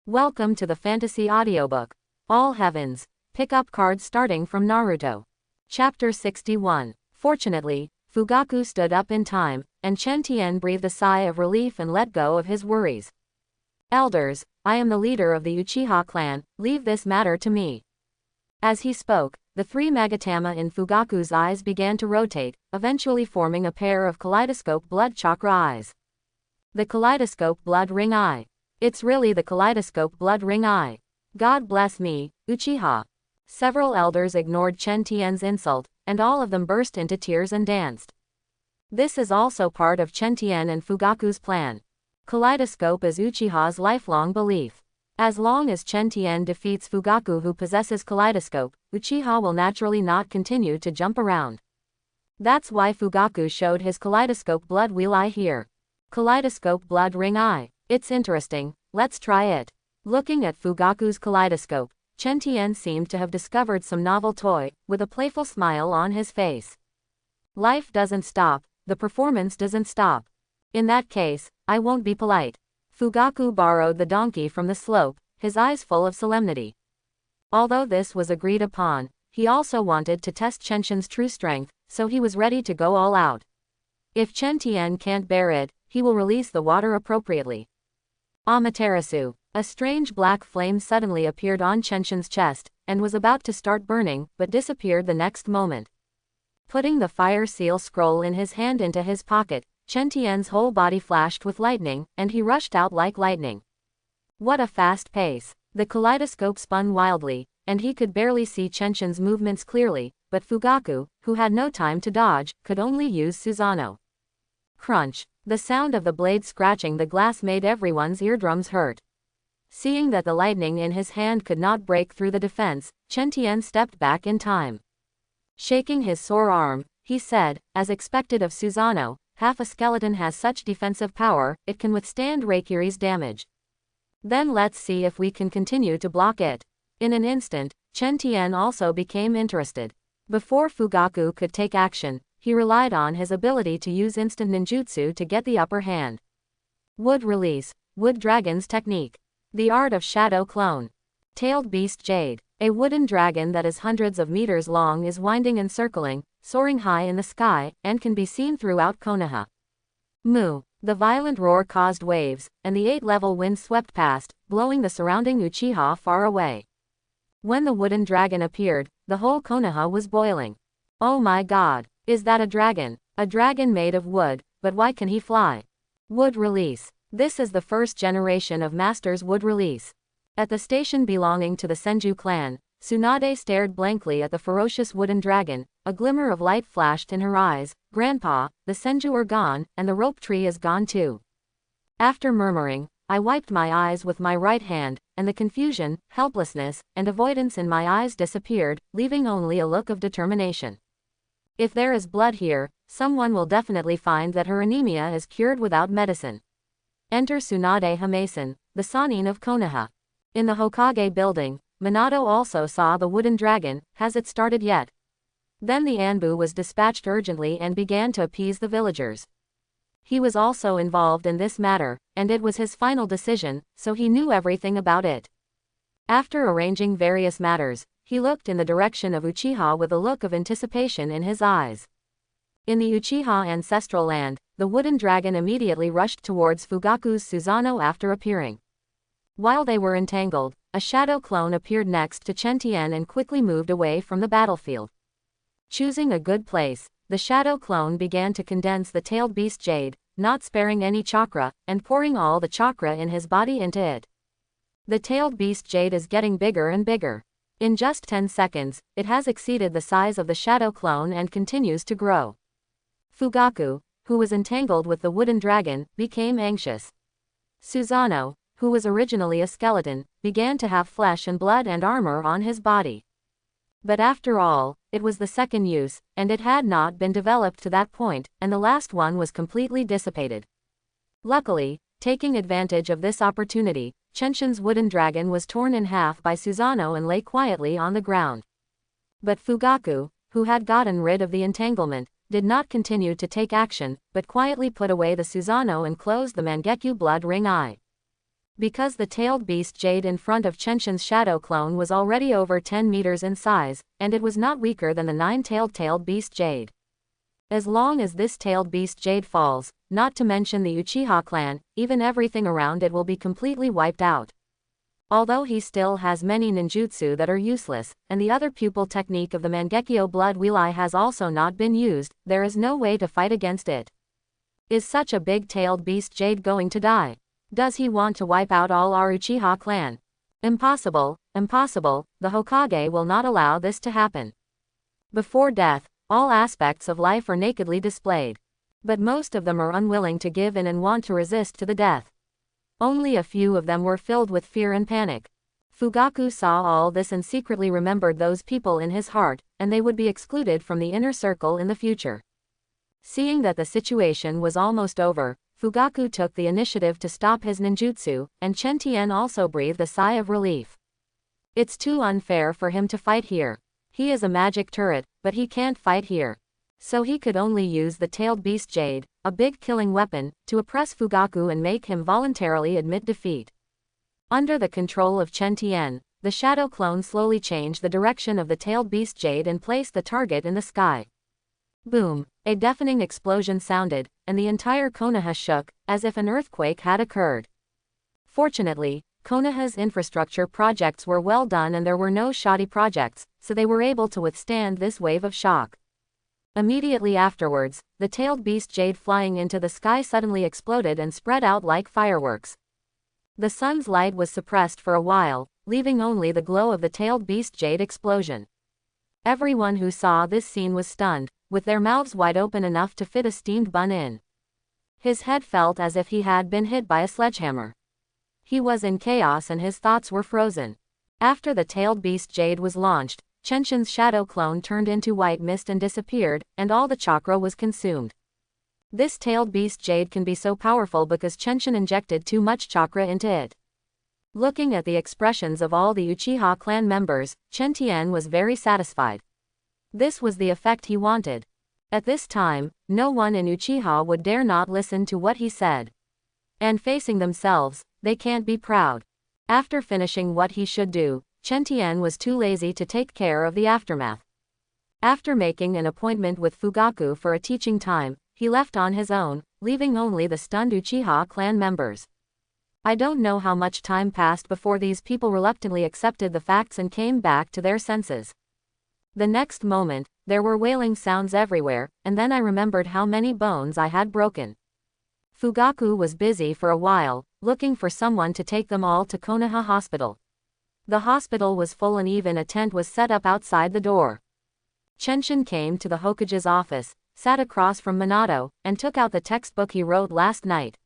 Welcome to the fantasy audiobook. All heavens. Pick up cards starting from Naruto. Chapter 61. Fortunately, Fugaku stood up in time, and Chen Tian breathed a sigh of relief and let go of his worries. Elders, I am the leader of the Uchiha clan, leave this matter to me. As he spoke, the three Magatama in Fugaku's eyes began to rotate, eventually forming a pair of kaleidoscope blood chakra eyes. The kaleidoscope blood ring eye. It's really the kaleidoscope blood ring eye. God bless me, Uchiha. Several elders ignored Chen Tian's insult, and all of them burst into tears and danced. This is also part of Chen Tian and Fugaku's plan. Kaleidoscope is Uchiha's lifelong belief. As long as Chen Tian defeats Fugaku, who possesses kaleidoscope, Uchiha will naturally not continue to jump around. That's why Fugaku showed his kaleidoscope blood wheel eye here. Kaleidoscope blood ring eye. It's interesting, let's try it. Looking at Fugaku's kaleidoscope, Chen Tian seemed to have discovered some novel toy, with a playful smile on his face. Life doesn't stop, the performance doesn't stop. In that case, I won't be polite. Fugaku borrowed the donkey from the slope, his eyes full of solemnity. Although this was agreed upon, he also wanted to test Chen Tian's true strength, so he was ready to go all out. If Chen Tian can't bear it, he will release the water appropriately. Amaterasu. A strange black flame suddenly appeared on Chen Tian's chest, and was about to start burning, but disappeared the next moment. Putting the fire seal scroll in his hand into his pocket, Chen Tian's whole body flashed with lightning, and he rushed out like lightning. What a fast pace! The kaleidoscope spun wildly, and he could barely see Chen Tian's movements clearly, but Fugaku, who had no time to dodge, could only use Susanoo. Crunch! The sound of the blade scratching the glass made everyone's eardrums hurt. Seeing that the lightning in his hand could not break through the defense, Chen Tian stepped back in time. Shaking his sore arm, he said, as expected of Susanoo, half a skeleton has such defensive power, it can withstand Reikiri's damage. Then let's see if we can continue to block it. In an instant, Chen Tian also became interested. Before Fugaku could take action, he relied on his ability to use instant ninjutsu to get the upper hand. Wood release, wood dragon's technique. The art of shadow clone. Tailed beast jade. A wooden dragon that is hundreds of meters long is winding and circling, soaring high in the sky, and can be seen throughout Konoha. Moo. The violent roar caused waves, and the 8-level wind swept past, blowing the surrounding Uchiha far away. When the wooden dragon appeared, the whole Konoha was boiling. Oh my god. Is that a dragon? A dragon made of wood, but why can he fly? Wood release. This is the first generation of Master's wood release. At the station belonging to the Senju clan, Tsunade stared blankly at the ferocious wooden dragon, a glimmer of light flashed in her eyes. Grandpa, the Senju are gone, and the rope tree is gone too. After murmuring, I wiped my eyes with my right hand, and the confusion, helplessness, and avoidance in my eyes disappeared, leaving only a look of determination. If there is blood here, someone will definitely find that her anemia is cured without medicine. Enter Tsunade Hamasen, the Sannin of Konoha. In the Hokage building, Minato also saw the wooden dragon. Has it started yet? Then the Anbu was dispatched urgently and began to appease the villagers. He was also involved in this matter, and it was his final decision, so he knew everything about it. After arranging various matters, he looked in the direction of Uchiha with a look of anticipation in his eyes. In the Uchiha ancestral land, the wooden dragon immediately rushed towards Fugaku's Susanoo after appearing. While they were entangled, a shadow clone appeared next to Chen Tian and quickly moved away from the battlefield. Choosing a good place, the shadow clone began to condense the tailed beast jade, not sparing any chakra, and pouring all the chakra in his body into it. The tailed beast jade is getting bigger and bigger. In just 10 seconds, it has exceeded the size of the shadow clone and continues to grow. Fugaku, who was entangled with the wooden dragon, became anxious. Susanoo, who was originally a skeleton, began to have flesh and blood and armor on his body. But after all, it was the second use, and it had not been developed to that point, and the last one was completely dissipated. Luckily, taking advantage of this opportunity, Chen Tian's wooden dragon was torn in half by Susanoo and lay quietly on the ground. But Fugaku, who had gotten rid of the entanglement, did not continue to take action, but quietly put away the Susanoo and closed the Mangekyo blood ring eye. Because the tailed beast jade in front of Chenshin's shadow clone was already over 10 meters in size, and it was not weaker than the 9-tailed beast jade. As long as this tailed beast jade falls, not to mention the Uchiha clan, even everything around it will be completely wiped out. Although he still has many ninjutsu that are useless, and the other pupil technique of the Mangekyo blood wheel eye has also not been used, there is no way to fight against it. Is such a big-tailed beast jade going to die? Does he want to wipe out all our Uchiha clan? Impossible, impossible, the Hokage will not allow this to happen. Before death, all aspects of life are nakedly displayed. But most of them are unwilling to give in and want to resist to the death. Only a few of them were filled with fear and panic. Fugaku saw all this and secretly remembered those people in his heart, and they would be excluded from the inner circle in the future. Seeing that the situation was almost over, Fugaku took the initiative to stop his ninjutsu, and Chen Tian also breathed a sigh of relief. It's too unfair for him to fight here. He is a magic turret, but he can't fight here. So he could only use the tailed beast jade, a big killing weapon, to oppress Fugaku and make him voluntarily admit defeat. Under the control of Chen Tian, the shadow clone slowly changed the direction of the tailed beast jade and placed the target in the sky. Boom! A deafening explosion sounded, and the entire Konoha shook, as if an earthquake had occurred. Fortunately, Konoha's infrastructure projects were well done and there were no shoddy projects, so they were able to withstand this wave of shock. Immediately afterwards, the tailed beast jade flying into the sky suddenly exploded and spread out like fireworks. The sun's light was suppressed for a while, leaving only the glow of the tailed beast jade explosion. Everyone who saw this scene was stunned, with their mouths wide open enough to fit a steamed bun in. His head felt as if he had been hit by a sledgehammer. He was in chaos and his thoughts were frozen. After the tailed beast jade was launched, Chenshin's shadow clone turned into white mist and disappeared, and all the chakra was consumed. This tailed beast jade can be so powerful because Chenshin injected too much chakra into it. Looking at the expressions of all the Uchiha clan members, Chen Tian was very satisfied. This was the effect he wanted. At this time, no one in Uchiha would dare not listen to what he said. And facing themselves, they can't be proud. After finishing what he should do, Chen Tian was too lazy to take care of the aftermath. After making an appointment with Fugaku for a teaching time, he left on his own, leaving only the stunned Uchiha clan members. I don't know how much time passed before these people reluctantly accepted the facts and came back to their senses. The next moment, there were wailing sounds everywhere, and then I remembered how many bones I had broken. Fugaku was busy for a while, looking for someone to take them all to Konoha Hospital. The hospital was full and even a tent was set up outside the door. Chenshin came to the Hokage's office, sat across from Minato, and took out the textbook he wrote last night.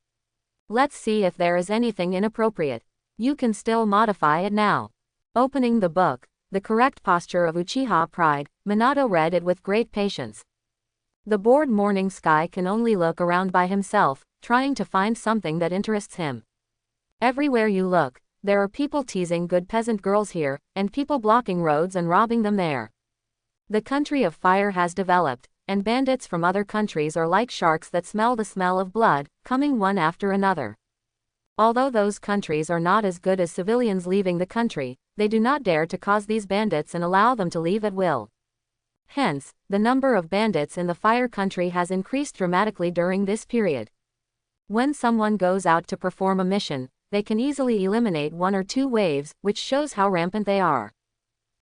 Let's see if there is anything inappropriate. You can still modify it now. Opening the book, The Correct Posture of Uchiha Pride, Minato read it with great patience. The bored morning sky can only look around by himself, trying to find something that interests him. Everywhere you look, there are people teasing good peasant girls here, and people blocking roads and robbing them there. The country of fire has developed, and bandits from other countries are like sharks that smell the smell of blood, coming one after another. Although those countries are not as good as civilians leaving the country, they do not dare to cause these bandits and allow them to leave at will. Hence, the number of bandits in the fire country has increased dramatically during this period. When someone goes out to perform a mission, they can easily eliminate one or two waves, which shows how rampant they are.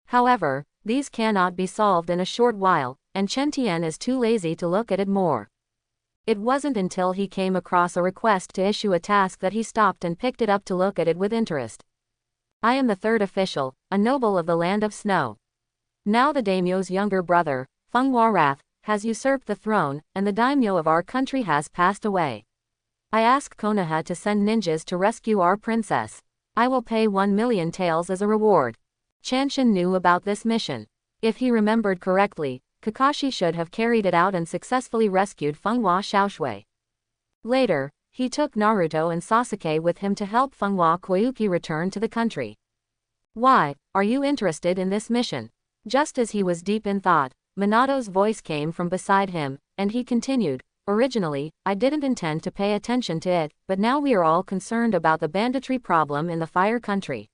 However, these cannot be solved in a short while, and Chen Tian is too lazy to look at it more. It wasn't until he came across a request to issue a task that he stopped and picked it up to look at it with interest. I am the third official, a noble of the land of snow. Now the daimyo's younger brother, Feng Warath, has usurped the throne, and the daimyo of our country has passed away. I ask Konoha to send ninjas to rescue our princess. I will pay 1 million taels as a reward. Chenshin knew about this mission. If he remembered correctly, Kakashi should have carried it out and successfully rescued Fenghua Xiaoshui. Later, he took Naruto and Sasuke with him to help Fenghua Koyuki return to the country. Why, are you interested in this mission? Just as he was deep in thought, Minato's voice came from beside him, and he continued, Originally, I didn't intend to pay attention to it, but now we are all concerned about the banditry problem in the Fire Country.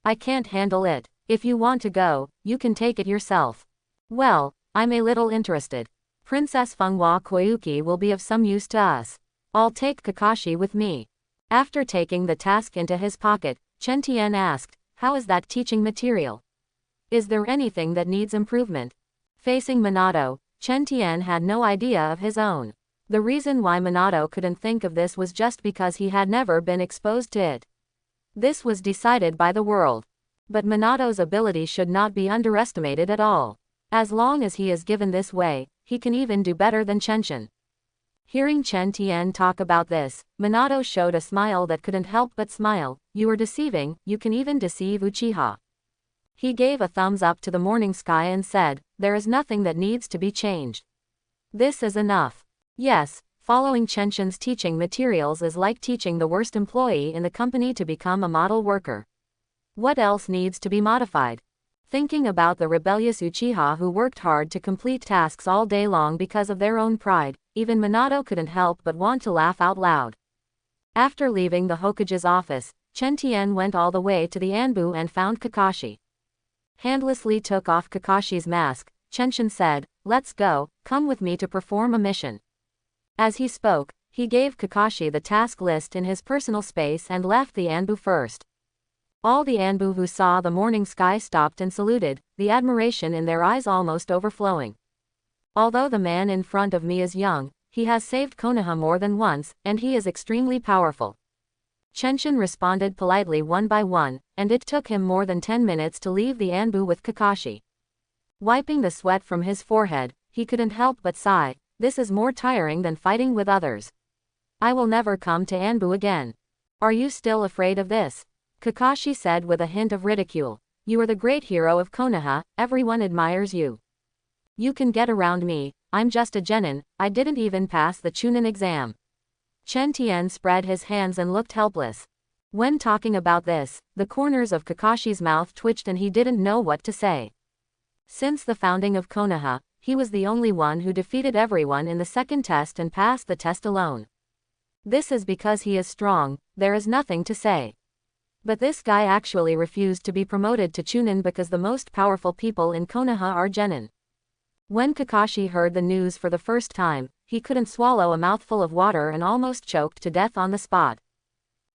I can't handle it. If you want to go, you can take it yourself. Well, I'm a little interested. Princess Fenghua Koyuki will be of some use to us. I'll take Kakashi with me. After taking the task into his pocket, Chen Tian asked, how is that teaching material? Is there anything that needs improvement? Facing Minato, Chen Tian had no idea of his own. The reason why Minato couldn't think of this was just because he had never been exposed to it. This was decided by the world. But Minato's ability should not be underestimated at all. As long as he is given this way, he can even do better than Chenshin. Hearing Chen Tian talk about this, Minato showed a smile that couldn't help but smile. You are deceiving, you can even deceive Uchiha. He gave a thumbs up to the morning sky and said, there is nothing that needs to be changed. This is enough. Yes, following Chenshin's teaching materials is like teaching the worst employee in the company to become a model worker. What else needs to be modified? Thinking about the rebellious Uchiha who worked hard to complete tasks all day long because of their own pride, even Minato couldn't help but want to laugh out loud. After leaving the Hokage's office, Chen Tian went all the way to the Anbu and found Kakashi. Handlessly took off Kakashi's mask, Chenshin said, let's go, come with me to perform a mission. As he spoke, he gave Kakashi the task list in his personal space and left the Anbu first. All the Anbu who saw the morning sky stopped and saluted, the admiration in their eyes almost overflowing. Although the man in front of me is young, he has saved Konoha more than once, and he is extremely powerful. Chenshin responded politely one by one, and it took him more than 10 minutes to leave the Anbu with Kakashi. Wiping the sweat from his forehead, he couldn't help but sigh, this is more tiring than fighting with others. I will never come to Anbu again. Are you still afraid of this? Kakashi said with a hint of ridicule. You are the great hero of Konoha, everyone admires you. You can get around me, I'm just a genin, I didn't even pass the Chunin exam. Chen Tian spread his hands and looked helpless. When talking about this, the corners of Kakashi's mouth twitched and he didn't know what to say. Since the founding of Konoha, he was the only one who defeated everyone in the second test and passed the test alone. This is because he is strong, there is nothing to say. But this guy actually refused to be promoted to Chunin because the most powerful people in Konoha are genin. When Kakashi heard the news for the first time, he couldn't swallow a mouthful of water and almost choked to death on the spot.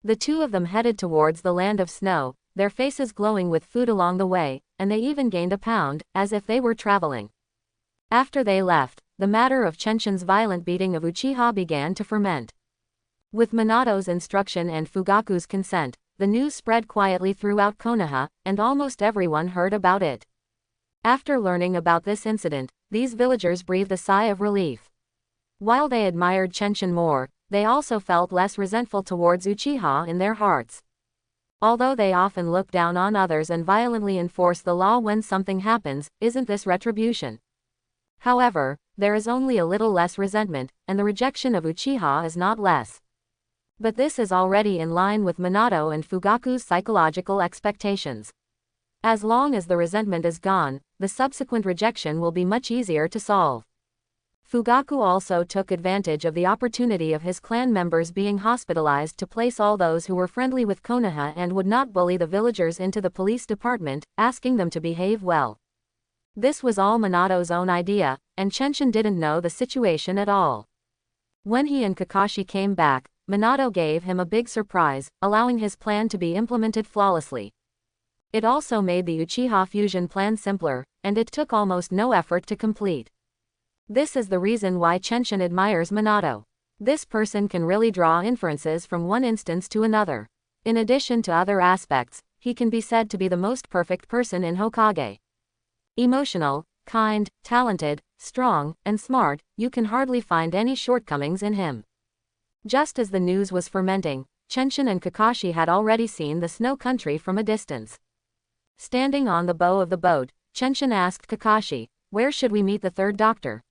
The two of them headed towards the land of snow, their faces glowing with food along the way, and they even gained a pound, as if they were traveling. After they left, the matter of Chenshin's violent beating of Uchiha began to ferment. With Minato's instruction and Fugaku's consent, the news spread quietly throughout Konoha, and almost everyone heard about it. After learning about this incident, these villagers breathed a sigh of relief. While they admired Chenshin more, they also felt less resentful towards Uchiha in their hearts. Although they often look down on others and violently enforce the law when something happens, isn't this retribution? However, there is only a little less resentment, and the rejection of Uchiha is not less. But this is already in line with Minato and Fugaku's psychological expectations. As long as the resentment is gone, the subsequent rejection will be much easier to solve. Fugaku also took advantage of the opportunity of his clan members being hospitalized to place all those who were friendly with Konoha and would not bully the villagers into the police department, asking them to behave well. This was all Minato's own idea, and Chenshin didn't know the situation at all. When he and Kakashi came back, Minato gave him a big surprise, allowing his plan to be implemented flawlessly. It also made the Uchiha fusion plan simpler, and it took almost no effort to complete. This is the reason why Chenshin admires Minato. This person can really draw inferences from one instance to another. In addition to other aspects, he can be said to be the most perfect person in Hokage. Emotional, kind, talented, strong, and smart, you can hardly find any shortcomings in him. Just as the news was fermenting, Chenshin and Kakashi had already seen the snow country from a distance. Standing on the bow of the boat, Chenshin asked Kakashi, where should we meet the third doctor?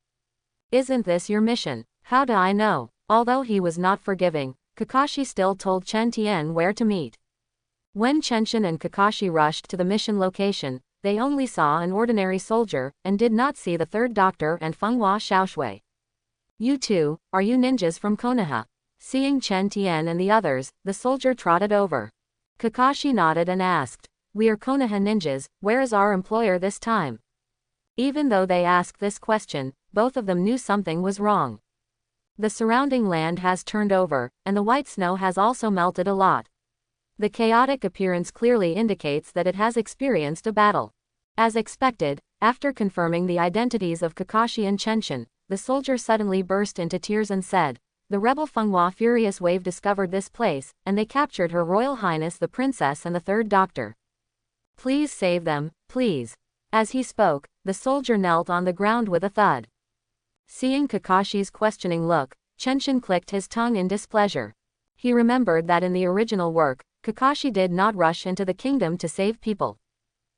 Isn't this your mission? How do I know? Although he was not forgiving, Kakashi still told Chen Tian where to meet. When Chenshin and Kakashi rushed to the mission location, they only saw an ordinary soldier, and did not see the third doctor and Fenghua Xiaoshui. You two, are you ninjas from Konoha? Seeing Chen Tian and the others, the soldier trotted over. Kakashi nodded and asked, we are Konoha ninjas, where is our employer this time? Even though they asked this question, both of them knew something was wrong. The surrounding land has turned over, and the white snow has also melted a lot. The chaotic appearance clearly indicates that it has experienced a battle. As expected, after confirming the identities of Kakashi and Chenshin, the soldier suddenly burst into tears and said, the rebel Fenghua Furious Wave discovered this place, and they captured Her Royal Highness the Princess and the Third Doctor. Please save them, please. As he spoke, the soldier knelt on the ground with a thud. Seeing Kakashi's questioning look, Chenshin clicked his tongue in displeasure. He remembered that in the original work, Kakashi did not rush into the kingdom to save people.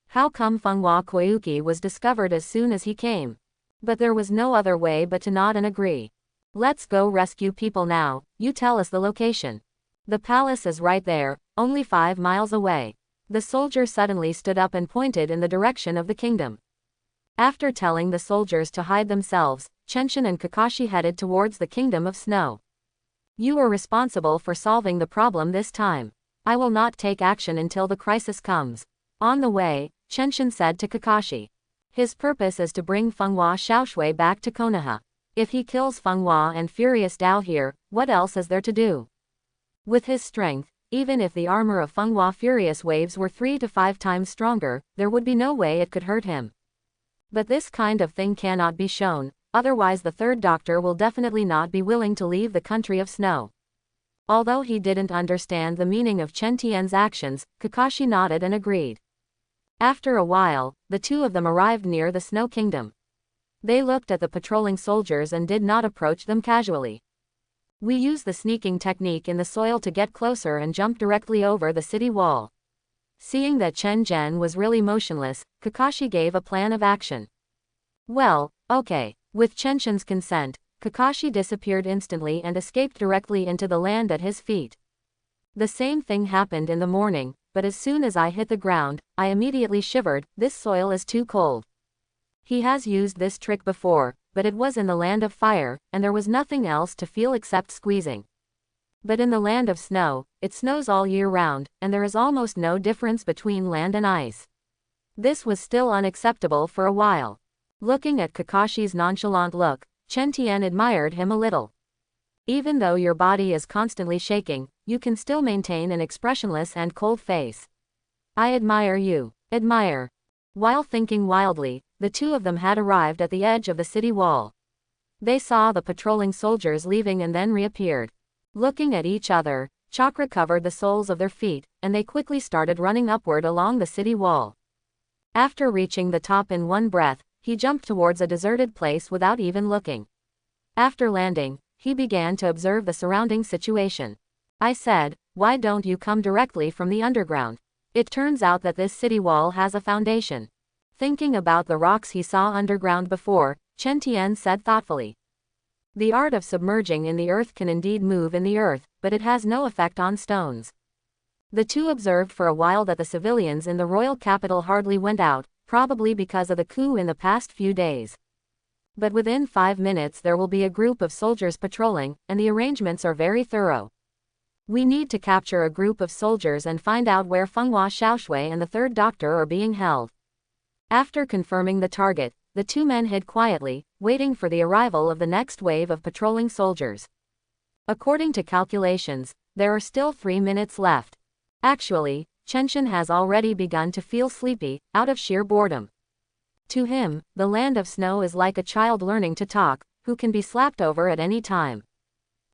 How come Fenghua Koyuki was discovered as soon as he came? But there was no other way but to nod and agree. Let's go rescue people now, you tell us the location. The palace is right there, only 5 miles away. The soldier suddenly stood up and pointed in the direction of the kingdom. After telling the soldiers to hide themselves, Chenshin and Kakashi headed towards the Kingdom of Snow. You are responsible for solving the problem this time. I will not take action until the crisis comes. On the way, Chenshin said to Kakashi. His purpose is to bring Fenghua Xiaoshui back to Konoha. If he kills Fenghua and Furious Dao here, what else is there to do? With his strength, even if the armor of Fenghua Furious Waves were 3 to 5 times stronger, there would be no way it could hurt him. But this kind of thing cannot be shown, otherwise the Third Doctor will definitely not be willing to leave the country of snow. Although he didn't understand the meaning of Chen Tian's actions, Kakashi nodded and agreed. After a while, the two of them arrived near the Snow Kingdom. They looked at the patrolling soldiers and did not approach them casually. We use the sneaking technique in the soil to get closer and jump directly over the city wall. Seeing that Chen Zhen was really motionless, Kakashi gave a plan of action. Well, okay. With Chenshin's consent, Kakashi disappeared instantly and escaped directly into the land at his feet. The same thing happened in the morning, but as soon as I hit the ground, I immediately shivered. This soil is too cold. He has used this trick before, but it was in the land of fire, and there was nothing else to feel except squeezing. But in the land of snow, it snows all year round, and there is almost no difference between land and ice. This was still unacceptable for a while. Looking at Kakashi's nonchalant look, Chen Tian admired him a little. Even though your body is constantly shaking, you can still maintain an expressionless and cold face. I admire you. Admire. While thinking wildly, the two of them had arrived at the edge of the city wall. They saw the patrolling soldiers leaving and then reappeared. Looking at each other, chakra covered the soles of their feet, and they quickly started running upward along the city wall. After reaching the top in one breath, he jumped towards a deserted place without even looking. After landing, he began to observe the surrounding situation. I said, why don't you come directly from the underground? It turns out that this city wall has a foundation. Thinking about the rocks he saw underground before, Chen Tian said thoughtfully. The art of submerging in the earth can indeed move in the earth, but it has no effect on stones. The two observed for a while that the civilians in the royal capital hardly went out, probably because of the coup in the past few days. But within 5 minutes there will be a group of soldiers patrolling, and the arrangements are very thorough. We need to capture a group of soldiers and find out where Fenghua Xiaoshui and the Third Doctor are being held. After confirming the target, the two men hid quietly, waiting for the arrival of the next wave of patrolling soldiers. According to calculations, there are still 3 minutes left. Actually, Chenshin has already begun to feel sleepy, out of sheer boredom. To him, the land of snow is like a child learning to talk, who can be slapped over at any time.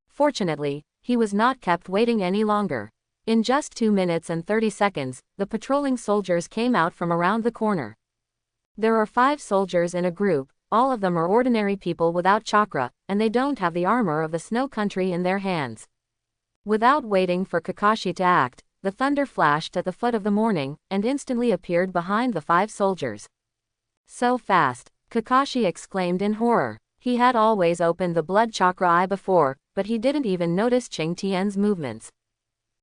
Fortunately, he was not kept waiting any longer. In just 2 minutes and 30 seconds, the patrolling soldiers came out from around the corner. There are 5 soldiers in a group, all of them are ordinary people without chakra, and they don't have the armor of the snow country in their hands. Without waiting for Kakashi to act, the thunder flashed at the foot of the morning, and instantly appeared behind the 5 soldiers. So fast, Kakashi exclaimed in horror. He had always opened the blood chakra eye before, but he didn't even notice Chen Tian's movements.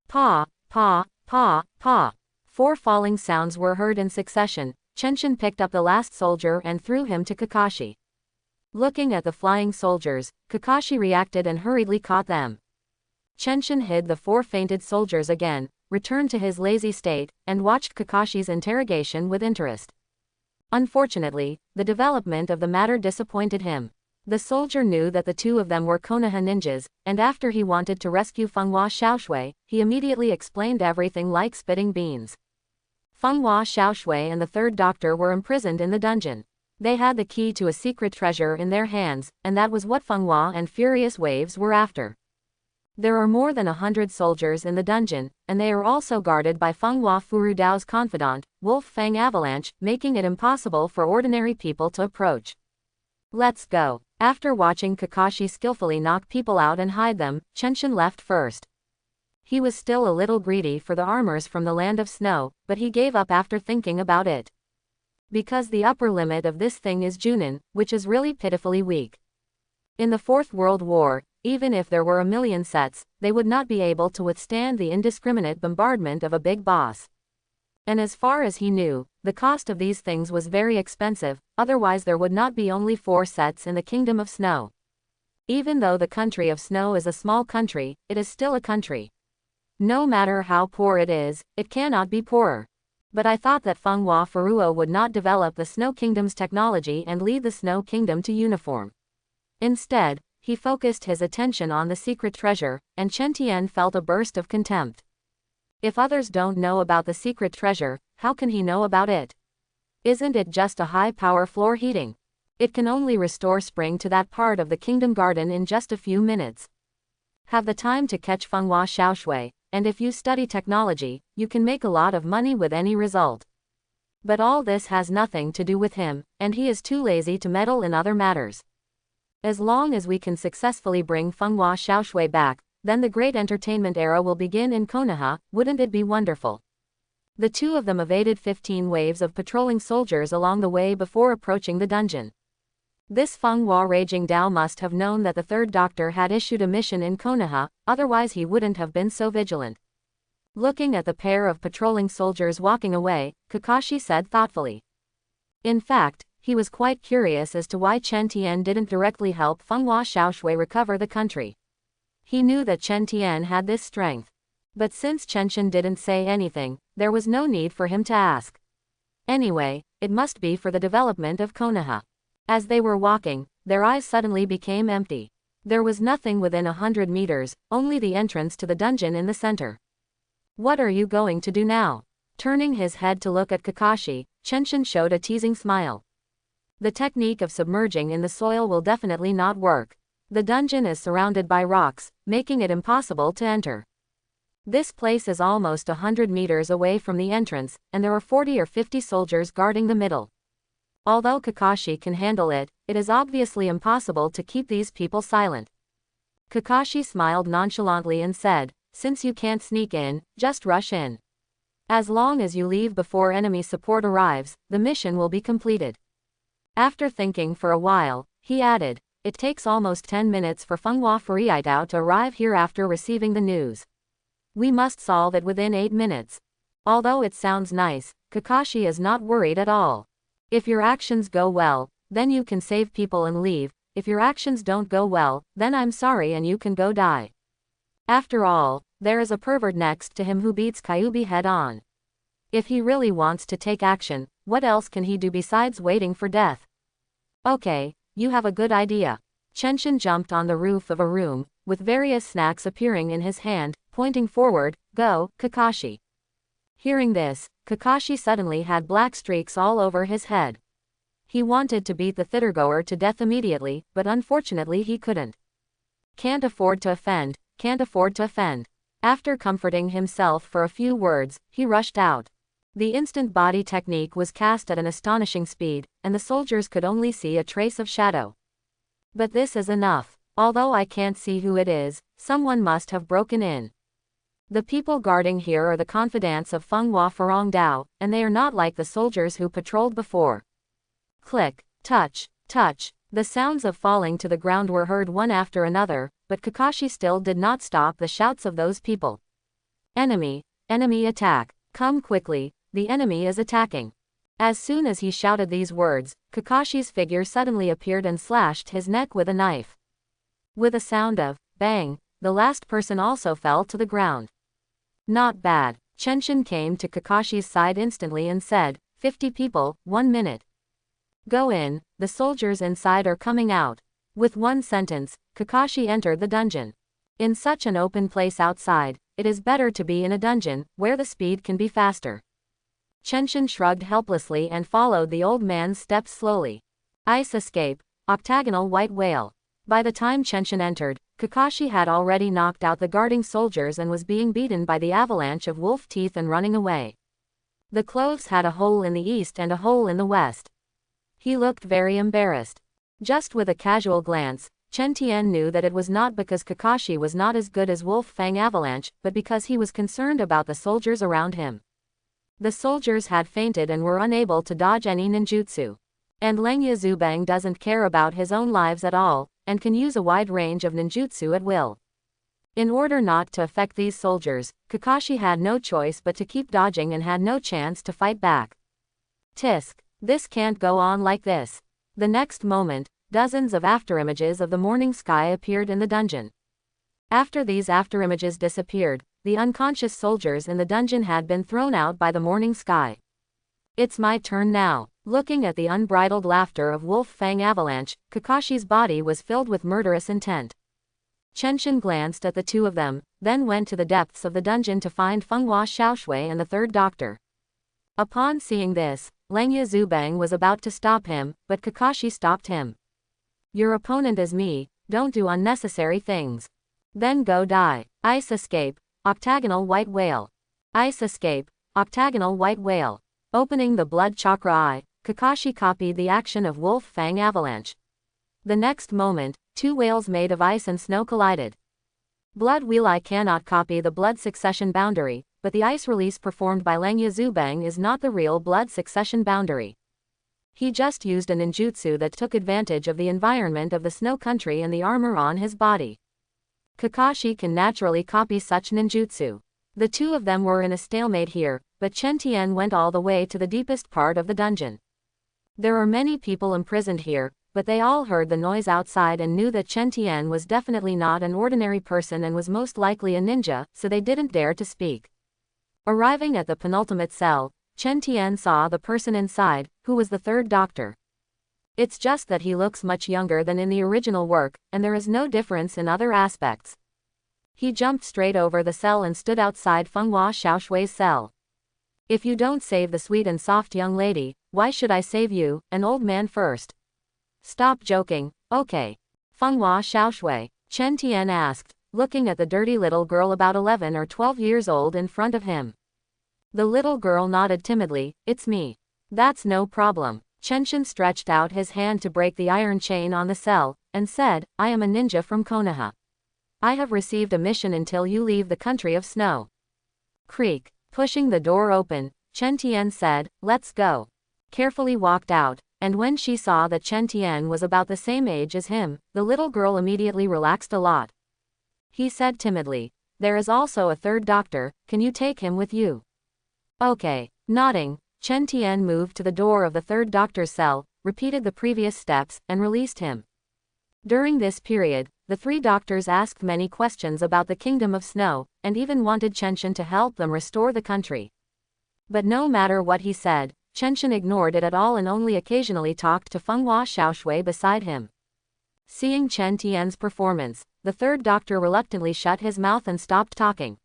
Pa, pa, pa, pa. 4 falling sounds were heard in succession. Chenshin picked up the last soldier and threw him to Kakashi. Looking at the flying soldiers, Kakashi reacted and hurriedly caught them. Chenshin hid the 4 fainted soldiers again, returned to his lazy state, and watched Kakashi's interrogation with interest. Unfortunately, the development of the matter disappointed him. The soldier knew that the 2 of them were Konoha ninjas, and after he wanted to rescue Fenghua Xiaoshui, he immediately explained everything like spitting beans. Fenghua Xiaoshui and the 3rd doctor were imprisoned in the dungeon. They had the key to a secret treasure in their hands, and that was what Fenghua and Furious Waves were after. There are more than 100 soldiers in the dungeon, and they are also guarded by Fenghua Furudao's confidant, Wolf Fang Avalanche, making it impossible for ordinary people to approach. Let's go. After watching Kakashi skillfully knock people out and hide them, Chenshin left first. He was still a little greedy for the armors from the Land of Snow, but he gave up after thinking about it. Because the upper limit of this thing is Junin, which is really pitifully weak. In the 4th World War, even if there were 1,000,000 sets, they would not be able to withstand the indiscriminate bombardment of a big boss. And as far as he knew, the cost of these things was very expensive, otherwise there would not be only 4 sets in the Kingdom of Snow. Even though the country of Snow is a small country, it is still a country. No matter how poor it is, it cannot be poorer. But I thought that Fenghua Furuo would not develop the Snow Kingdom's technology and lead the Snow Kingdom to uniform. Instead, he focused his attention on the secret treasure, and Chen Tian felt a burst of contempt. If others don't know about the secret treasure, how can he know about it? Isn't it just a high-power floor heating? It can only restore spring to that part of the kingdom garden in just a few minutes. Have the time to catch Fenghua Xiaoshui, and if you study technology, you can make a lot of money with any result. But all this has nothing to do with him, and he is too lazy to meddle in other matters. As long as we can successfully bring Fenghua Xiaoshui back, then the great entertainment era will begin in Konoha, wouldn't it be wonderful? The 2 of them evaded 15 waves of patrolling soldiers along the way before approaching the dungeon. This Fenghua Raging Dao must have known that the 3rd doctor had issued a mission in Konoha, otherwise he wouldn't have been so vigilant. Looking at the pair of patrolling soldiers walking away, Kakashi said thoughtfully. In fact, he was quite curious as to why Chen Tian didn't directly help Fenghua Xiaoshui recover the country. He knew that Chen Tian had this strength. But since Chenshin didn't say anything, there was no need for him to ask. Anyway, it must be for the development of Konoha. As they were walking, their eyes suddenly became empty. There was nothing within 100 meters, only the entrance to the dungeon in the center. What are you going to do now? Turning his head to look at Kakashi, Chenshin showed a teasing smile. The technique of submerging in the soil will definitely not work. The dungeon is surrounded by rocks, making it impossible to enter. This place is almost 100 meters away from the entrance, and there are 40 or 50 soldiers guarding the middle. Although Kakashi can handle it, it is obviously impossible to keep these people silent. Kakashi smiled nonchalantly and said, "Since you can't sneak in, just rush in. As long as you leave before enemy support arrives, the mission will be completed." After thinking for a while, he added, "It takes almost 10 minutes for Fenghua Furuidao to arrive here after receiving the news. We must solve it within 8 minutes. Although it sounds nice, Kakashi is not worried at all. If your actions go well, then you can save people and leave. If your actions don't go well, then I'm sorry and you can go die. After all, there is a pervert next to him who beats Kyuubi head on. If he really wants to take action, what else can he do besides waiting for death?" "Okay, you have a good idea." Chenshin jumped on the roof of a room, with various snacks appearing in his hand, pointing forward. "Go, Kakashi." Hearing this, Kakashi suddenly had black streaks all over his head. He wanted to beat the thithergoer to death immediately, but unfortunately he couldn't. Can't afford to offend, can't afford to offend. After comforting himself for a few words, he rushed out. The instant body technique was cast at an astonishing speed, and the soldiers could only see a trace of shadow. But this is enough. Although I can't see who it is, someone must have broken in. The people guarding here are the confidants of Fenghua Furuidao, and they are not like the soldiers who patrolled before. Click, touch, touch. The sounds of falling to the ground were heard one after another, but Kakashi still did not stop the shouts of those people. "Enemy! Enemy attack! Come quickly, the enemy is attacking!" As soon as he shouted these words, Kakashi's figure suddenly appeared and slashed his neck with a knife. With a sound of bang, the last person also fell to the ground. Not bad. Chenshin came to Kakashi's side instantly and said, 50 people, 1 minute. Go in, the soldiers inside are coming out. With one sentence, Kakashi entered the dungeon. In such an open place outside, it is better to be in a dungeon, where the speed can be faster. Chenshin shrugged helplessly and followed the old man's steps slowly. Ice escape, octagonal white whale. By the time Chenshin entered, Kakashi had already knocked out the guarding soldiers and was being beaten by the avalanche of wolf teeth and running away. The clothes had a hole in the east and a hole in the west. He looked very embarrassed. Just with a casual glance, Chen Tian knew that it was not because Kakashi was not as good as Wolf Fang Avalanche, but because he was concerned about the soldiers around him. The soldiers had fainted and were unable to dodge any ninjutsu. And Lengya Zubang doesn't care about his own lives at all, and can use a wide range of ninjutsu at will. In order not to affect these soldiers, Kakashi had no choice but to keep dodging and had no chance to fight back. Tisk. This can't go on like this. The next moment, dozens of afterimages of the morning sky appeared in the dungeon. After these afterimages disappeared, the unconscious soldiers in the dungeon had been thrown out by the morning sky. It's my turn now. Looking at the unbridled laughter of Wolf Fang Avalanche, Kakashi's body was filled with murderous intent. Chenshin glanced at the two of them, then went to the depths of the dungeon to find Fenghua Xiaoshui and the third doctor. Upon seeing this, Lengya Zubang was about to stop him, but Kakashi stopped him. Your opponent is me, don't do unnecessary things. Then go die. Ice escape, octagonal white whale. Ice escape, octagonal white whale. Opening the blood chakra eye, Kakashi copied the action of Wolf Fang Avalanche. The next moment, two whales made of ice and snow collided. Blood wheel I cannot copy the blood succession boundary, but the ice release performed by Lengya Zubang is not the real blood succession boundary. He just used a ninjutsu that took advantage of the environment of the snow country and the armor on his body. Kakashi can naturally copy such ninjutsu. The two of them were in a stalemate here, but Chen Tian went all the way to the deepest part of the dungeon. There are many people imprisoned here, but they all heard the noise outside and knew that Chen Tian was definitely not an ordinary person and was most likely a ninja, so they didn't dare to speak. Arriving at the penultimate cell, Chen Tian saw the person inside, who was the third doctor. It's just that he looks much younger than in the original work, and there is no difference in other aspects. He jumped straight over the cell and stood outside Fenghua Xiaoshui's cell. If you don't save the sweet and soft young lady, why should I save you, an old man first? Stop joking, okay. Fenghua Xiaoshui, Chen Tian asked, looking at the dirty little girl about 11 or 12 years old in front of him. The little girl nodded timidly, it's me. That's no problem. Chenshin stretched out his hand to break the iron chain on the cell, and said, I am a ninja from Konoha. I have received a mission until you leave the country of snow. Creak. Pushing the door open, Chen Tian said, let's go. Carefully walked out, and when she saw that Chen Tian was about the same age as him, the little girl immediately relaxed a lot. He said timidly, there is also a third doctor, can you take him with you? Okay. Nodding, Chen Tian moved to the door of the third doctor's cell, repeated the previous steps, and released him. During this period, the three doctors asked many questions about the Kingdom of Snow, and even wanted Chenshin to help them restore the country. But no matter what he said, Chenshin ignored it at all and only occasionally talked to Fenghua Xiaoshui beside him. Seeing Chen Tian's performance, the third doctor reluctantly shut his mouth and stopped talking.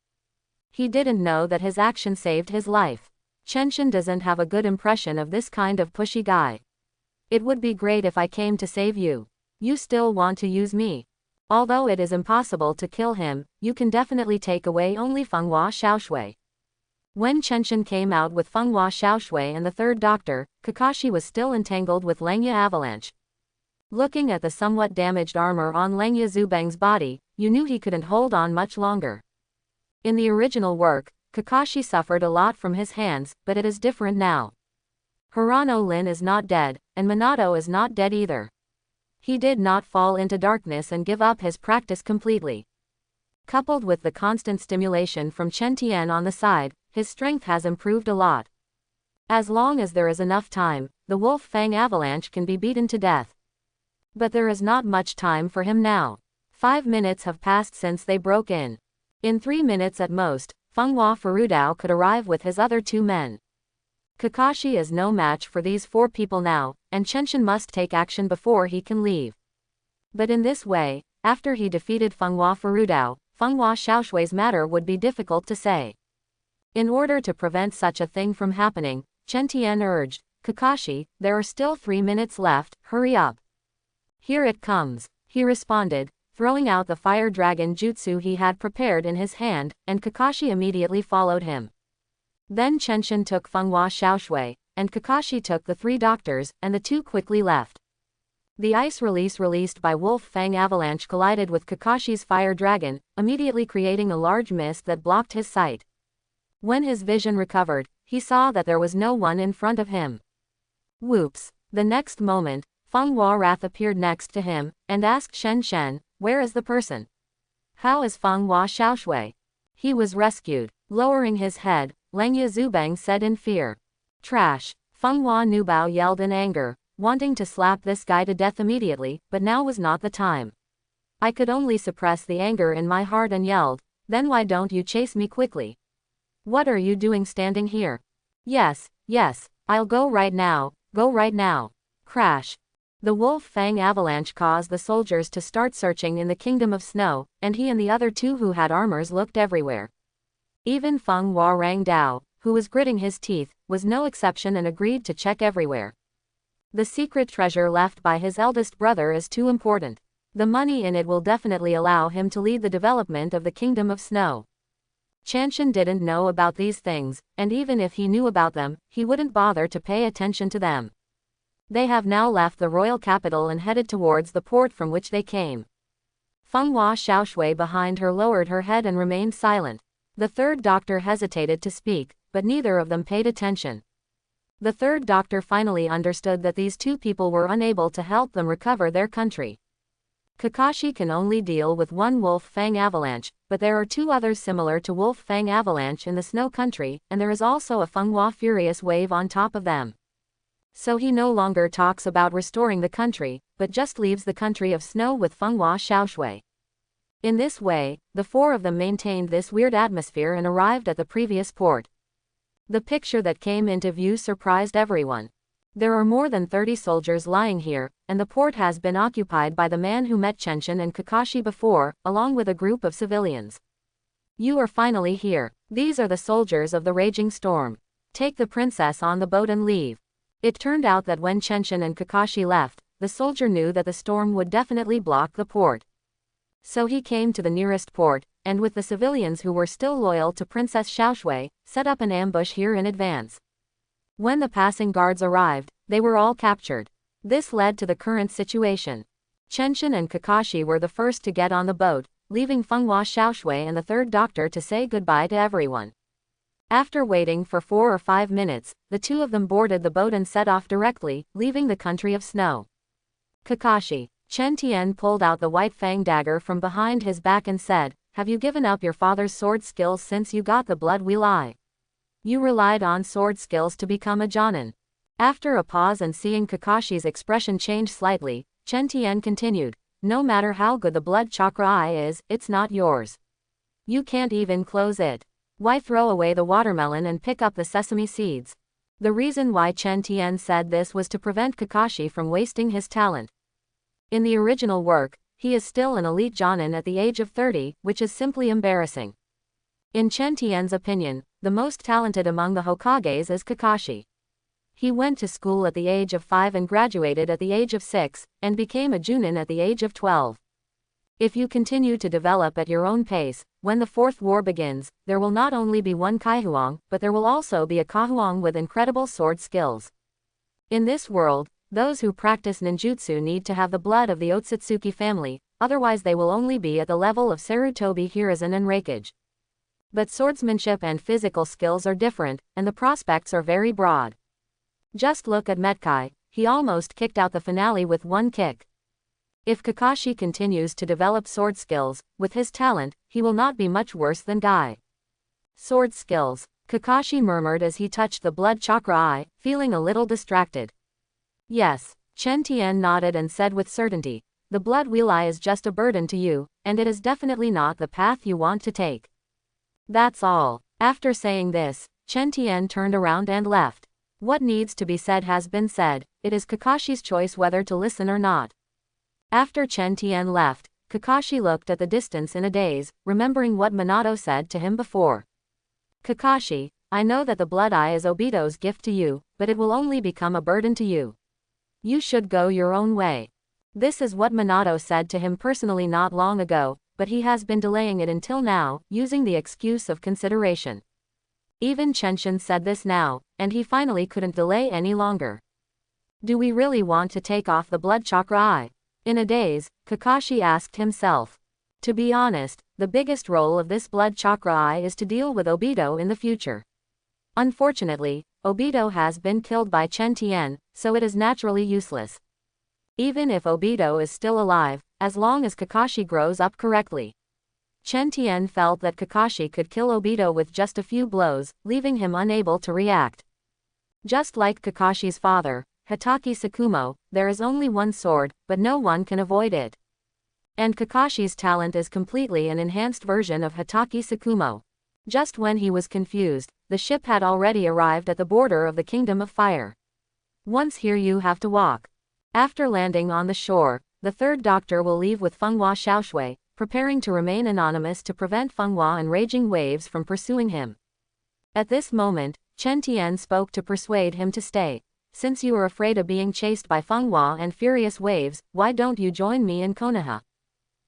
He didn't know that his action saved his life. Chenshin doesn't have a good impression of this kind of pushy guy. It would be great if I came to save you. You still want to use me. Although it is impossible to kill him, you can definitely take away only Fenghua Xiaoshui. When Chenshin came out with Fenghua Xiaoshui and the third doctor, Kakashi was still entangled with Lengya Avalanche. Looking at the somewhat damaged armor on Lengya Zubang's body, you knew he couldn't hold on much longer. In the original work, Kakashi suffered a lot from his hands, but it is different now. Hirano Lin is not dead, and Minato is not dead either. He did not fall into darkness and give up his practice completely. Coupled with the constant stimulation from Chen Tian on the side, his strength has improved a lot. As long as there is enough time, the Wolf Fang Avalanche can be beaten to death. But there is not much time for him now. 5 minutes have passed since they broke in. In 3 minutes at most, Fenghua Furudao could arrive with his other 2 men. Kakashi is no match for these 4 people now, and Chenshin must take action before he can leave. But in this way, after he defeated Fenghua Furudao, Fenghua Xiaoshui's matter would be difficult to say. In order to prevent such a thing from happening, Chen Tian urged, Kakashi, there are still 3 minutes left, hurry up. Here it comes, he responded, throwing out the fire dragon jutsu he had prepared in his hand, and Kakashi immediately followed him. Then Chenshin took Fenghua Xiaoshui, and Kakashi took the 3 doctors, and the 2 quickly left. The ice release released by Wolf Fang Avalanche collided with Kakashi's fire dragon, immediately creating a large mist that blocked his sight. When his vision recovered, he saw that there was no one in front of him. Whoops! The next moment, Fenghua Wrath appeared next to him, and asked Shen Shen, where is the person? How is Fenghua Xiaoshui? He was rescued. Lowering his head, Lengya Zubeng said in fear. Trash! Fenghua Nubao yelled in anger, wanting to slap this guy to death immediately, but now was not the time. I could only suppress the anger in my heart and yelled, then why don't you chase me quickly? What are you doing standing here? Yes, I'll go right now, go right now. Crash. The Wolf Fang Avalanche caused the soldiers to start searching in the Kingdom of Snow, and he and the other 2 who had armors looked everywhere. Even Fenghua Rangdao, who was gritting his teeth, was no exception and agreed to check everywhere. The secret treasure left by his eldest brother is too important. The money in it will definitely allow him to lead the development of the Kingdom of Snow. Chenshin didn't know about these things, and even if he knew about them, he wouldn't bother to pay attention to them. They have now left the royal capital and headed towards the port from which they came. Fenghua Xiaoshui behind her lowered her head and remained silent. The 3rd doctor hesitated to speak, but neither of them paid attention. The 3rd doctor finally understood that these 2 people were unable to help them recover their country. Kakashi can only deal with 1 Wolf Fang Avalanche, but there are 2 others similar to Wolf Fang Avalanche in the Snow Country, and there is also a Fenghua Furious Wave on top of them. So he no longer talks about restoring the country, but just leaves the country of snow with Fenghua Xiaoshui. In this way, the 4 of them maintained this weird atmosphere and arrived at the previous port. The picture that came into view surprised everyone. There are more than 30 soldiers lying here, and the port has been occupied by the man who met Chenshin and Kakashi before, along with a group of civilians. You are finally here. These are the soldiers of the raging storm. Take the princess on the boat and leave. It turned out that when Chenshin and Kakashi left, the soldier knew that the storm would definitely block the port. So he came to the nearest port, and with the civilians who were still loyal to Princess Xiaoshui, set up an ambush here in advance. When the passing guards arrived, they were all captured. This led to the current situation. Chenshin and Kakashi were the first to get on the boat, leaving Fenghua Xiaoshui and the 3rd doctor to say goodbye to everyone. After waiting for 4 or 5 minutes, the 2 of them boarded the boat and set off directly, leaving the country of snow. Kakashi. Chen Tian pulled out the white fang dagger from behind his back and said, have you given up your father's sword skills since you got the blood wheel eye? You relied on sword skills to become a Jonin. After a pause and seeing Kakashi's expression change slightly, Chen Tian continued, no matter how good the blood chakra eye is, it's not yours. You can't even close it. Why throw away the watermelon and pick up the sesame seeds? The reason why Chen Tian said this was to prevent Kakashi from wasting his talent. In the original work, he is still an elite Jonin at the age of 30, which is simply embarrassing. In Chen Tian's opinion, the most talented among the Hokages is Kakashi. He went to school at the age of 5 and graduated at the age of 6, and became a Junin at the age of 12. If you continue to develop at your own pace, when the 4th war begins, there will not only be one Kaihuang, but there will also be a Kahuang with incredible sword skills. In this world, those who practice ninjutsu need to have the blood of the Otsutsuki family, otherwise they will only be at the level of Sarutobi Hiruzen and Raikage. But swordsmanship and physical skills are different, and the prospects are very broad. Just look at Metkai, he almost kicked out the finale with one kick. If Kakashi continues to develop sword skills, with his talent, he will not be much worse than Guy. Sword skills. Kakashi murmured as he touched the blood chakra eye, feeling a little distracted. Yes. Chen Tian nodded and said with certainty, the blood wheel eye is just a burden to you, and it is definitely not the path you want to take. That's all. After saying this, Chen Tian turned around and left. What needs to be said has been said, it is Kakashi's choice whether to listen or not. After Chen Tian left, Kakashi looked at the distance in a daze, remembering what Minato said to him before. Kakashi, I know that the blood eye is Obito's gift to you, but it will only become a burden to you. You should go your own way. This is what Minato said to him personally not long ago, but he has been delaying it until now, using the excuse of consideration. Even Chenshin said this now, and he finally couldn't delay any longer. Do we really want to take off the blood chakra eye? In a daze, Kakashi asked himself. To be honest, the biggest role of this blood chakra eye is to deal with Obito in the future. Unfortunately, Obito has been killed by Chen Tian, so it is naturally useless. Even if Obito is still alive, as long as Kakashi grows up correctly. Chen Tian felt that Kakashi could kill Obito with just a few blows, leaving him unable to react. Just like Kakashi's father, Hatake Tsukumo, there is only one sword, but no one can avoid it. And Kakashi's talent is completely an enhanced version of Hatake Tsukumo. Just when he was confused, the ship had already arrived at the border of the Kingdom of Fire. Once here you have to walk. After landing on the shore, the third doctor will leave with Fenghua Xiaoshui, preparing to remain anonymous to prevent Fenghua and raging waves from pursuing him. At this moment, Chen Tian spoke to persuade him to stay. Since you are afraid of being chased by Fenghua and furious waves, why don't you join me in Konoha?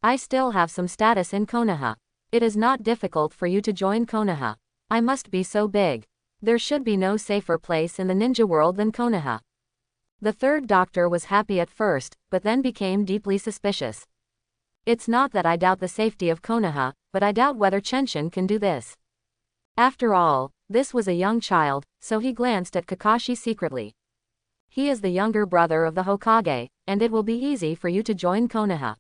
I still have some status in Konoha. It is not difficult for you to join Konoha. I must be so big. There should be no safer place in the ninja world than Konoha. The third doctor was happy at first, but then became deeply suspicious. It's not that I doubt the safety of Konoha, but I doubt whether Chenshin can do this. After all, this was a young child, so he glanced at Kakashi secretly. He is the younger brother of the Hokage, and it will be easy for you to join Konoha.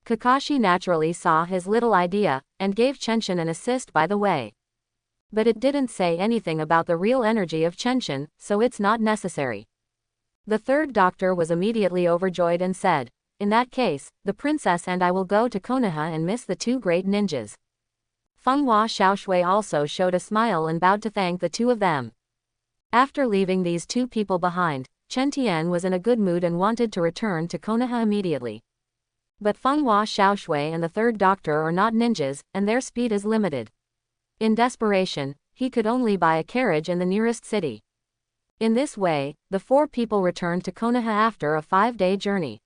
Kakashi naturally saw his little idea, and gave Chenshin an assist by the way. But it didn't say anything about the real energy of Chenshin, so it's not necessary. The third doctor was immediately overjoyed and said, in that case, the princess and I will go to Konoha and miss the two great ninjas. Fenghua Xiaoshui also showed a smile and bowed to thank the two of them. After leaving these two people behind, Chen Tian was in a good mood and wanted to return to Konoha immediately. But Fenghua Xiaoshui and the third doctor are not ninjas, and their speed is limited. In desperation, he could only buy a carriage in the nearest city. In this way, the four people returned to Konoha after a 5-day journey.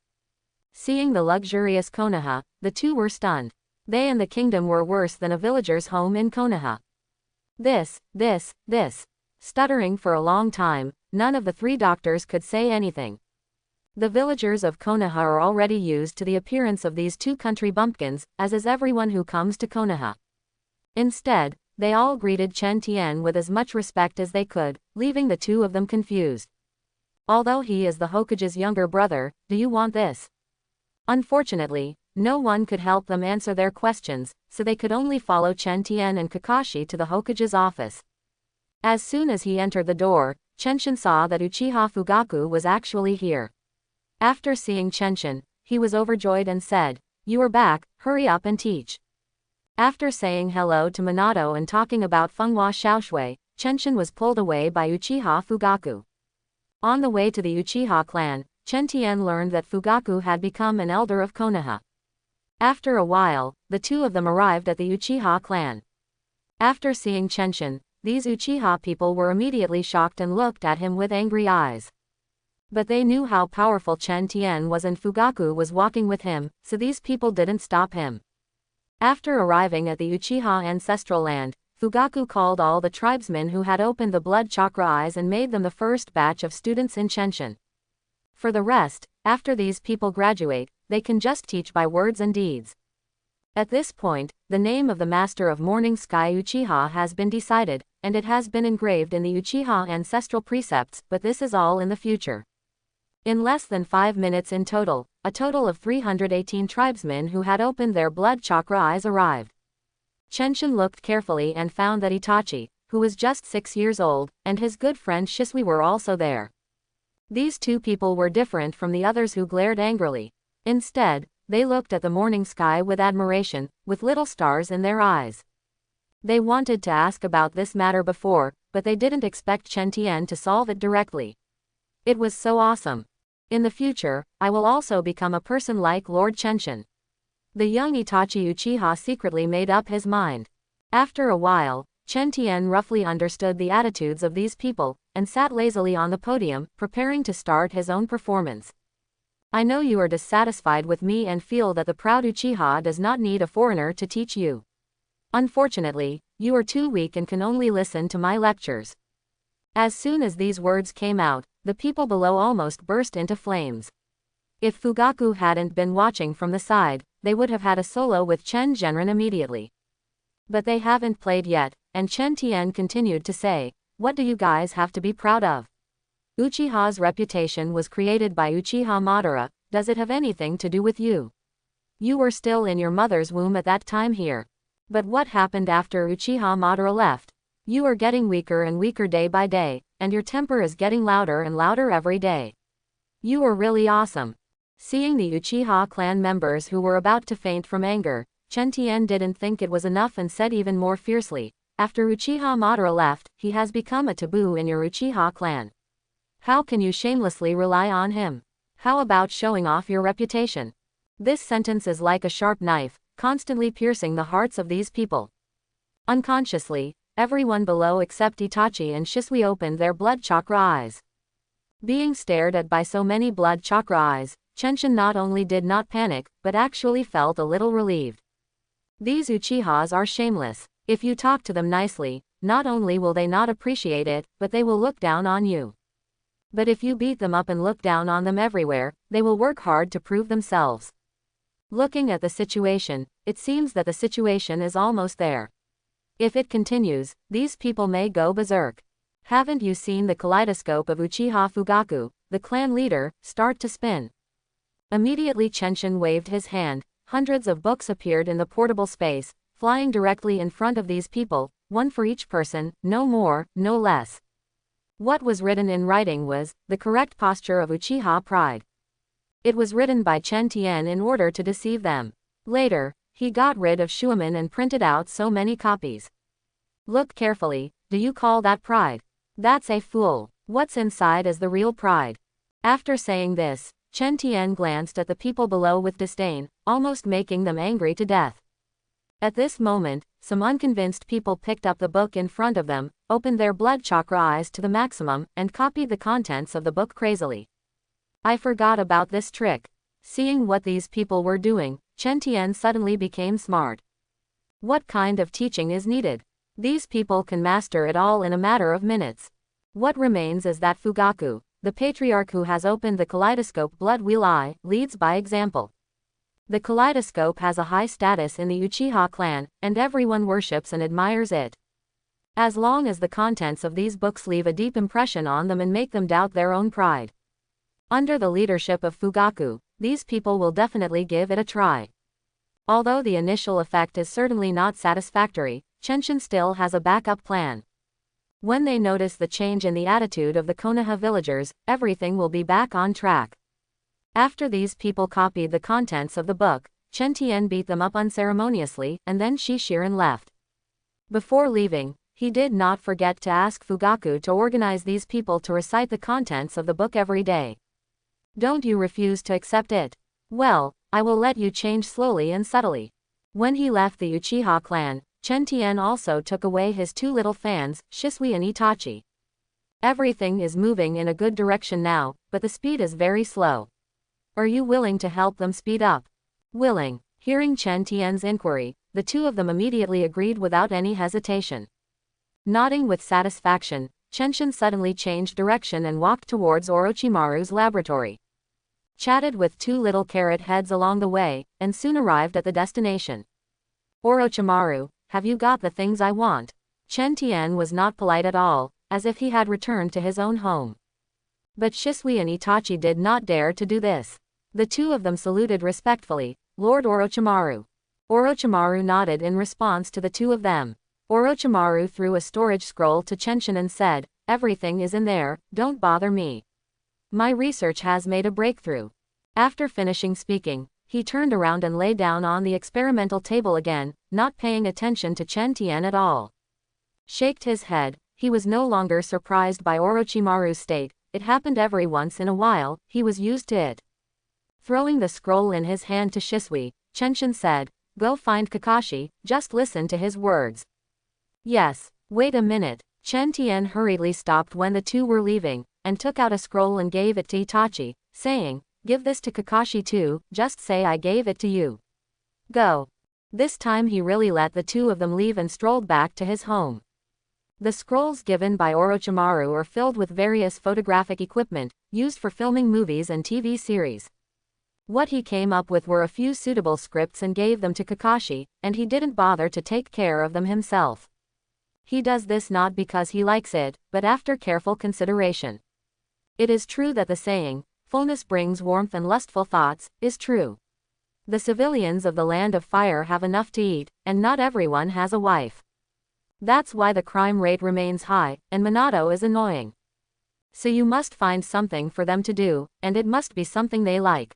Seeing the luxurious Konoha, the two were stunned. They and the kingdom were worse than a villager's home in Konoha. This. Stuttering for a long time, none of the three doctors could say anything. The villagers of Konoha are already used to the appearance of these two country bumpkins, as is everyone who comes to Konoha. Instead, they all greeted Chen Tian with as much respect as they could, leaving the two of them confused. Although he is the Hokage's younger brother, do you want this? Unfortunately, no one could help them answer their questions, so they could only follow Chen Tian and Kakashi to the Hokage's office. As soon as he entered the door, Chenshin saw that Uchiha Fugaku was actually here. After seeing Chenshin, he was overjoyed and said, "You are back, hurry up and teach." After saying hello to Minato and talking about Fenghua Xiaoshui, Chenshin was pulled away by Uchiha Fugaku. On the way to the Uchiha clan, Chen Tian learned that Fugaku had become an elder of Konoha. After a while, the two of them arrived at the Uchiha clan. After seeing Chenshin, these Uchiha people were immediately shocked and looked at him with angry eyes. But they knew how powerful Chen Tian was and Fugaku was walking with him, so these people didn't stop him. After arriving at the Uchiha ancestral land, Fugaku called all the tribesmen who had opened the blood chakra eyes and made them the first batch of students in Chenshin. For the rest, after these people graduate, they can just teach by words and deeds. At this point, the name of the Master of Morning Sky Uchiha has been decided, and it has been engraved in the Uchiha ancestral precepts, but this is all in the future. In less than 5 minutes in total, a total of 318 tribesmen who had opened their blood chakra eyes arrived. Chenshin looked carefully and found that Itachi, who was just 6 years old, and his good friend Shisui were also there. These two people were different from the others who glared angrily. Instead, they looked at the morning sky with admiration, with little stars in their eyes. They wanted to ask about this matter before, but they didn't expect Chen Tian to solve it directly. It was so awesome. In the future, I will also become a person like Lord Chenshin. The young Itachi Uchiha secretly made up his mind. After a while, Chen Tian roughly understood the attitudes of these people, and sat lazily on the podium, preparing to start his own performance. I know you are dissatisfied with me and feel that the proud Uchiha does not need a foreigner to teach you. Unfortunately, you are too weak and can only listen to my lectures. As soon as these words came out, the people below almost burst into flames. If Fugaku hadn't been watching from the side, they would have had a solo with Chen Zhenren immediately. But they haven't played yet, and Chen Tian continued to say, "What do you guys have to be proud of? Uchiha's reputation was created by Uchiha Madara, does it have anything to do with you? You were still in your mother's womb at that time here. But what happened after Uchiha Madara left? You are getting weaker and weaker day by day, and your temper is getting louder and louder every day. You are really awesome." Seeing the Uchiha clan members who were about to faint from anger, Chen Tian didn't think it was enough and said even more fiercely, "After Uchiha Madara left, he has become a taboo in your Uchiha clan. How can you shamelessly rely on him? How about showing off your reputation?" This sentence is like a sharp knife, constantly piercing the hearts of these people. Unconsciously, everyone below except Itachi and Shisui opened their blood chakra eyes. Being stared at by so many blood chakra eyes, Chenshin not only did not panic, but actually felt a little relieved. These Uchihas are shameless. If you talk to them nicely, not only will they not appreciate it, but they will look down on you. But if you beat them up and look down on them everywhere, they will work hard to prove themselves. Looking at the situation, it seems that the situation is almost there. If it continues, these people may go berserk. Haven't you seen the kaleidoscope of Uchiha Fugaku, the clan leader, start to spin? Immediately Chenshin waved his hand, hundreds of books appeared in the portable space, flying directly in front of these people, one for each person, no more, no less. What was written in writing was, the correct posture of Uchiha pride. It was written by Chen Tian in order to deceive them. Later, he got rid of Shuaman and printed out so many copies. Look carefully, do you call that pride? That's a fool. What's inside is the real pride. After saying this, Chen Tian glanced at the people below with disdain, almost making them angry to death. At this moment, some unconvinced people picked up the book in front of them, opened their blood chakra eyes to the maximum, and copied the contents of the book crazily. I forgot about this trick. Seeing what these people were doing, Chen Tian suddenly became smart. What kind of teaching is needed? These people can master it all in a matter of minutes. What remains is that Fugaku, the patriarch who has opened the kaleidoscope blood wheel eye, leads by example. The kaleidoscope has a high status in the Uchiha clan, and everyone worships and admires it. As long as the contents of these books leave a deep impression on them and make them doubt their own pride. Under the leadership of Fugaku, these people will definitely give it a try. Although the initial effect is certainly not satisfactory, Chenshin still has a backup plan. When they notice the change in the attitude of the Konoha villagers, everything will be back on track. After these people copied the contents of the book, Chen Tian beat them up unceremoniously, and then Shishiren left. Before leaving, he did not forget to ask Fugaku to organize these people to recite the contents of the book every day. Don't you refuse to accept it? Well, I will let you change slowly and subtly. When he left the Uchiha clan, Chen Tian also took away his two little fans, Shisui and Itachi. Everything is moving in a good direction now, but the speed is very slow. Are you willing to help them speed up? Willing. Hearing Chen Tian's inquiry, the two of them immediately agreed without any hesitation. Nodding with satisfaction, Chenshin suddenly changed direction and walked towards Orochimaru's laboratory. Chatted with two little carrot heads along the way, and soon arrived at the destination. Orochimaru, have you got the things I want? Chen Tian was not polite at all, as if he had returned to his own home. But Shisui and Itachi did not dare to do this. The two of them saluted respectfully, Lord Orochimaru. Orochimaru nodded in response to the two of them. Orochimaru threw a storage scroll to Chenshin and said, "Everything is in there, don't bother me. My research has made a breakthrough." After finishing speaking, he turned around and lay down on the experimental table again, not paying attention to Chen Tian at all. Shaked his head, he was no longer surprised by Orochimaru's state, it happened every once in a while, he was used to it. Throwing the scroll in his hand to Shisui, Chenshin said, "Go find Kakashi, just listen to his words." "Yes, wait a minute." Chen Tian hurriedly stopped when the two were leaving, and took out a scroll and gave it to Itachi, saying, "Give this to Kakashi too, just say I gave it to you. Go." This time he really let the two of them leave and strolled back to his home. The scrolls given by Orochimaru are filled with various photographic equipment, used for filming movies and TV series. What he came up with were a few suitable scripts and gave them to Kakashi, and he didn't bother to take care of them himself. He does this not because he likes it, but after careful consideration. It is true that the saying, "Fullness brings warmth and lustful thoughts," is true. The civilians of the Land of Fire have enough to eat, and not everyone has a wife. That's why the crime rate remains high, and Minato is annoying. So you must find something for them to do, and it must be something they like.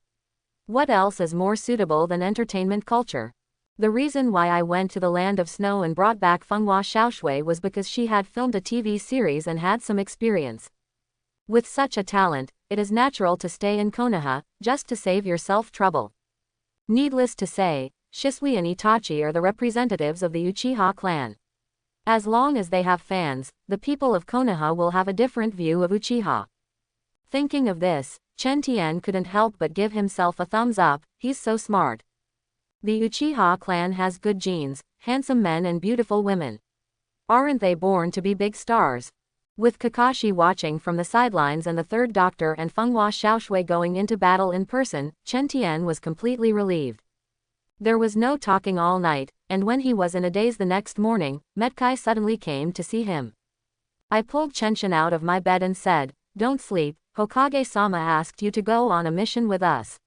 What else is more suitable than entertainment culture? The reason why I went to the Land of Snow and brought back Fenghua Xiaoshui was because she had filmed a TV series and had some experience. With such a talent, it is natural to stay in Konoha, just to save yourself trouble. Needless to say, Shisui and Itachi are the representatives of the Uchiha clan. As long as they have fans, the people of Konoha will have a different view of Uchiha. Thinking of this, Chen Tian couldn't help but give himself a thumbs up, he's so smart. The Uchiha clan has good genes, handsome men and beautiful women. Aren't they born to be big stars? With Kakashi watching from the sidelines and the third doctor and Fenghua Xiaoshui going into battle in person, Chen Tian was completely relieved. There was no talking all night, and when he was in a daze the next morning, Metkai suddenly came to see him. I pulled Chenshin out of my bed and said, "Don't sleep, Hokage-sama asked you to go on a mission with us.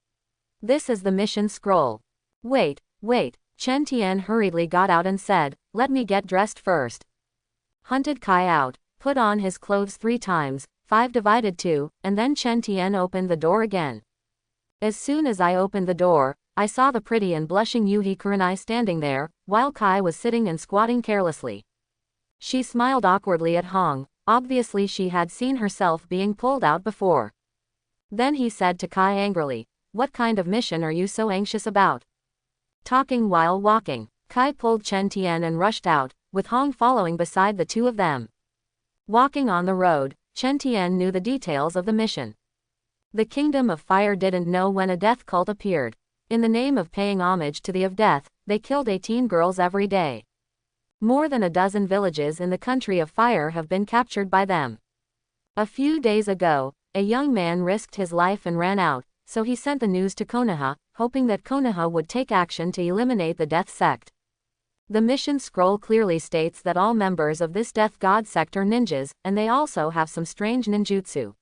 This is the mission scroll." Wait, Chen Tian hurriedly got out and said, "Let me get dressed first." Hunted Kai out, put on his clothes 3 times, 5 divided 2, and then Chen Tian opened the door again. As soon as I opened the door, I saw the pretty and blushing Yuhi Kurenai standing there, while Kai was sitting and squatting carelessly. She smiled awkwardly at Hong, obviously she had seen herself being pulled out before. Then he said to Kai angrily, "What kind of mission are you so anxious about?" Talking while walking, Kai pulled Chen Tian and rushed out, with Hong following beside the two of them. Walking on the road, Chen Tian knew the details of the mission. The Kingdom of Fire didn't know when a death cult appeared. In the name of paying homage to the of death, they killed 18 girls every day. More than a dozen villages in the country of fire have been captured by them. A few days ago, a young man risked his life and ran out, so he sent the news to Konoha, hoping that Konoha would take action to eliminate the death sect. The mission scroll clearly states that all members of this death god sect are ninjas, and they also have some strange ninjutsu.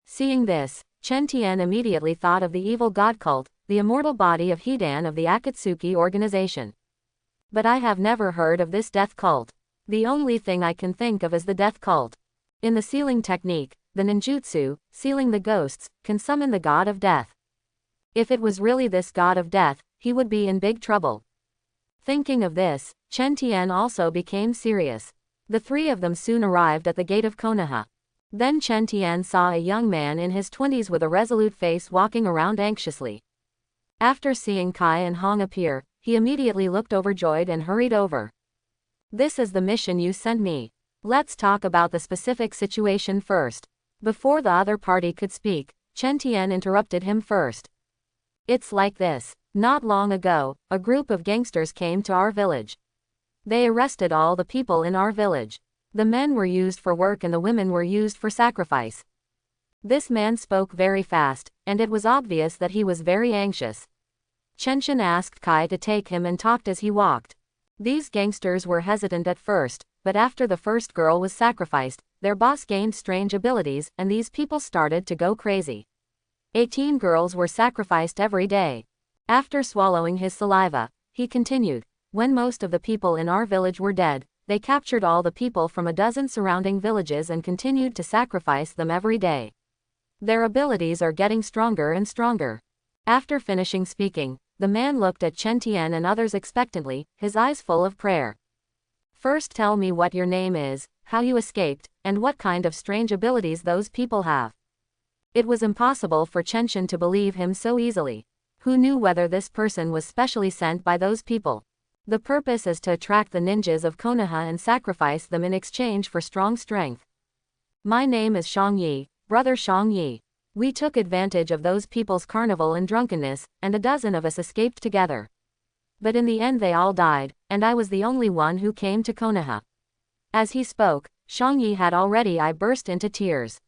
Seeing this, Chen Tian immediately thought of the evil god cult, the immortal body of Hidan of the Akatsuki organization. But I have never heard of this death cult. The only thing I can think of is the death cult. In the sealing technique, the ninjutsu, sealing the ghosts, can summon the god of death. If it was really this god of death, he would be in big trouble. Thinking of this, Chen Tian also became serious. The 3 of them soon arrived at the gate of Konoha. Then Chen Tian saw a young man in his 20s with a resolute face walking around anxiously. After seeing Kai and Hong appear, he immediately looked overjoyed and hurried over. "This is the mission you sent me. Let's talk about the specific situation first." Before the other party could speak, Chen Tian interrupted him first. "It's like this. Not long ago, a group of gangsters came to our village. They arrested all the people in our village. The men were used for work and the women were used for sacrifice." This man spoke very fast, and it was obvious that he was very anxious. Chenshin asked Kai to take him and talked as he walked. These gangsters were hesitant at first, but after the first girl was sacrificed, their boss gained strange abilities and these people started to go crazy. 18 girls were sacrificed every day. After swallowing his saliva, he continued, "When most of the people in our village were dead, they captured all the people from a dozen surrounding villages and continued to sacrifice them every day. Their abilities are getting stronger and stronger. After finishing speaking, the man looked at Chen Tian and others expectantly, his eyes full of prayer. First tell me what your name is, how you escaped, and what kind of strange abilities those people have. It was impossible for Chen Shen to believe him so easily. Who knew whether this person was specially sent by those people? The purpose is to attract the ninjas of Konoha and sacrifice them in exchange for strong strength. My name is Shang Yi, brother Shang Yi. We took advantage of those people's carnival and drunkenness, and a dozen of us escaped together. But in the end they all died, and I was the only one who came to Konoha. As he spoke, Shang Yi had already burst into tears.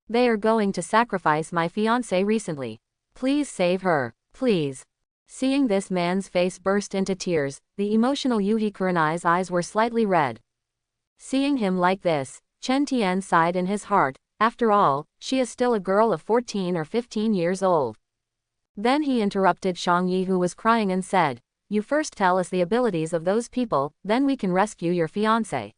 They are going to sacrifice my fiancée recently. Please save her, please. Seeing this man's face burst into tears, the emotional Yuhi Kurenai's eyes were slightly red. Seeing him like this, Chen Tian sighed in his heart. After all, she is still a girl of 14 or 15 years old. Then he interrupted Shang Yi, who was crying, and said, "You first tell us the abilities of those people, then we can rescue your fiancé."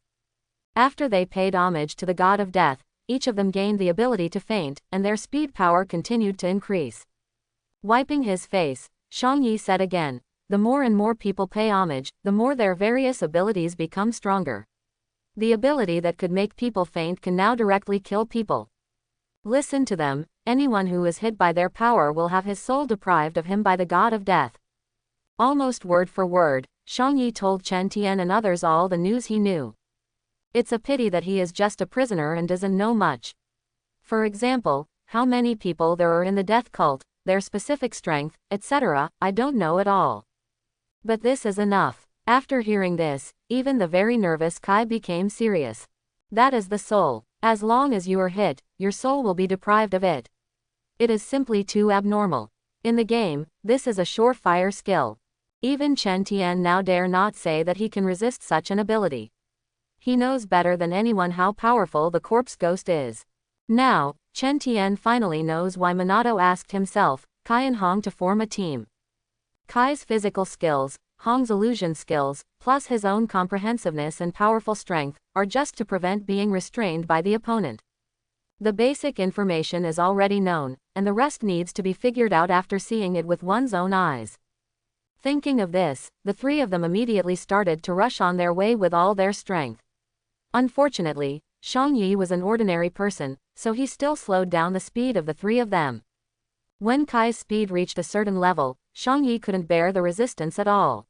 After they paid homage to the god of death, each of them gained the ability to faint, and their speed power continued to increase. Wiping his face, Shang Yi said again, "The more and more people pay homage, the more their various abilities become stronger. The ability that could make people faint can now directly kill people. Listen to them, anyone who is hit by their power will have his soul deprived of him by the god of death." Almost word for word, Shang Yi told Chen Tian and others all the news he knew. It's a pity that he is just a prisoner and doesn't know much. For example, how many people there are in the death cult, their specific strength, etc., I don't know at all. But this is enough. After hearing this, even the very nervous Kai became serious. That is the soul. As long as you are hit, your soul will be deprived of it. It is simply too abnormal. In the game, this is a surefire skill. Even Chen Tian now dare not say that he can resist such an ability. He knows better than anyone how powerful the corpse ghost is. Now, Chen Tian finally knows why Minato asked himself, Kai and Hong to form a team. Kai's physical skills, Hong's illusion skills, plus his own comprehensiveness and powerful strength, are just to prevent being restrained by the opponent. The basic information is already known, and the rest needs to be figured out after seeing it with one's own eyes. Thinking of this, the three of them immediately started to rush on their way with all their strength. Unfortunately, Shang Yi was an ordinary person, so he still slowed down the speed of the three of them. When Kai's speed reached a certain level, Shang Yi couldn't bear the resistance at all.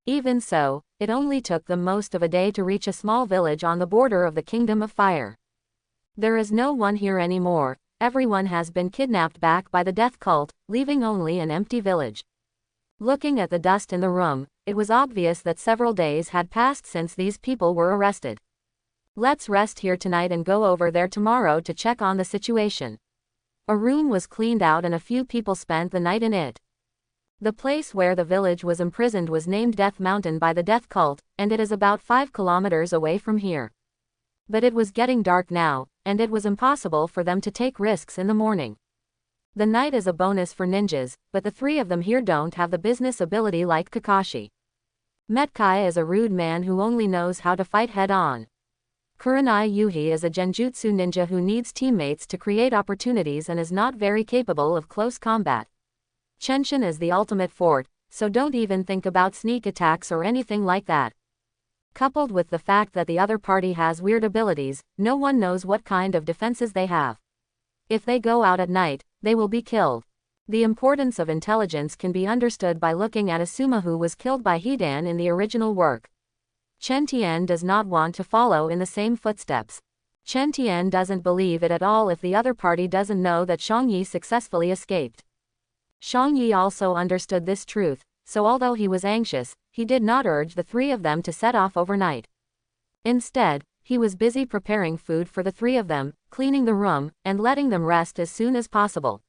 Even so, it only took them most of a day to reach a small village on the border of the Kingdom of Fire. There is no one here anymore, everyone has been kidnapped back by the death cult, leaving only an empty village. Looking at the dust in the room, it was obvious that several days had passed since these people were arrested. Let's rest here tonight and go over there tomorrow to check on the situation. A room was cleaned out and a few people spent the night in it. The place where the village was imprisoned was named Death Mountain by the death cult, and it is about 5 kilometers away from here. But it was getting dark now, and it was impossible for them to take risks in the morning. The night is a bonus for ninjas, but the three of them here don't have the business ability like Kakashi. Metkai is a rude man who only knows how to fight head-on. Kurenai Yuhi is a genjutsu ninja who needs teammates to create opportunities and is not very capable of close combat. Chenshin is the ultimate fort, so don't even think about sneak attacks or anything like that. Coupled with the fact that the other party has weird abilities, no one knows what kind of defenses they have. If they go out at night, they will be killed. The importance of intelligence can be understood by looking at Asuma, who was killed by Hidan in the original work. Chen Tian does not want to follow in the same footsteps. Chen Tian doesn't believe it at all if the other party doesn't know that Shang Yi successfully escaped. Shang Yi also understood this truth, so although he was anxious, he did not urge the three of them to set off overnight. Instead, he was busy preparing food for the three of them, cleaning the room, and letting them rest as soon as possible.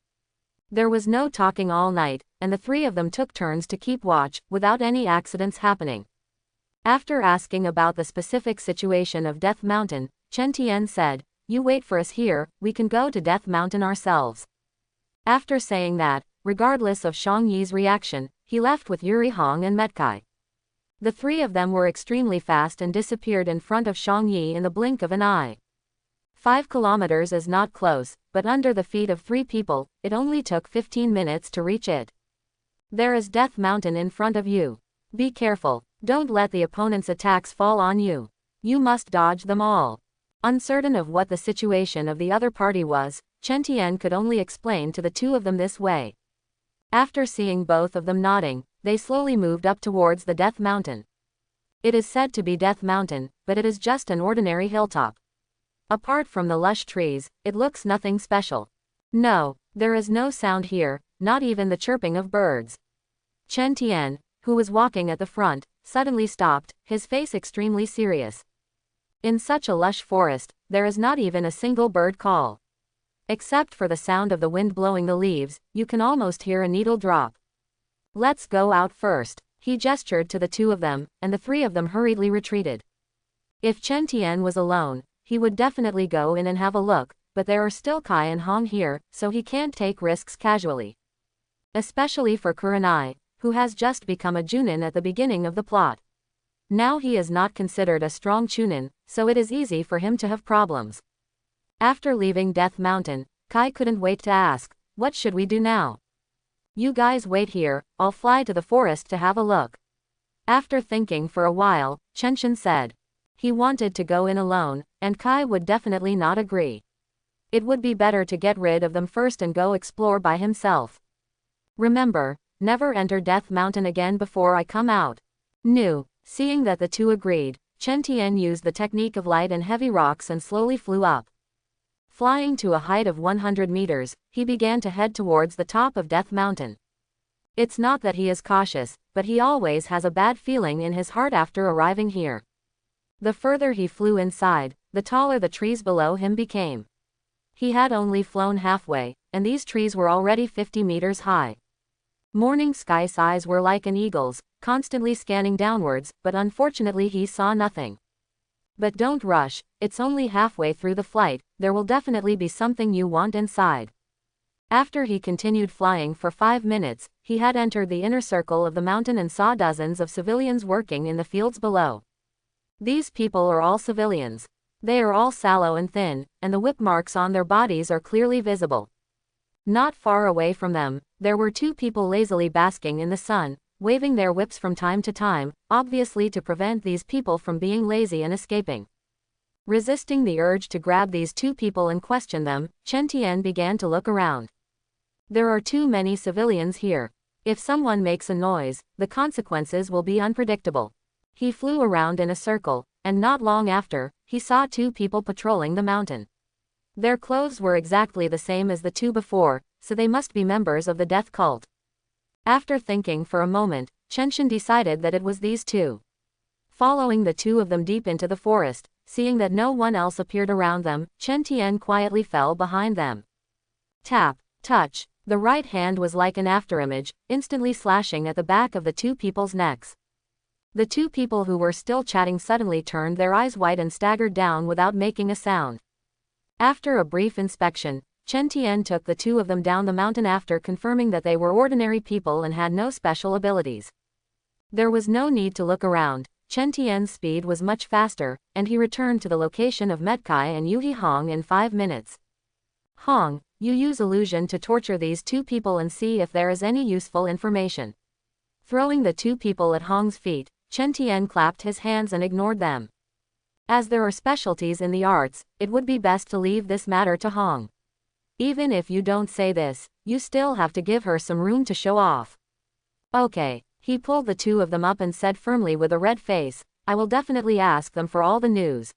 There was no talking all night, and the three of them took turns to keep watch, without any accidents happening. After asking about the specific situation of Death Mountain, Chen Tian said, "You wait for us here, we can go to Death Mountain ourselves." After saying that, regardless of Shang Yi's reaction, he left with Yuri Hong and Metkai. The three of them were extremely fast and disappeared in front of Shang Yi in the blink of an eye. 5 kilometers is not close, but under the feet of 3 people, it only took 15 minutes to reach it. There is Death Mountain in front of you. Be careful, don't let the opponent's attacks fall on you. You must dodge them all. Uncertain of what the situation of the other party was, Chen Tian could only explain to the two of them this way. After seeing both of them nodding, they slowly moved up towards the Death Mountain. It is said to be Death Mountain, but it is just an ordinary hilltop. Apart from the lush trees, it looks nothing special. No, there is no sound here, not even the chirping of birds. Chen Tian, who was walking at the front, suddenly stopped, his face extremely serious. In such a lush forest, there is not even a single bird call. Except for the sound of the wind blowing the leaves, you can almost hear a needle drop. Let's go out first. He gestured to the two of them, and the three of them hurriedly retreated. If Chen Tian was alone, he would definitely go in and have a look, but there are still Kai and Hong here, so he can't take risks casually. Especially for Kurenai, who has just become a Junin at the beginning of the plot. Now he is not considered a strong Chunin, so it is easy for him to have problems. After leaving Death Mountain, Kai couldn't wait to ask, what should we do now? You guys wait here, I'll fly to the forest to have a look. After thinking for a while, Chenshin said. He wanted to go in alone, and Kai would definitely not agree. It would be better to get rid of them first and go explore by himself. Remember, never enter Death Mountain again before I come out. No. Seeing that the two agreed, Chen Tian used the technique of light and heavy rocks and slowly flew up. Flying to a height of 100 meters, he began to head towards the top of Death Mountain. It's not that he is cautious, but he always has a bad feeling in his heart after arriving here. The further he flew inside, the taller the trees below him became. He had only flown halfway, and these trees were already 50 meters high. Morning sky's eyes were like an eagle's, constantly scanning downwards, but unfortunately he saw nothing. But don't rush, it's only halfway through the flight, there will definitely be something you want inside. After he continued flying for 5 minutes, he had entered the inner circle of the mountain and saw dozens of civilians working in the fields below. These people are all civilians. They are all sallow and thin, and the whip marks on their bodies are clearly visible. Not far away from them, there were 2 people lazily basking in the sun, waving their whips from time to time, obviously to prevent these people from being lazy and escaping. Resisting the urge to grab these 2 people and question them, Chen Tian began to look around. There are too many civilians here. If someone makes a noise, the consequences will be unpredictable. He flew around in a circle, and not long after, he saw 2 people patrolling the mountain. Their clothes were exactly the same as the 2 before, so they must be members of the death cult. After thinking for a moment, Chenshin decided that it was these 2. Following the 2 of them deep into the forest, seeing that no one else appeared around them, Chen Tian quietly fell behind them. Tap, touch, the right hand was like an afterimage, instantly slashing at the back of the 2 people's necks. The 2 people who were still chatting suddenly turned their eyes white and staggered down without making a sound. After a brief inspection, Chen Tian took the 2 of them down the mountain after confirming that they were ordinary people and had no special abilities. There was no need to look around, Chen Tian's speed was much faster, and he returned to the location of Metkai and Yuhi Hong in 5 minutes. Hong, you use illusion to torture these 2 people and see if there is any useful information. Throwing the 2 people at Hong's feet, Chen Tian clapped his hands and ignored them. As there are specialties in the arts, it would be best to leave this matter to Hong. Even if you don't say this, you still have to give her some room to show off. Okay, he pulled the 2 of them up and said firmly with a red face, I will definitely ask them for all the news.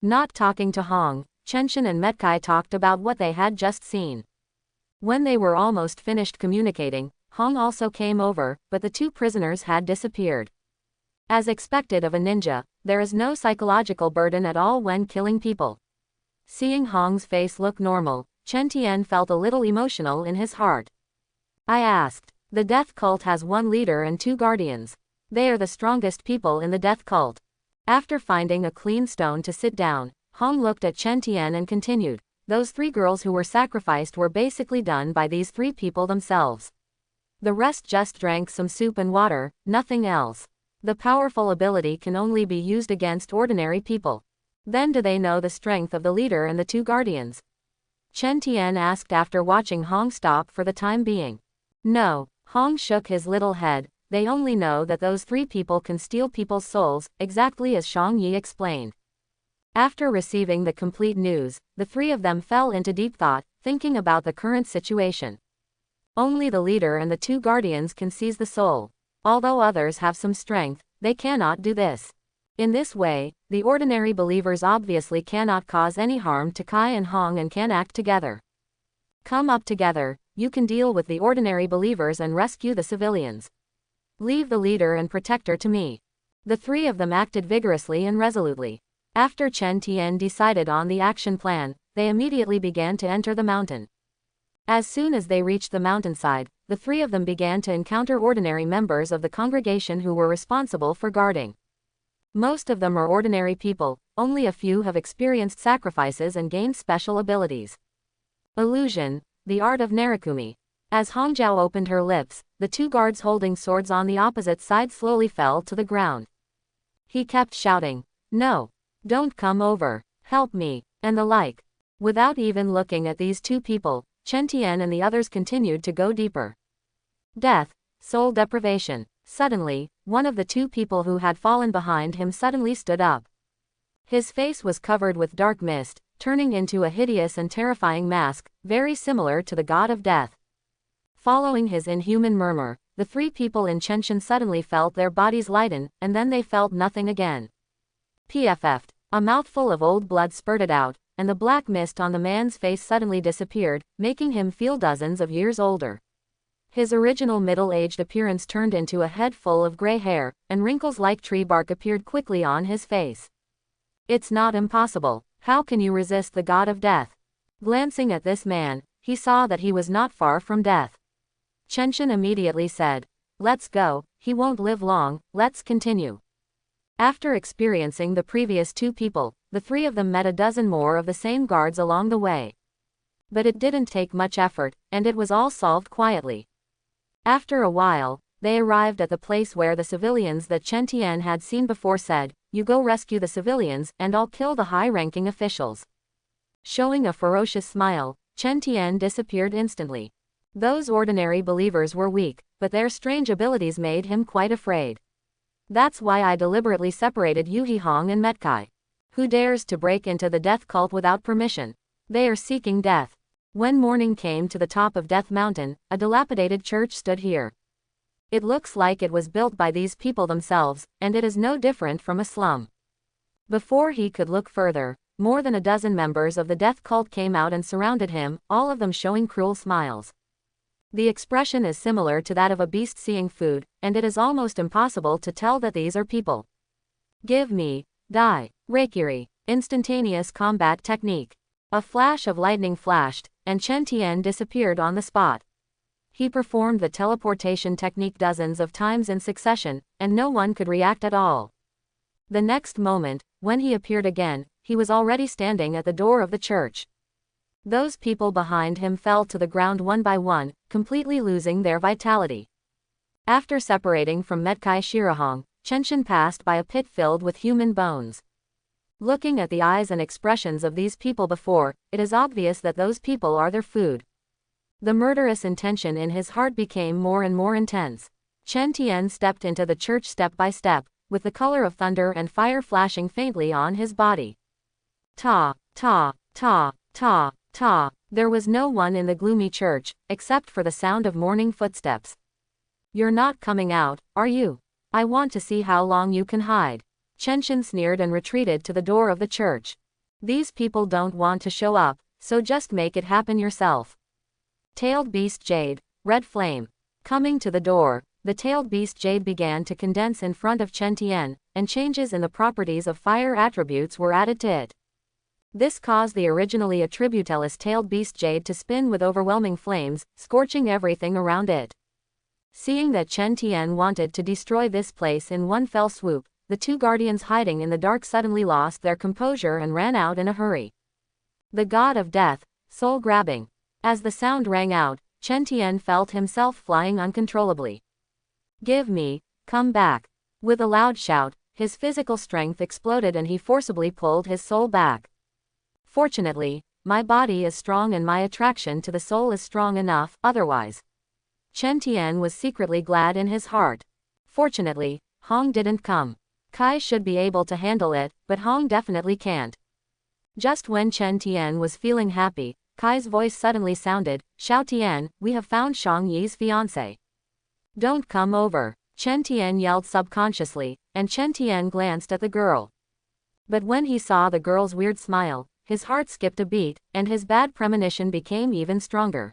Not talking to Hong, Chenshin and Metkai talked about what they had just seen. When they were almost finished communicating, Hong also came over, but the 2 prisoners had disappeared. As expected of a ninja, there is no psychological burden at all when killing people. Seeing Hong's face look normal, Chen Tian felt a little emotional in his heart. I asked. The death cult has 1 leader and 2 guardians. They are the strongest people in the death cult. After finding a clean stone to sit down, Hong looked at Chen Tian and continued. Those 3 girls who were sacrificed were basically done by these 3 people themselves. The rest just drank some soup and water, nothing else. The powerful ability can only be used against ordinary people. Then do they know the strength of the leader and the two guardians? Chen Tian asked after watching Hong stop for the time being. No, Hong shook his little head. They only know that those three people can steal people's souls, exactly as Shang Yi explained. After receiving the complete news, the three of them fell into deep thought, thinking about the current situation. Only the leader and the two guardians can seize the soul. Although others have some strength, they cannot do this. In this way, the ordinary believers obviously cannot cause any harm to Kai and Hong and can act together. Come up together, you can deal with the ordinary believers and rescue the civilians. Leave the leader and protector to me. The three of them acted vigorously and resolutely. After Chen Tian decided on the action plan, they immediately began to enter the mountain. As soon as they reached the mountainside, the three of them began to encounter ordinary members of the congregation who were responsible for guarding. Most of them are ordinary people, only a few have experienced sacrifices and gained special abilities. Illusion, the art of Narukumi. As Hongjiao opened her lips, the two guards holding swords on the opposite side slowly fell to the ground. He kept shouting, "No! Don't come over! Help me!" and the like. Without even looking at these two people, Chen Tian and the others continued to go deeper. Death, soul deprivation. Suddenly, one of the two people who had fallen behind him suddenly stood up. His face was covered with dark mist, turning into a hideous and terrifying mask, very similar to the god of death. Following his inhuman murmur, the three people in Chenshin suddenly felt their bodies lighten, and then they felt nothing again. PFF'd. A mouthful of old blood spurted out, and the black mist on the man's face suddenly disappeared, making him feel dozens of years older. His original middle-aged appearance turned into a head full of gray hair, and wrinkles like tree bark appeared quickly on his face. It's not impossible. How can you resist the god of death? Glancing at this man, he saw that he was not far from death. Chenshin immediately said, "Let's go, he won't live long, let's continue." After experiencing the previous two people, the three of them met a dozen more of the same guards along the way. But it didn't take much effort, and it was all solved quietly. After a while, they arrived at the place where the civilians that Chen Tian had seen before said, "You go rescue the civilians, and I'll kill the high-ranking officials." Showing a ferocious smile, Chen Tian disappeared instantly. Those ordinary believers were weak, but their strange abilities made him quite afraid. That's why I deliberately separated Yuhi Hong and Metkai. Who dares to break into the death cult without permission? They are seeking death. When morning came to the top of Death Mountain, a dilapidated church stood here. It looks like it was built by these people themselves, and it is no different from a slum. Before he could look further, more than a dozen members of the death cult came out and surrounded him, all of them showing cruel smiles. The expression is similar to that of a beast seeing food, and it is almost impossible to tell that these are people. Give me, die, Reikiri, instantaneous combat technique. A flash of lightning flashed, and Chen Tian disappeared on the spot. He performed the teleportation technique dozens of times in succession, and no one could react at all. The next moment, when he appeared again, he was already standing at the door of the church. Those people behind him fell to the ground one by one, completely losing their vitality. After separating from Metkai Shirahong, Chenshin passed by a pit filled with human bones. Looking at the eyes and expressions of these people before, it is obvious that those people are their food. The murderous intention in his heart became more and more intense. Chen Tian stepped into the church step by step, with the color of thunder and fire flashing faintly on his body. Ta, ta, ta, ta, ta. There was no one in the gloomy church, except for the sound of morning footsteps. You're not coming out, are you? I want to see how long you can hide. Chenshin sneered and retreated to the door of the church. These people don't want to show up, so just make it happen yourself. Tailed Beast Jade, Red Flame. Coming to the door, the Tailed Beast Jade began to condense in front of Chen Tian, and changes in the properties of fire attributes were added to it. This caused the originally attributeless Tailed Beast Jade to spin with overwhelming flames, scorching everything around it. Seeing that Chen Tian wanted to destroy this place in one fell swoop, the two guardians hiding in the dark suddenly lost their composure and ran out in a hurry. The god of death, soul grabbing. As the sound rang out, Chen Tian felt himself flying uncontrollably. Give me, come back. With a loud shout, his physical strength exploded and he forcibly pulled his soul back. Fortunately, my body is strong and my attraction to the soul is strong enough, otherwise. Chen Tian was secretly glad in his heart. Fortunately, Hong didn't come. Kai should be able to handle it, but Hong definitely can't. Just when Chen Tian was feeling happy, Kai's voice suddenly sounded, "Xiao Tian, we have found Shang Yi's fiancé. Don't come over." Chen Tian yelled subconsciously, and Chen Tian glanced at the girl. But when he saw the girl's weird smile, his heart skipped a beat, and his bad premonition became even stronger.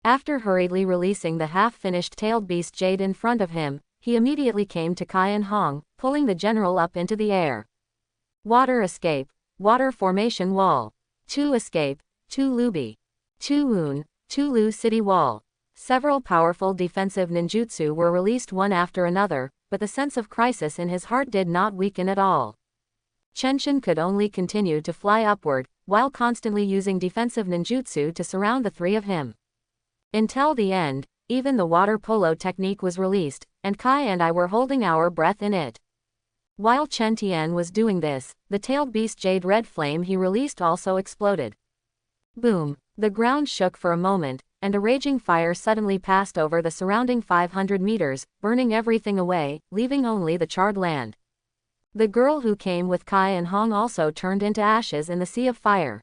After hurriedly releasing the half-finished tailed beast jade in front of him, he immediately came to Kai and Hong, pulling the general up into the air. Water escape. Water formation wall. 2 escape. 2 Lubi. 2 Woon. 2 Lu city wall. Several powerful defensive ninjutsu were released one after another, but the sense of crisis in his heart did not weaken at all. Chenshin could only continue to fly upward, while constantly using defensive ninjutsu to surround the three of him. Until the end, even the water polo technique was released, and Kai and I were holding our breath in it. While Chen Tian was doing this, the tailed beast jade red flame he released also exploded. Boom! The ground shook for a moment, and a raging fire suddenly passed over the surrounding 500 meters, burning everything away, leaving only the charred land. The girl who came with Kai and Hong also turned into ashes in the sea of fire.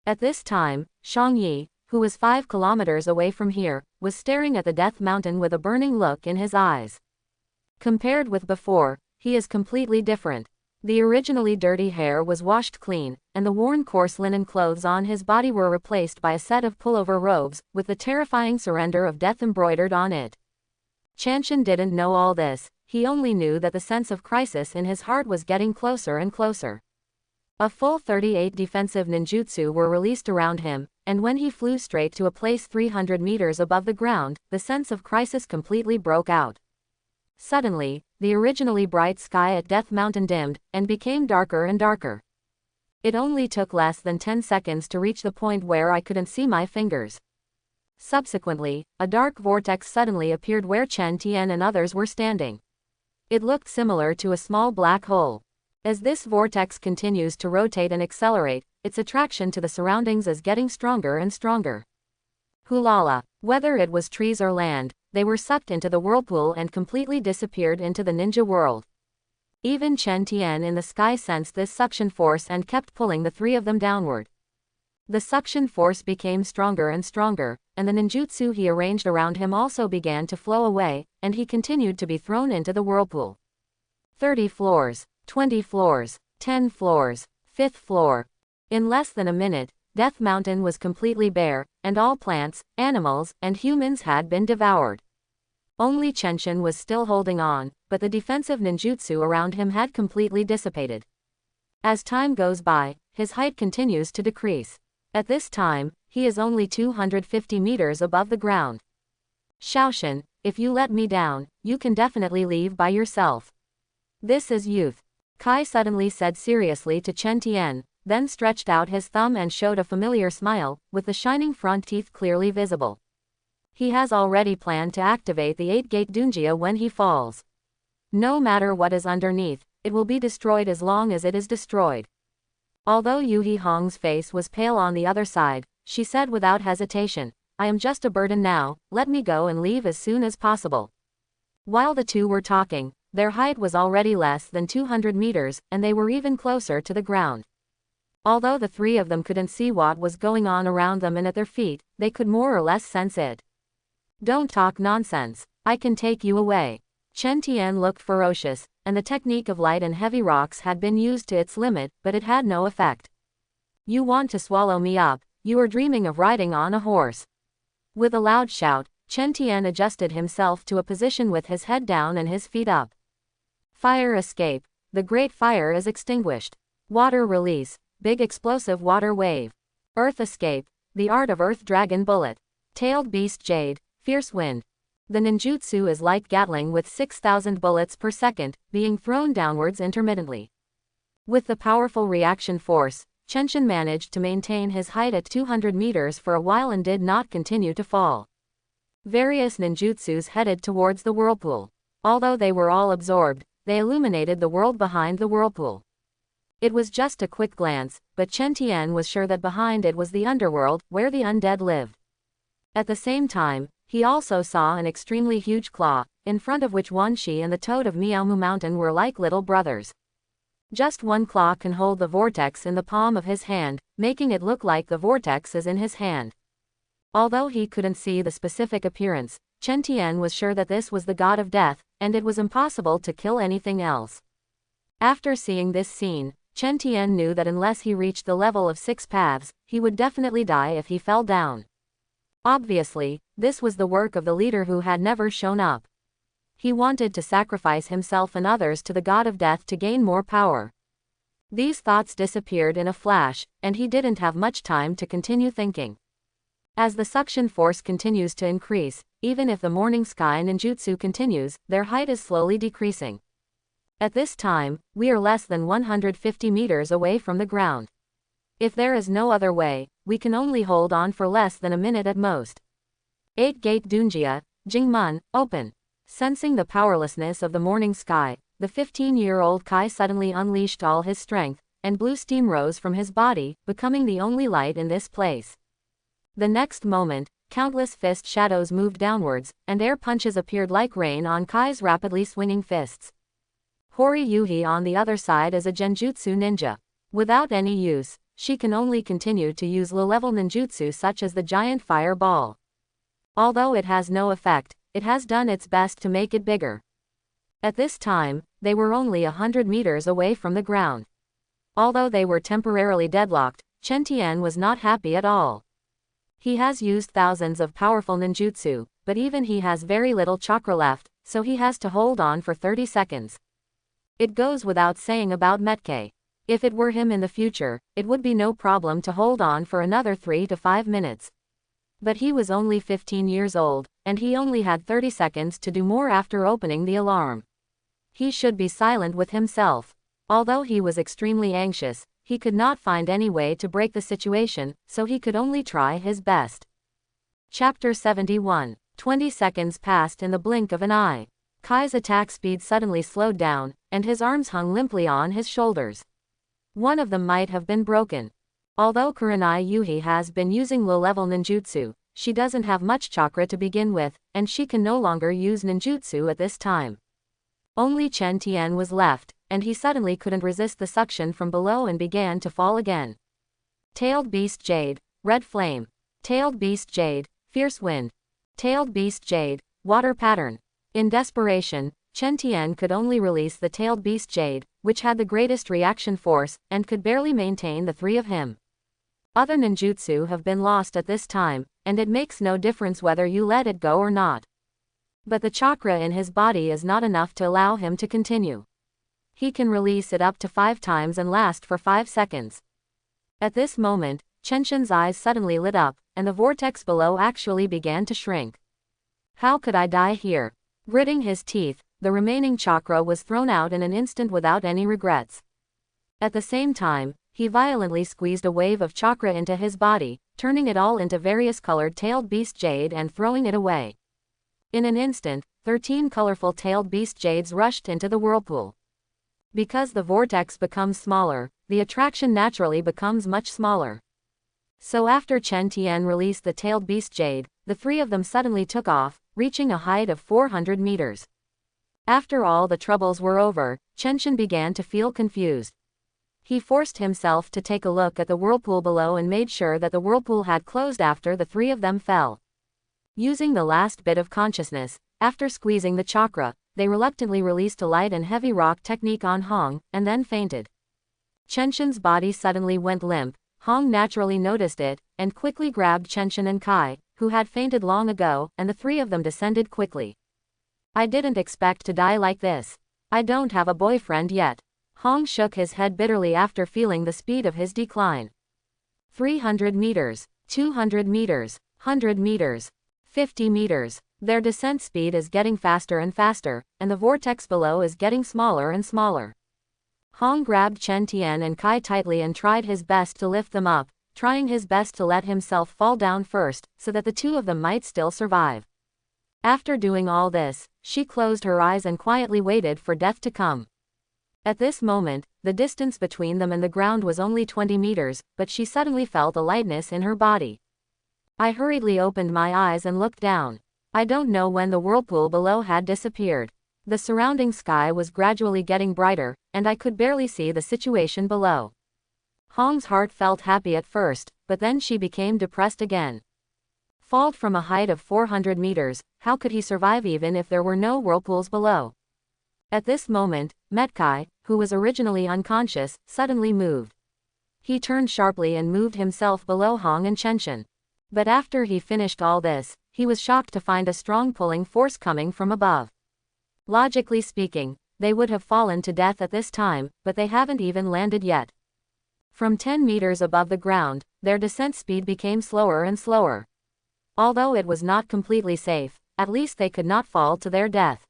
At this time, Shang Yi, who was 5 kilometers away from here, was staring at the Death Mountain with a burning look in his eyes. Compared with before, he is completely different. The originally dirty hair was washed clean, and the worn coarse linen clothes on his body were replaced by a set of pullover robes, with the terrifying surrender of death embroidered on it. Chanshin didn't know all this, he only knew that the sense of crisis in his heart was getting closer and closer. A full 38 defensive ninjutsu were released around him, and when he flew straight to a place 300 meters above the ground, the sense of crisis completely broke out. Suddenly, the originally bright sky at Death Mountain dimmed, and became darker and darker. It only took less than 10 seconds to reach the point where I couldn't see my fingers. Subsequently, a dark vortex suddenly appeared where Chen Tian and others were standing. It looked similar to a small black hole. As this vortex continues to rotate and accelerate, its attraction to the surroundings is getting stronger and stronger. Hulala! Whether it was trees or land, they were sucked into the whirlpool and completely disappeared into the ninja world. Even Chen Tian in the sky sensed this suction force and kept pulling the three of them downward. The suction force became stronger and stronger, and the ninjutsu he arranged around him also began to flow away, and he continued to be thrown into the whirlpool. 30 floors, 20 floors, 10 floors, 5th floor. In less than a minute, Death Mountain was completely bare, and all plants, animals, and humans had been devoured. Only Chenshin was still holding on, but the defensive ninjutsu around him had completely dissipated. As time goes by, his height continues to decrease. At this time, he is only 250 meters above the ground. Shaoshan, if you let me down, you can definitely leave by yourself. This is youth. Kai suddenly said seriously to Chen Tian, then stretched out his thumb and showed a familiar smile, with the shining front teeth clearly visible. He has already planned to activate the 8-gate Dunjia when he falls. No matter what is underneath, it will be destroyed as long as it is destroyed. Although Yuhi Hong's face was pale on the other side, she said without hesitation, I am just a burden now, let me go and leave as soon as possible. While the two were talking, their height was already less than 200 meters, and they were even closer to the ground. Although the three of them couldn't see what was going on around them and at their feet, they could more or less sense it. Don't talk nonsense, I can take you away. Chen Tian looked ferocious, and the technique of light and heavy rocks had been used to its limit, but it had no effect. You want to swallow me up, you are dreaming of riding on a horse. With a loud shout, Chen Tian adjusted himself to a position with his head down and his feet up. Fire escape. The great fire is extinguished. Water release. Big explosive water wave. Earth escape. The art of earth dragon bullet. Tailed beast jade. Fierce wind. The ninjutsu is like Gatling with 6,000 bullets per second, being thrown downwards intermittently. With the powerful reaction force, Chenshin managed to maintain his height at 200 meters for a while and did not continue to fall. Various ninjutsus headed towards the whirlpool. Although they were all absorbed, they illuminated the world behind the whirlpool. It was just a quick glance, but Chen Tian was sure that behind it was the underworld, where the undead lived. At the same time, he also saw an extremely huge claw, in front of which Wan Shi and the toad of Miaomu Mountain were like little brothers. Just one claw can hold the vortex in the palm of his hand, making it look like the vortex is in his hand. Although he couldn't see the specific appearance, Chen Tian was sure that this was the god of death, and it was impossible to kill anything else. After seeing this scene, Chen Tian knew that unless he reached the level of 6 paths, he would definitely die if he fell down. Obviously, this was the work of the leader who had never shown up. He wanted to sacrifice himself and others to the god of death to gain more power. These thoughts disappeared in a flash, and he didn't have much time to continue thinking. As the suction force continues to increase, even if the morning sky ninjutsu continues, their height is slowly decreasing. At this time, we are less than 150 meters away from the ground. If there is no other way, we can only hold on for less than a minute at most. 8 Gate Dunjia, Jingmun, open. Sensing the powerlessness of the morning sky, the 15-year-old Kai suddenly unleashed all his strength, and blue steam rose from his body, becoming the only light in this place. The next moment, countless fist shadows moved downwards, and air punches appeared like rain on Kai's rapidly swinging fists. Hori Yuhi on the other side is a genjutsu ninja. Without any use, she can only continue to use low-level ninjutsu such as the giant fire ball. Although it has no effect, it has done its best to make it bigger. At this time, they were only 100 meters away from the ground. Although they were temporarily deadlocked, Chen Tian was not happy at all. He has used thousands of powerful ninjutsu, but even he has very little chakra left, so he has to hold on for 30 seconds. It goes without saying about Metke. If it were him in the future, it would be no problem to hold on for another 3 to 5 minutes. But he was only 15 years old, and he only had 30 seconds to do more after opening the alarm. He should be silent with himself. Although he was extremely anxious, he could not find any way to break the situation, so he could only try his best. Chapter 71. 20 seconds passed in the blink of an eye. Kai's attack speed suddenly slowed down, and his arms hung limply on his shoulders. One of them might have been broken. Although Kurenai Yuhi has been using low-level ninjutsu, she doesn't have much chakra to begin with, and she can no longer use ninjutsu at this time. Only Chen Tian was left, and he suddenly couldn't resist the suction from below and began to fall again. Tailed Beast Jade, Red Flame. Tailed Beast Jade, Fierce Wind. Tailed Beast Jade, Water Pattern. In desperation, Chen Tian could only release the Tailed Beast Jade, which had the greatest reaction force, and could barely maintain the 3 of him. Other ninjutsu have been lost at this time, and it makes no difference whether you let it go or not. But the chakra in his body is not enough to allow him to continue. He can release it up to 5 times and last for 5 seconds. At this moment, Chenshin's eyes suddenly lit up, and the vortex below actually began to shrink. How could I die here? Gritting his teeth, the remaining chakra was thrown out in an instant without any regrets. At the same time, he violently squeezed a wave of chakra into his body, turning it all into various colored tailed beast jade and throwing it away. In an instant, 13 colorful tailed beast jades rushed into the whirlpool. Because the vortex becomes smaller, the attraction naturally becomes much smaller. So after Chen Tian released the tailed beast jade, the 3 of them suddenly took off, reaching a height of 400 meters. After all the troubles were over, Chenshin began to feel confused. He forced himself to take a look at the whirlpool below and made sure that the whirlpool had closed after the 3 of them fell. Using the last bit of consciousness, after squeezing the chakra, they reluctantly released a light and heavy rock technique on Hong, and then fainted. Chenshin's body suddenly went limp. Hong naturally noticed it, and quickly grabbed Chenshin and Kai, who had fainted long ago, and the 3 of them descended quickly. I didn't expect to die like this. I don't have a boyfriend yet. Hong shook his head bitterly after feeling the speed of his decline. 300 meters, 200 meters, 100 meters, 50 meters. Their descent speed is getting faster and faster, and the vortex below is getting smaller and smaller. Hong grabbed Chen Tian and Kai tightly and tried his best to lift them up, trying his best to let himself fall down first, so that the 2 of them might still survive. After doing all this, she closed her eyes and quietly waited for death to come. At this moment, the distance between them and the ground was only 20 meters, but she suddenly felt a lightness in her body. I hurriedly opened my eyes and looked down. I don't know when the whirlpool below had disappeared. The surrounding sky was gradually getting brighter, and I could barely see the situation below. Hong's heart felt happy at first, but then she became depressed again. Fall from a height of 400 meters, how could he survive even if there were no whirlpools below? At this moment, Metkai, who was originally unconscious, suddenly moved. He turned sharply and moved himself below Hong and Chenshin. But after he finished all this, he was shocked to find a strong pulling force coming from above. Logically speaking, they would have fallen to death at this time, but they haven't even landed yet. From 10 meters above the ground, their descent speed became slower and slower. Although it was not completely safe, at least they could not fall to their death.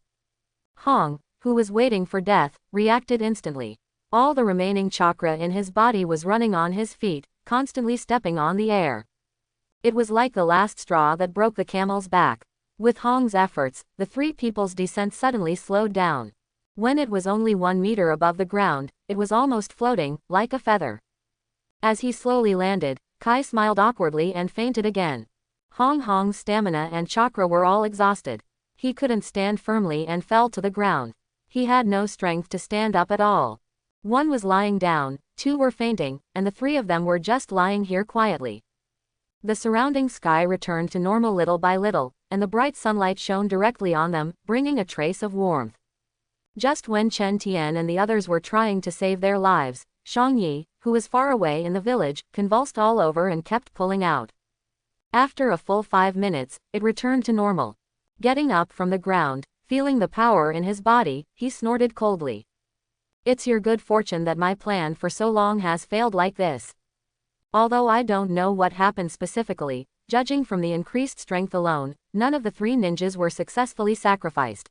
Hong, who was waiting for death, reacted instantly. All the remaining chakra in his body was running on his feet, constantly stepping on the air. It was like the last straw that broke the camel's back. With Hong's efforts, the three people's descent suddenly slowed down. When it was only 1 meter above the ground, it was almost floating, like a feather. As he slowly landed, Kai smiled awkwardly and fainted again. Hong's stamina and chakra were all exhausted. He couldn't stand firmly and fell to the ground. He had no strength to stand up at all. One was lying down, two were fainting, and the three of them were just lying here quietly. The surrounding sky returned to normal little by little, and the bright sunlight shone directly on them, bringing a trace of warmth. Just when Chen Tian and the others were trying to save their lives, Shang Yi, who was far away in the village, convulsed all over and kept pulling out. After a full 5 minutes, it returned to normal. Getting up from the ground, feeling the power in his body, he snorted coldly. It's your good fortune that my plan for so long has failed like this. Although I don't know what happened specifically, judging from the increased strength alone, none of the 3 ninjas were successfully sacrificed.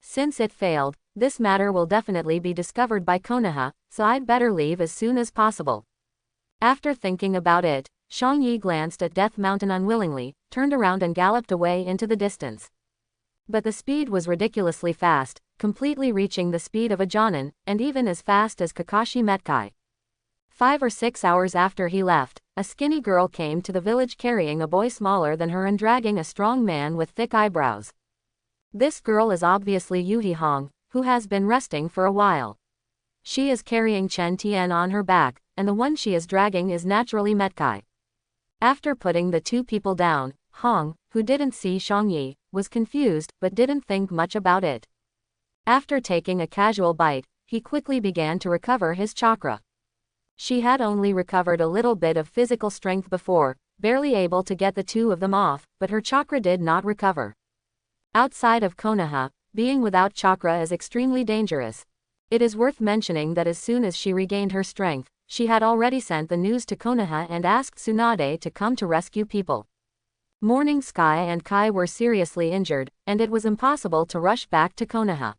Since it failed, this matter will definitely be discovered by Konoha, so I'd better leave as soon as possible. After thinking about it, Shang Yi glanced at Death Mountain unwillingly, turned around and galloped away into the distance. But the speed was ridiculously fast, completely reaching the speed of a Jonin, and even as fast as Kakashi Metkai. 5 or 6 hours after he left, a skinny girl came to the village carrying a boy smaller than her and dragging a strong man with thick eyebrows. This girl is obviously Yuhi Hong, who has been resting for a while. She is carrying Chen Tian on her back, and the one she is dragging is naturally Metkai. After putting the 2 people down, Hong, who didn't see Shang Yi, was confused but didn't think much about it. After taking a casual bite, he quickly began to recover his chakra. She had only recovered a little bit of physical strength before, barely able to get the 2 of them off, but her chakra did not recover. Outside of Konoha, being without chakra is extremely dangerous. It is worth mentioning that as soon as she regained her strength, she had already sent the news to Konoha and asked Tsunade to come to rescue people. Morning Sky and Kai were seriously injured, and it was impossible to rush back to Konoha.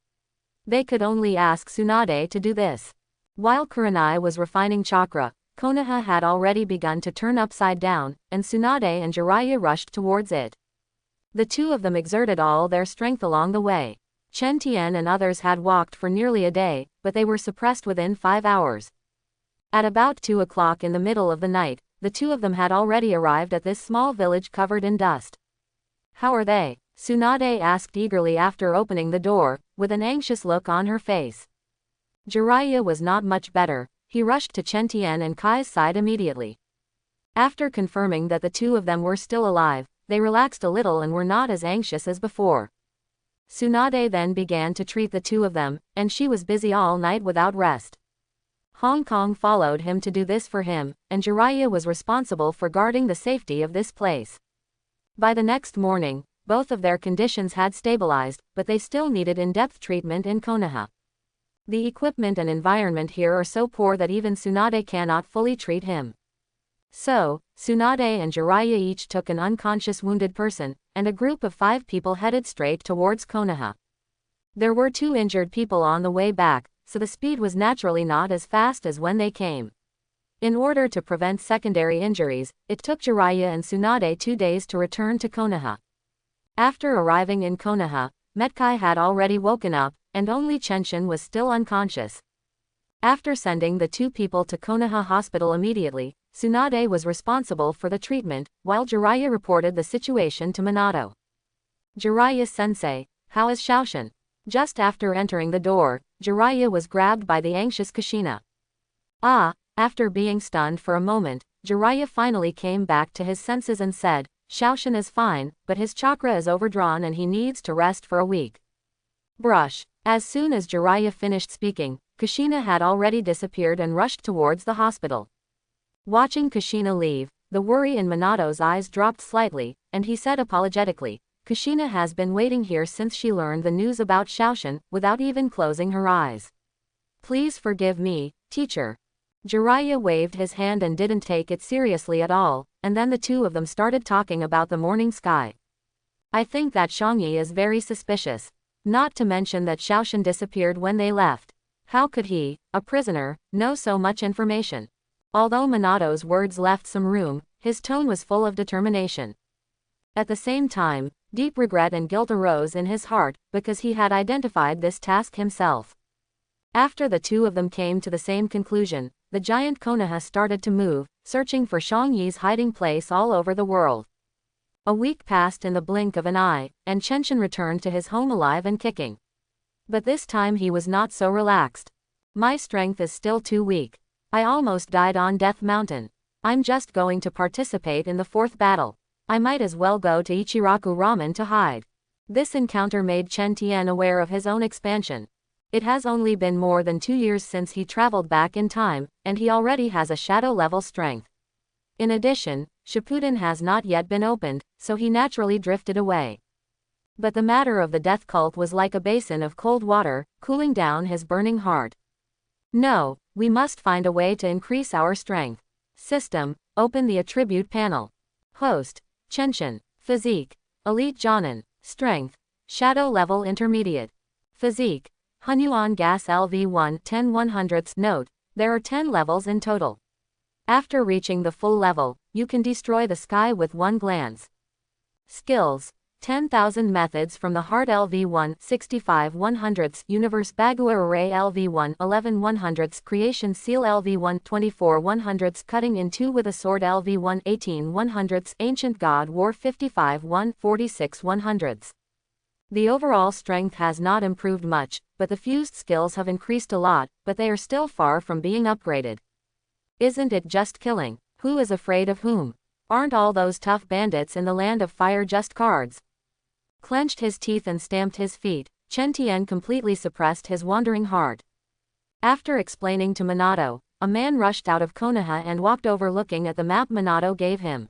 They could only ask Tsunade to do this. While Kurenai was refining chakra, Konoha had already begun to turn upside down, and Tsunade and Jiraiya rushed towards it. The 2 of them exerted all their strength along the way. Chen Tian and others had walked for nearly a day, but they were suppressed within 5 hours. At about 2 o'clock in the middle of the night, the 2 of them had already arrived at this small village covered in dust. How are they? Tsunade asked eagerly after opening the door, with an anxious look on her face. Jiraiya was not much better. He rushed to Chen Tian and Kai's side immediately. After confirming that the 2 of them were still alive, they relaxed a little and were not as anxious as before. Tsunade then began to treat the 2 of them, and she was busy all night without rest. Hong Kong followed him to do this for him, and Jiraiya was responsible for guarding the safety of this place. By the next morning, both of their conditions had stabilized, but they still needed in-depth treatment in Konoha. The equipment and environment here are so poor that even Tsunade cannot fully treat him. So, Tsunade and Jiraiya each took an unconscious wounded person, and a group of 5 people headed straight towards Konoha. There were 2 injured people on the way back, so the speed was naturally not as fast as when they came. In order to prevent secondary injuries, it took Jiraiya and Tsunade 2 days to return to Konoha. After arriving in Konoha, Metkai had already woken up, and only Chenshin was still unconscious. After sending the two people to Konoha Hospital immediately, Tsunade was responsible for the treatment, while Jiraiya reported the situation to Minato. "Jiraiya-sensei, how is Shaoshin?" Just after entering the door, Jiraiya was grabbed by the anxious Kushina. After being stunned for a moment, Jiraiya finally came back to his senses and said, "Shaoshin is fine, but his chakra is overdrawn and he needs to rest for a week." Brush. As soon as Jiraiya finished speaking, Kushina had already disappeared and rushed towards the hospital. Watching Kushina leave, the worry in Minato's eyes dropped slightly, and he said apologetically, "Kushina has been waiting here since she learned the news about Shaoshin, without even closing her eyes. Please forgive me, teacher." Jiraiya waved his hand and didn't take it seriously at all, and then the two of them started talking about the morning sky. "I think that Shangyi is very suspicious. Not to mention that Shaoshin disappeared when they left. How could he, a prisoner, know so much information?" Although Minato's words left some room, his tone was full of determination. At the same time, deep regret and guilt arose in his heart, because he had identified this task himself. After the two of them came to the same conclusion, the giant Konoha started to move, searching for Shangyi's hiding place all over the world. A week passed in the blink of an eye, and Chenshin returned to his home alive and kicking. But this time he was not so relaxed. "My strength is still too weak. I almost died on Death Mountain. I'm just going to participate in the fourth battle. I might as well go to Ichiraku Ramen to hide." This encounter made Chen Tian aware of his own expansion. It has only been more than 2 years since he traveled back in time, and he already has a shadow-level strength. In addition, Shippuden has not yet been opened, so he naturally drifted away. But the matter of the death cult was like a basin of cold water, cooling down his burning heart. "No, we must find a way to increase our strength. System, open the attribute panel. Host, Chenshin. Physique, Elite Jonin. Strength, Shadow Level Intermediate. Physique, Hunyuan Gas LV1 10/100ths. Note, there are 10 levels in total. After reaching the full level, you can destroy the sky with one glance. Skills, 10,000 Methods from the Heart LV1 65/100ths. Universe Bagua Array LV1 11/100ths. Creation Seal LV1 24/100ths. Cutting in 2 with a Sword LV1 18/100ths. Ancient God War 55/1 46/100ths. The overall strength has not improved much, but the fused skills have increased a lot, but they are still far from being upgraded. Isn't it just killing? Who is afraid of whom? Aren't all those tough bandits in the land of fire just cards? Clenched his teeth and stamped his feet, Chen Tian completely suppressed his wandering heart. After explaining to Minato, a man rushed out of Konoha and walked over looking at the map Minato gave him.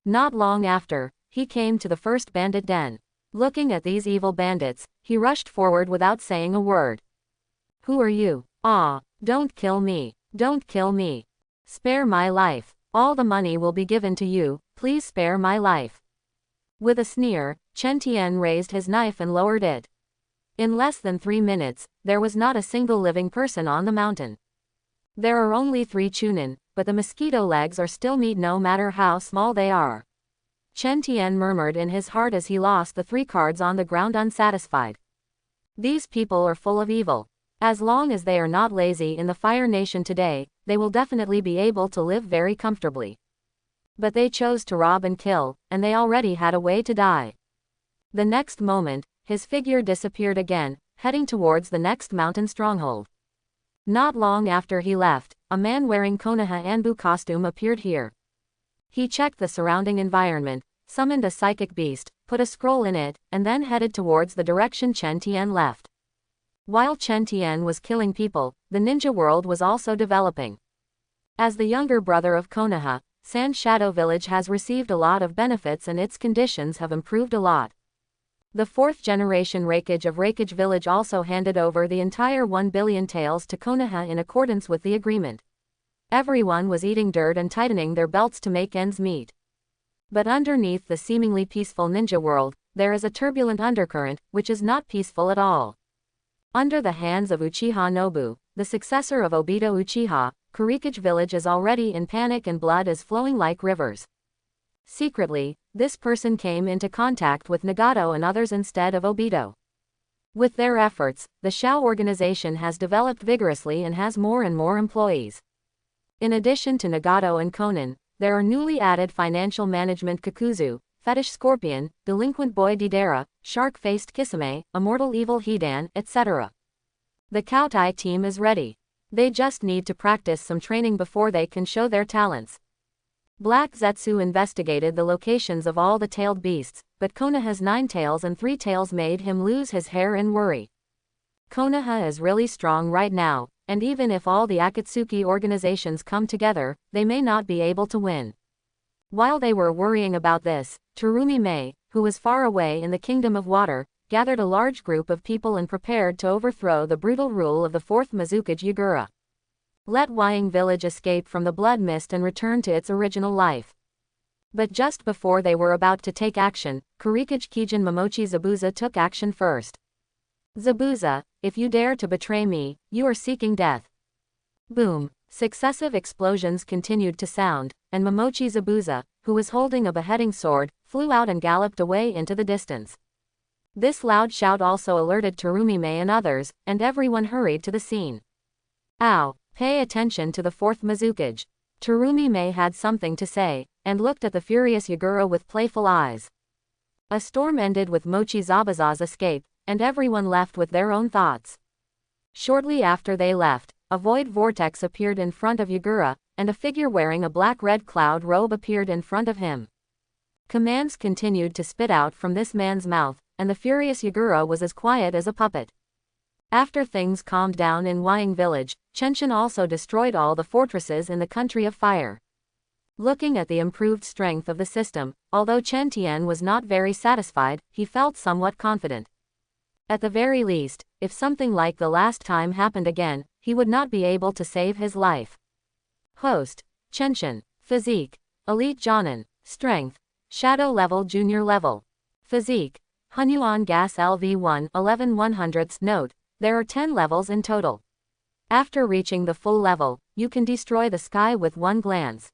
Not long after, he came to the first bandit den. Looking at these evil bandits, he rushed forward without saying a word. "Who are you? Don't kill me. Don't kill me. Spare my life. All the money will be given to you, please spare my life." With a sneer, Chen Tian raised his knife and lowered it. In less than 3 minutes, there was not a single living person on the mountain. There are only 3 Chunin, but the mosquito legs are still meat no matter how small they are. Chen Tian murmured in his heart as he lost the 3 cards on the ground unsatisfied. These people are full of evil. As long as they are not lazy in the Fire Nation today, they will definitely be able to live very comfortably. But they chose to rob and kill, and they already had a way to die. The next moment, his figure disappeared again, heading towards the next mountain stronghold. Not long after he left, a man wearing Konoha Anbu costume appeared here. He checked the surrounding environment, summoned a psychic beast, put a scroll in it, and then headed towards the direction Chen Tian left. While Chen Tian was killing people, the ninja world was also developing. As the younger brother of Konoha, Sand Shadow Village has received a lot of benefits and its conditions have improved a lot. The 4th generation Raikage of Raikage Village also handed over the entire 1 billion taels to Konoha in accordance with the agreement. Everyone was eating dirt and tightening their belts to make ends meet. But underneath the seemingly peaceful ninja world, there is a turbulent undercurrent, which is not peaceful at all. Under the hands of Uchiha Nobu, the successor of Obito Uchiha, Kurikage Village is already in panic and blood is flowing like rivers. Secretly, This person came into contact with Nagato and others instead of Obito. With their efforts, the Shao organization has developed vigorously and has more and more employees. In addition to Nagato and Konan, there are newly added financial management Kakuzu, fetish Scorpion, delinquent boy Deidara, shark-faced Kisame, immortal evil Hidan, etc. The Kautai team is ready. They just need to practice some training before they can show their talents. Black Zetsu investigated the locations of all the tailed beasts, but Konoha's 9 tails and 3 tails made him lose his hair in worry. Konoha is really strong right now, and even if all the Akatsuki organizations come together, they may not be able to win. While they were worrying about this, Terumi Mei, who was far away in the Kingdom of Water, gathered a large group of people and prepared to overthrow the brutal rule of the 4th Mizukage Yagura. Let Wying Village escape from the blood mist and return to its original life. But just before they were about to take action, Kurikage Kijin Momochi Zabuza took action first. Zabuza, if you dare to betray me, you are seeking death. Boom. Successive explosions continued to sound, and Momochi Zabuza, who was holding a beheading sword, flew out and galloped away into the distance. This loud shout also alerted Terumi Mei and others, and everyone hurried to the scene. Ow! Pay attention to the 4th Mizukage. Terumi Mei had something to say, and looked at the furious Yagura with playful eyes. A storm ended with Mochi Zabuza's escape, and everyone left with their own thoughts. Shortly after they left, a void vortex appeared in front of Yagura, and a figure wearing a black-red cloud robe appeared in front of him. Commands continued to spit out from this man's mouth, and the furious Yagura was as quiet as a puppet. After things calmed down in Wying Village, Chenshin also destroyed all the fortresses in the Country of Fire. Looking at the improved strength of the system, although Chen Tian was not very satisfied, he felt somewhat confident. At the very least, if something like the last time happened again, he would not be able to save his life. Host: Chenshin. Physique: Elite Jonin. Strength: Shadow Level Junior Level. Physique: Hunyuan Gas LV1 11/100ths. Note: there are 10 levels in total. After reaching the full level, you can destroy the sky with one glance.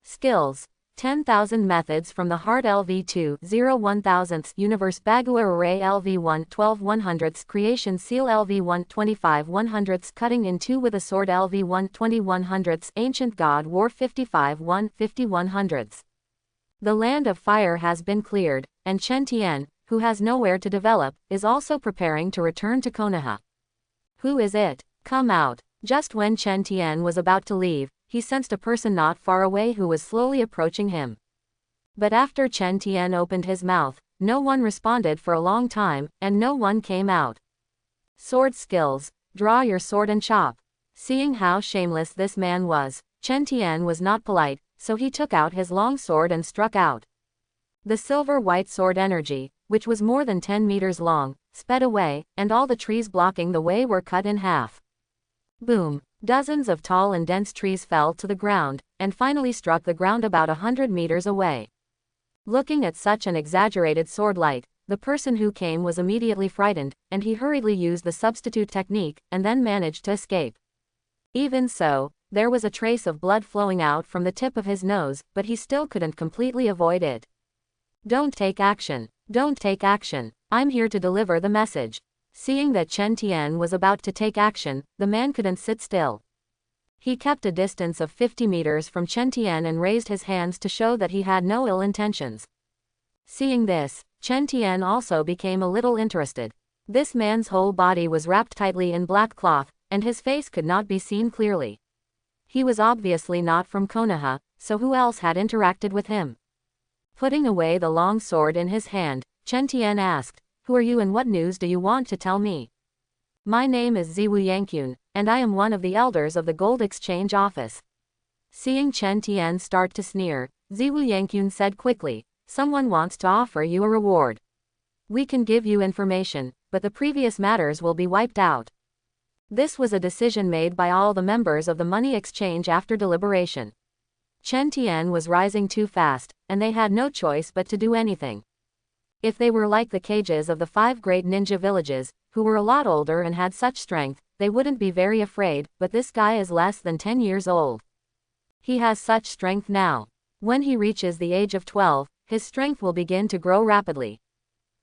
Skills: 10,000 methods from the Heart LV2 0/1000ths Universe Bagua Array LV1 12/100ths Creation Seal LV1 25/100ths Cutting in 2 with a Sword LV1 20/100ths Ancient God War 55/1 50/100ths. The Land of Fire has been cleared, and Chen Tian, who has nowhere to develop, is also preparing to return to Konoha. Who is it? Come out. Just when Chen Tian was about to leave, he sensed a person not far away who was slowly approaching him. But after Chen Tian opened his mouth, no one responded for a long time, and no one came out. Sword skills: draw your sword and chop. Seeing how shameless this man was, Chen Tian was not polite, so he took out his long sword and struck out. The silver-white sword energy, which was more than 10 meters long, sped away, and all the trees blocking the way were cut in half. Boom! Dozens of tall and dense trees fell to the ground, and finally struck the ground about 100 meters away. Looking at such an exaggerated sword light, the person who came was immediately frightened, and he hurriedly used the substitute technique, and then managed to escape. Even so, there was a trace of blood flowing out from the tip of his nose, but he still couldn't completely avoid it. Don't take action. Don't take action. I'm here to deliver the message. Seeing that Chen Tian was about to take action, the man couldn't sit still. He kept a distance of 50 meters from Chen Tian and raised his hands to show that he had no ill intentions. Seeing this, Chen Tian also became a little interested. This man's whole body was wrapped tightly in black cloth, and his face could not be seen clearly. He was obviously not from Konoha, so who else had interacted with him? Putting away the long sword in his hand, Chen Tian asked, "Who are you and what news do you want to tell me?" "My name is Ziwu Yankyun, and I am one of the elders of the Gold Exchange Office." Seeing Chen Tian start to sneer, Ziwu Yankyun said quickly, "Someone wants to offer you a reward. We can give you information, but the previous matters will be wiped out." This was a decision made by all the members of the money exchange after deliberation. Chen Tian was rising too fast, and they had no choice but to do anything. If they were like the cages of the 5 great ninja villages, who were a lot older and had such strength, they wouldn't be very afraid, but this guy is less than 10 years old. He has such strength now. When he reaches the age of 12, his strength will begin to grow rapidly.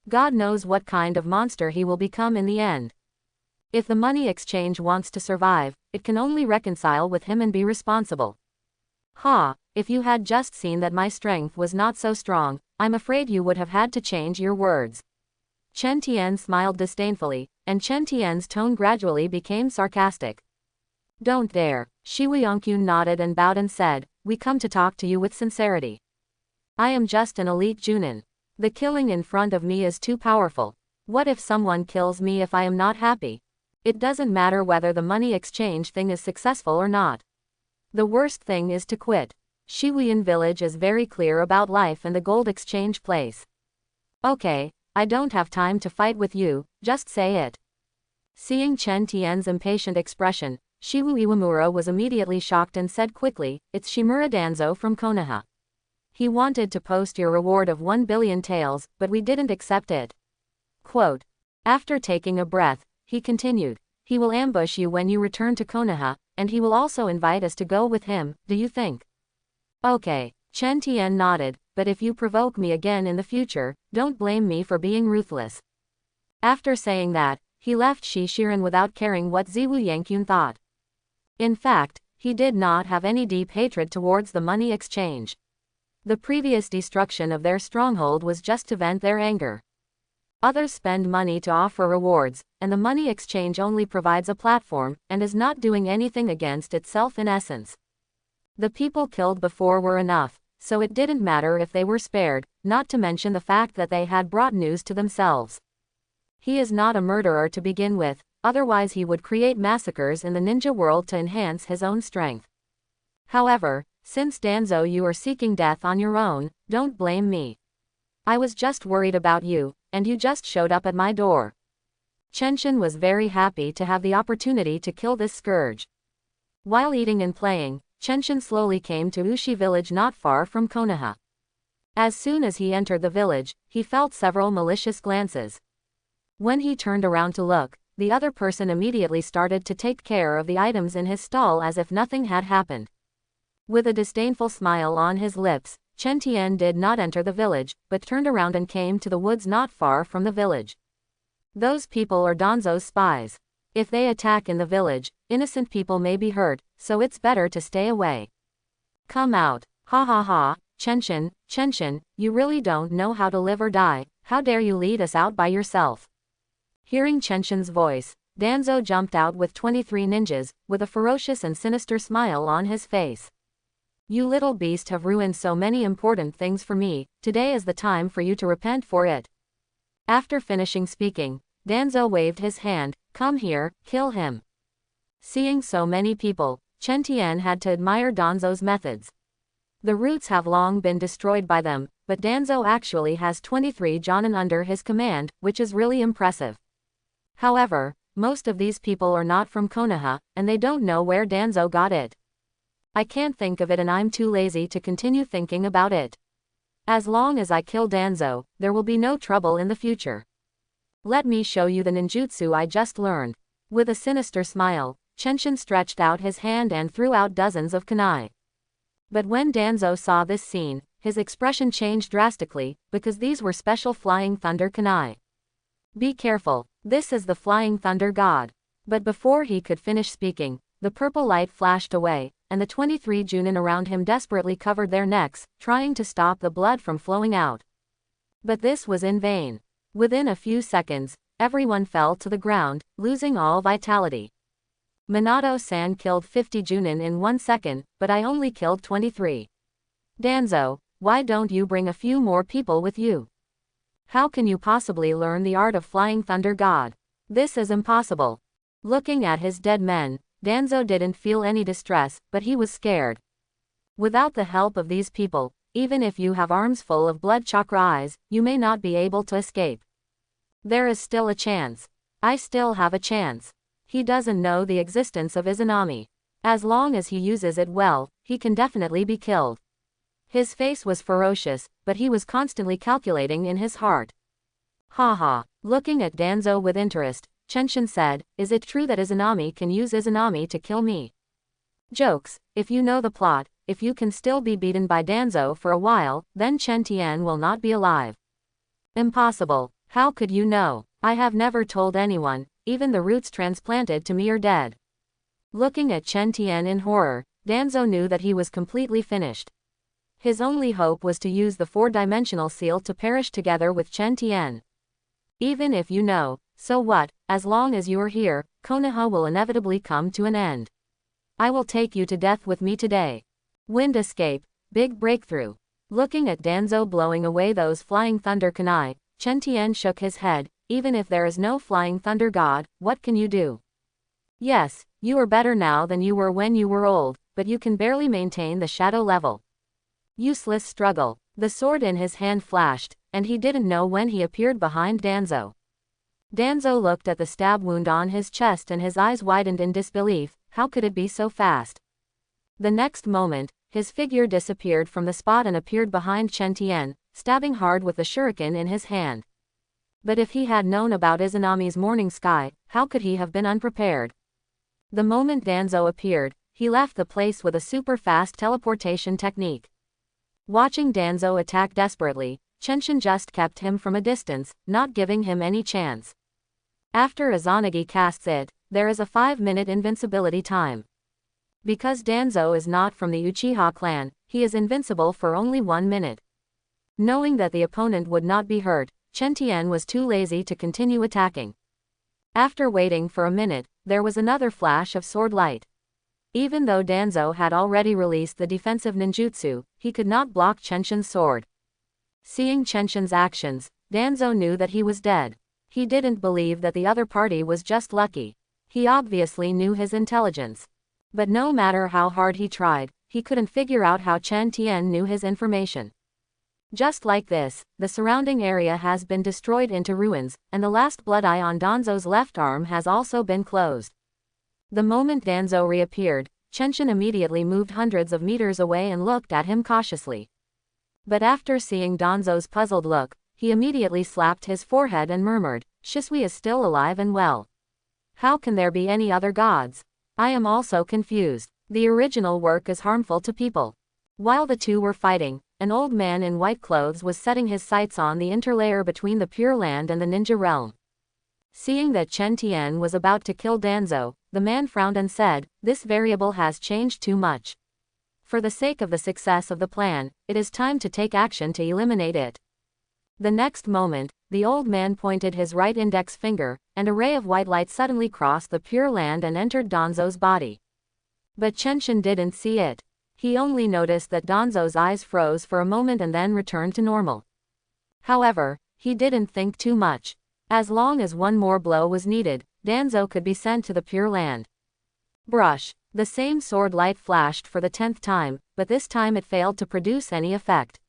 God knows what kind of monster he will become in the end. If the money exchange wants to survive, it can only reconcile with him and be responsible. Ha, if you had just seen that my strength was not so strong, I'm afraid you would have had to change your words. Chen Tian smiled disdainfully, and Chen Tian's tone gradually became sarcastic. Don't dare. Shui Yongkyun nodded and bowed and said, we come to talk to you with sincerity. I am just an elite Junin. The killing in front of me is too powerful. What if someone kills me if I am not happy? It doesn't matter whether the money exchange thing is successful or not. The worst thing is to quit. Shihuian village is very clear about life and the gold exchange place. Okay, I don't have time to fight with you, just say it. Seeing Chen Tian's impatient expression, Shiwu Iwamura was immediately shocked and said quickly, it's Shimura Danzo from Konoha. He wanted to post your reward of 1 billion taels, but we didn't accept it. Quote. After taking a breath, he continued, he will ambush you when you return to Konoha, and he will also invite us to go with him, do you think? Okay, Chen Tian nodded, but if you provoke me again in the future, don't blame me for being ruthless. After saying that, he left Shi Shiren without caring what Ziwu Yankyun thought. In fact, he did not have any deep hatred towards the money exchange. The previous destruction of their stronghold was just to vent their anger. Others spend money to offer rewards, and the money exchange only provides a platform, and is not doing anything against itself in essence. The people killed before were enough, so it didn't matter if they were spared, not to mention the fact that they had brought news to themselves. He is not a murderer to begin with, otherwise he would create massacres in the ninja world to enhance his own strength. However, since Danzo you are seeking death on your own, don't blame me. I was just worried about you, and you just showed up at my door. Chenshin was very happy to have the opportunity to kill this scourge. While eating and playing, Chenshin slowly came to Ushi village not far from Konoha. As soon as he entered the village, he felt several malicious glances. When he turned around to look, the other person immediately started to take care of the items in his stall as if nothing had happened. With a disdainful smile on his lips, Chen Tian did not enter the village, but turned around and came to the woods not far from the village. Those people are Danzo's spies. If they attack in the village, innocent people may be hurt, so it's better to stay away. Come out. Ha ha ha, Chenshin, you really don't know how to live or die, how dare you lead us out by yourself. Hearing Chenshin's voice, Danzo jumped out with 23 ninjas, with a ferocious and sinister smile on his face. You little beast have ruined so many important things for me, today is the time for you to repent for it. After finishing speaking, Danzo waved his hand, come here, kill him. Seeing so many people, Chen Tian had to admire Danzo's methods. The roots have long been destroyed by them, but Danzo actually has 23 Jonin under his command, which is really impressive. However, most of these people are not from Konoha, and they don't know where Danzo got it. I can't think of it and I'm too lazy to continue thinking about it. As long as I kill Danzo, there will be no trouble in the future. Let me show you the ninjutsu I just learned. With a sinister smile, Chenshin stretched out his hand and threw out dozens of kunai. But when Danzo saw this scene, his expression changed drastically, because these were special Flying Thunder kunai. Be careful, this is the Flying Thunder God. But before he could finish speaking, the purple light flashed away, and the 23 Junin around him desperately covered their necks, trying to stop the blood from flowing out. But this was in vain. Within a few seconds, everyone fell to the ground, losing all vitality. Minato-san killed 50 Junin in 1 second, but I only killed 23. Danzo, why don't you bring a few more people with you? How can you possibly learn the art of Flying Thunder God? This is impossible. Looking at his dead men, Danzo didn't feel any distress, but he was scared. Without the help of these people, even if you have arms full of blood chakra eyes, you may not be able to escape. There is still a chance. I still have a chance. He doesn't know the existence of Izanami. As long as he uses it well, he can definitely be killed. His face was ferocious, but he was constantly calculating in his heart. Ha. Looking at Danzo with interest, Chenshin said, is it true that Izanami can use Izanami to kill me? Jokes, if you know the plot, if you can still be beaten by Danzo for a while, then Chen Tian will not be alive. Impossible. How could you know? I have never told anyone, even the roots transplanted to me are dead. Looking at Chen Tian in horror, Danzo knew that he was completely finished. His only hope was to use the four-dimensional seal to perish together with Chen Tian. Even if you know, so what, as long as you are here, Konoha will inevitably come to an end. I will take you to death with me today. Wind escape, big breakthrough. Looking at Danzo blowing away those flying thunder kunai, Chen Tian shook his head. Even if there is no flying thunder god, what can you do? Yes, you are better now than you were when you were old, but you can barely maintain the shadow level. Useless struggle. The sword in his hand flashed, and he didn't know when he appeared behind Danzo. Danzo looked at the stab wound on his chest and his eyes widened in disbelief. How could it be so fast? The next moment, his figure disappeared from the spot and appeared behind Chen Tian, stabbing hard with the shuriken in his hand. But if he had known about Izanami's morning sky, how could he have been unprepared? The moment Danzo appeared, he left the place with a super-fast teleportation technique. Watching Danzo attack desperately, Chenshin just kept him from a distance, not giving him any chance. After Izanagi casts it, there is a 5-minute invincibility time. Because Danzo is not from the Uchiha clan, he is invincible for only 1 minute. Knowing that the opponent would not be hurt, Chen Tian was too lazy to continue attacking. After waiting for a minute, there was another flash of sword light. Even though Danzo had already released the defensive ninjutsu, he could not block Chenshin's sword. Seeing Chenshin's actions, Danzo knew that he was dead. He didn't believe that the other party was just lucky. He obviously knew his intelligence. But no matter how hard he tried, he couldn't figure out how Chen Tian knew his information. Just like this, the surrounding area has been destroyed into ruins, and the last blood eye on Danzo's left arm has also been closed. The moment Danzo reappeared, Chenshin immediately moved hundreds of meters away and looked at him cautiously. But after seeing Danzo's puzzled look, he immediately slapped his forehead and murmured, "Shisui is still alive and well. How can there be any other gods? I am also confused. The original work is harmful to people." While the two were fighting, an old man in white clothes was setting his sights on the interlayer between the Pure Land and the Ninja Realm. Seeing that Chen Tian was about to kill Danzo, the man frowned and said, "This variable has changed too much. For the sake of the success of the plan, it is time to take action to eliminate it." The next moment, the old man pointed his right index finger, and a ray of white light suddenly crossed the Pure Land and entered Danzo's body. But Chenshin didn't see it. He only noticed that Danzo's eyes froze for a moment and then returned to normal. However, he didn't think too much. As long as one more blow was needed, Danzo could be sent to the Pure Land. Brush. The same sword light flashed for the 10th time, but this time it failed to produce any effect.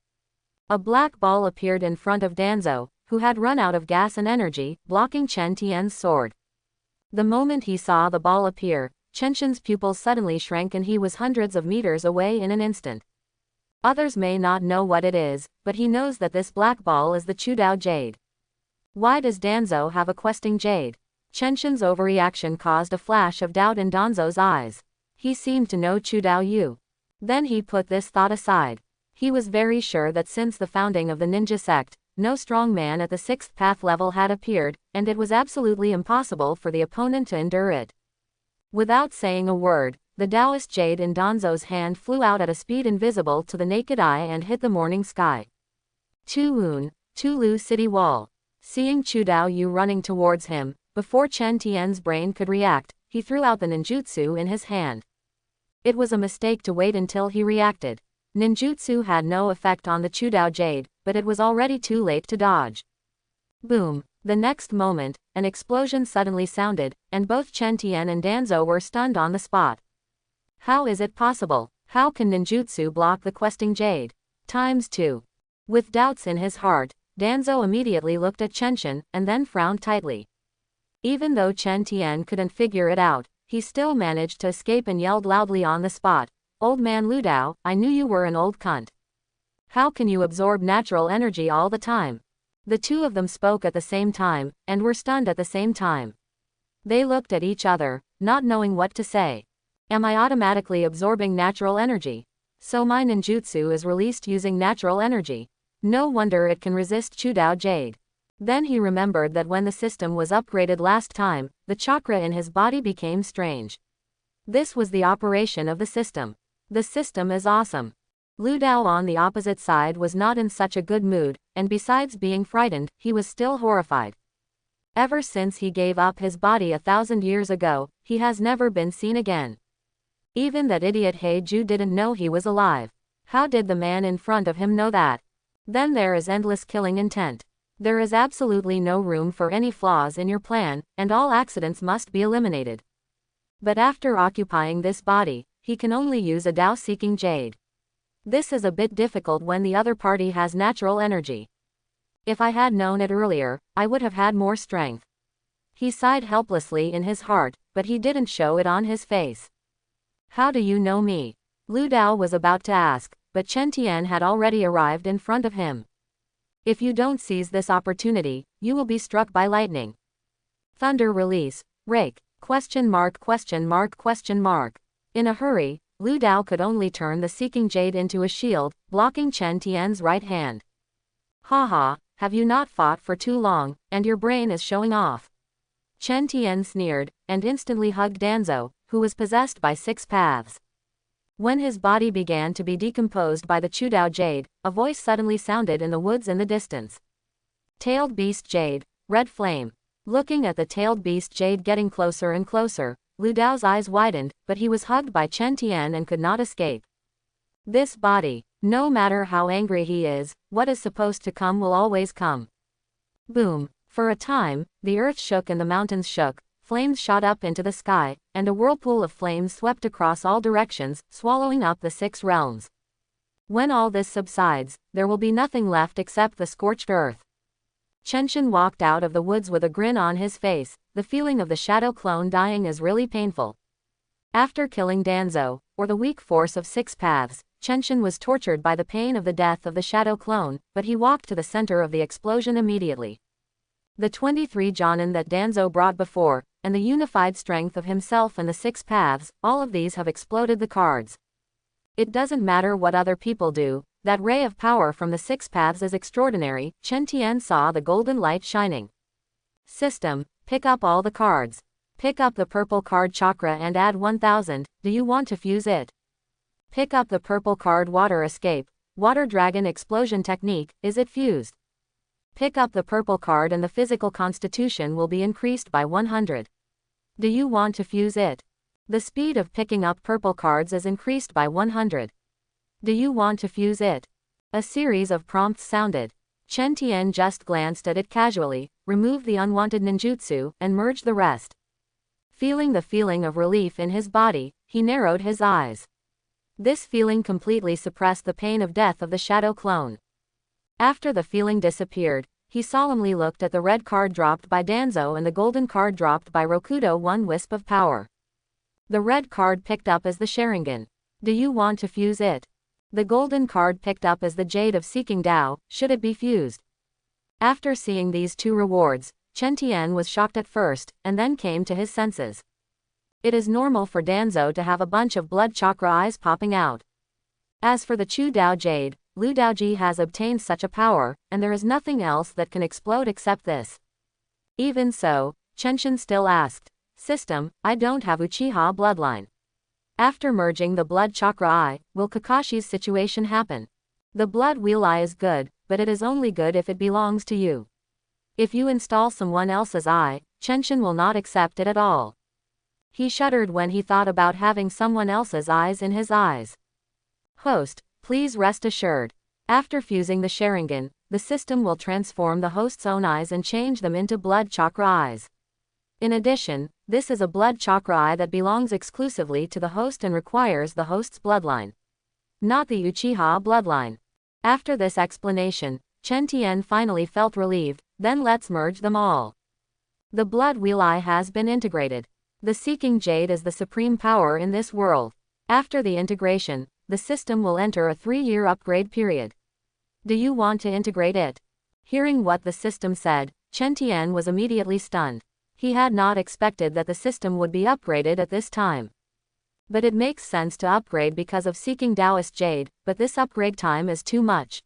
A black ball appeared in front of Danzo, who had run out of gas and energy, blocking Chen Tian's sword. The moment he saw the ball appear, Chenshin's pupils suddenly shrank and he was hundreds of meters away in an instant. Others may not know what it is, but he knows that this black ball is the Chudao Jade. Why does Danzo have a questing jade? Chenshin's overreaction caused a flash of doubt in Danzo's eyes. He seemed to know Chudao Yu. Then he put this thought aside. He was very sure that since the founding of the ninja sect, no strong man at the 6th path level had appeared, and it was absolutely impossible for the opponent to endure it. Without saying a word, the Taoist jade in Danzo's hand flew out at a speed invisible to the naked eye and hit the morning sky. Tuun, Tulu City Wall. Seeing Chudao Yu running towards him, before Chen Tian's brain could react, he threw out the ninjutsu in his hand. It was a mistake to wait until he reacted. Ninjutsu had no effect on the Chudao Jade, but it was already too late to dodge. Boom. The next moment, an explosion suddenly sounded, and both Chen Tian and Danzo were stunned on the spot. How is it possible? How can ninjutsu block the questing jade? ×2. With doubts in his heart, Danzo immediately looked at Chenshin, and then frowned tightly. Even though Chen Tian couldn't figure it out, he still managed to escape and yelled loudly on the spot, "Old man Ludao, I knew you were an old cunt. How can you absorb natural energy all the time?" The two of them spoke at the same time, and were stunned at the same time. They looked at each other, not knowing what to say. Am I automatically absorbing natural energy? So my ninjutsu is released using natural energy. No wonder it can resist Chudao Jade. Then he remembered that when the system was upgraded last time, the chakra in his body became strange. This was the operation of the system. The system is awesome. Lu Dao on the opposite side was not in such a good mood, and besides being frightened, he was still horrified. Ever since he gave up his body 1,000 years ago, he has never been seen again. Even that idiot He Ju didn't know he was alive. How did the man in front of him know that? Then there is endless killing intent. There is absolutely no room for any flaws in your plan, and all accidents must be eliminated. But after occupying this body, he can only use a Dao-seeking jade. This is a bit difficult when the other party has natural energy. If I had known it earlier, I would have had more strength. He sighed helplessly in his heart, but he didn't show it on his face. How do you know me? Lu Dao was about to ask, but Chen Tian had already arrived in front of him. If you don't seize this opportunity, you will be struck by lightning. Thunder release, rake, question mark. In a hurry, Lu Dao could only turn the seeking jade into a shield, blocking Chen Tian's right hand. Haha, have you not fought for too long, and your brain is showing off? Chen Tian sneered, and instantly hugged Danzo, who was possessed by 6 paths. When his body began to be decomposed by the Chudao Jade, a voice suddenly sounded in the woods in the distance. Tailed Beast Jade, Red Flame. Looking at the Tailed Beast Jade getting closer and closer, Lu Dao's eyes widened, but he was hugged by Chen Tian and could not escape. This body, no matter how angry he is, what is supposed to come will always come. Boom. For a time, the earth shook and the mountains shook, flames shot up into the sky, and a whirlpool of flames swept across all directions, swallowing up the 6 realms. When all this subsides, there will be nothing left except the scorched earth. Chenshin walked out of the woods with a grin on his face. The feeling of the shadow clone dying is really painful. After killing Danzo, or the weak force of 6 paths, Chenshin was tortured by the pain of the death of the shadow clone, but he walked to the center of the explosion immediately. The 23 Jonin that Danzo brought before, and the unified strength of himself and the 6 paths, all of these have exploded the cards. It doesn't matter what other people do, that ray of power from the 6 paths is extraordinary. Chen Tian saw the golden light shining. System, pick up all the cards. Pick up the purple card chakra and add 1000, do you want to fuse it? Pick up the purple card water escape, water dragon explosion technique, is it fused? Pick up the purple card and the physical constitution will be increased by 100. Do you want to fuse it? The speed of picking up purple cards is increased by 100. Do you want to fuse it? A series of prompts sounded. Chen Tian just glanced at it casually, removed the unwanted ninjutsu, and merged the rest. Feeling the feeling of relief in his body, he narrowed his eyes. This feeling completely suppressed the pain of death of the shadow clone. After the feeling disappeared, he solemnly looked at the red card dropped by Danzo and the golden card dropped by Rokudo. 1 wisp of power. The red card picked up as the Sharingan. Do you want to fuse it? The golden card picked up as the Jade of Seeking Dao, should it be fused? After seeing these 2 rewards, Chen Tian was shocked at first, and then came to his senses. It is normal for Danzo to have a bunch of blood chakra eyes popping out. As for the Chu Dao Jade, Lu Daoji has obtained such a power, and there is nothing else that can explode except this. Even so, Chenshin still asked, System, I don't have Uchiha bloodline. After merging the blood chakra eye, will Kakashi's situation happen? The blood wheel eye is good, but it is only good if it belongs to you. If you install someone else's eye, Chenshin will not accept it at all. He shuddered when he thought about having someone else's eyes in his eyes. Host, please rest assured. After fusing the Sharingan, the system will transform the host's own eyes and change them into blood chakra eyes. In addition, this is a blood chakra eye that belongs exclusively to the host and requires the host's bloodline, not the Uchiha bloodline. After this explanation, Chen Tian finally felt relieved. Then let's merge them all. The blood wheel eye has been integrated. The Seeking Jade is the supreme power in this world. After the integration, the system will enter a 3-year upgrade period. Do you want to integrate it? Hearing what the system said, Chen Tian was immediately stunned. He had not expected that the system would be upgraded at this time. But it makes sense to upgrade because of seeking Taoist Jade, but this upgrade time is too much.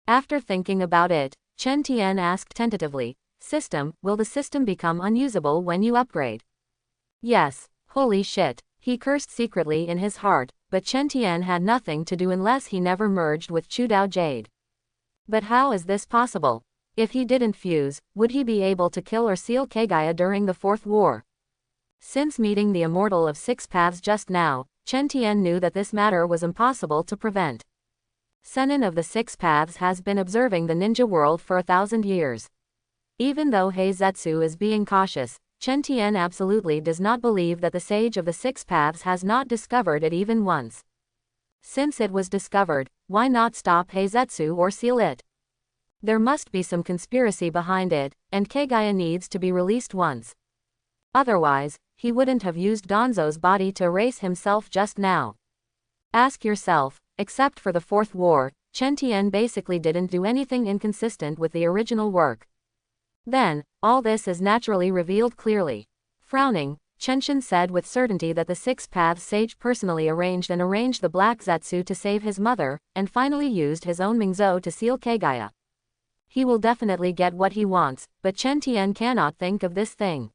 After thinking about it, Chen Tian asked tentatively, System, will the system become unusable when you upgrade? Yes. Holy shit. He cursed secretly in his heart, but Chen Tian had nothing to do unless he never merged with Chudao Jade. But how is this possible? If he didn't fuse, would he be able to kill or seal Kagaya during the Fourth War? Since meeting the Immortal of Six Paths just now, Chen Tian knew that this matter was impossible to prevent. Sennin of the Six Paths has been observing the ninja world for 1,000 years. Even though Heizetsu is being cautious, Chen Tian absolutely does not believe that the Sage of the Six Paths has not discovered it even once. Since it was discovered, why not stop Heizetsu or seal it? There must be some conspiracy behind it, and Kagaya needs to be released once. Otherwise, he wouldn't have used Danzo's body to erase himself just now. Ask yourself, except for the Fourth War, Chen Tian basically didn't do anything inconsistent with the original work. Then, all this is naturally revealed clearly. Frowning, Chenshin said with certainty that the Six Paths Sage personally arranged the Black Zetsu to save his mother, and finally used his own Mingzhou to seal Kagaya. He will definitely get what he wants, but Chen Tian cannot think of this thing.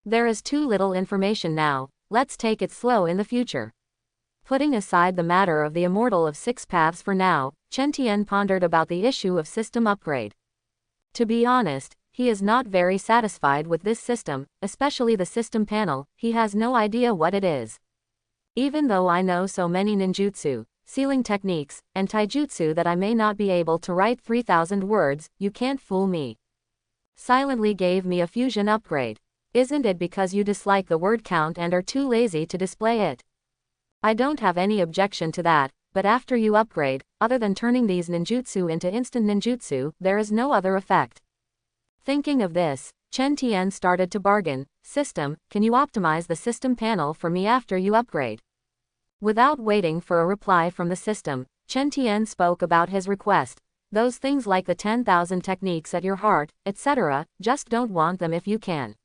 There is too little information now, let's take it slow in the future. Putting aside the matter of the Immortal of Six Paths for now, Chen Tian pondered about the issue of system upgrade. To be honest, he is not very satisfied with this system, especially the system panel. He has no idea what it is. Even though I know so many ninjutsu, sealing techniques, and taijutsu that I may not be able to write 3,000 words, you can't fool me. Silently gave me a fusion upgrade. Isn't it because you dislike the word count and are too lazy to display it? I don't have any objection to that, but after you upgrade, other than turning these ninjutsu into instant ninjutsu, there is no other effect. Thinking of this, Chen Tian started to bargain. System, can you optimize the system panel for me after you upgrade? Without waiting for a reply from the system, Chen Tian spoke about his request. Those things like the 10,000 techniques at your heart, etc., just don't want them if you can.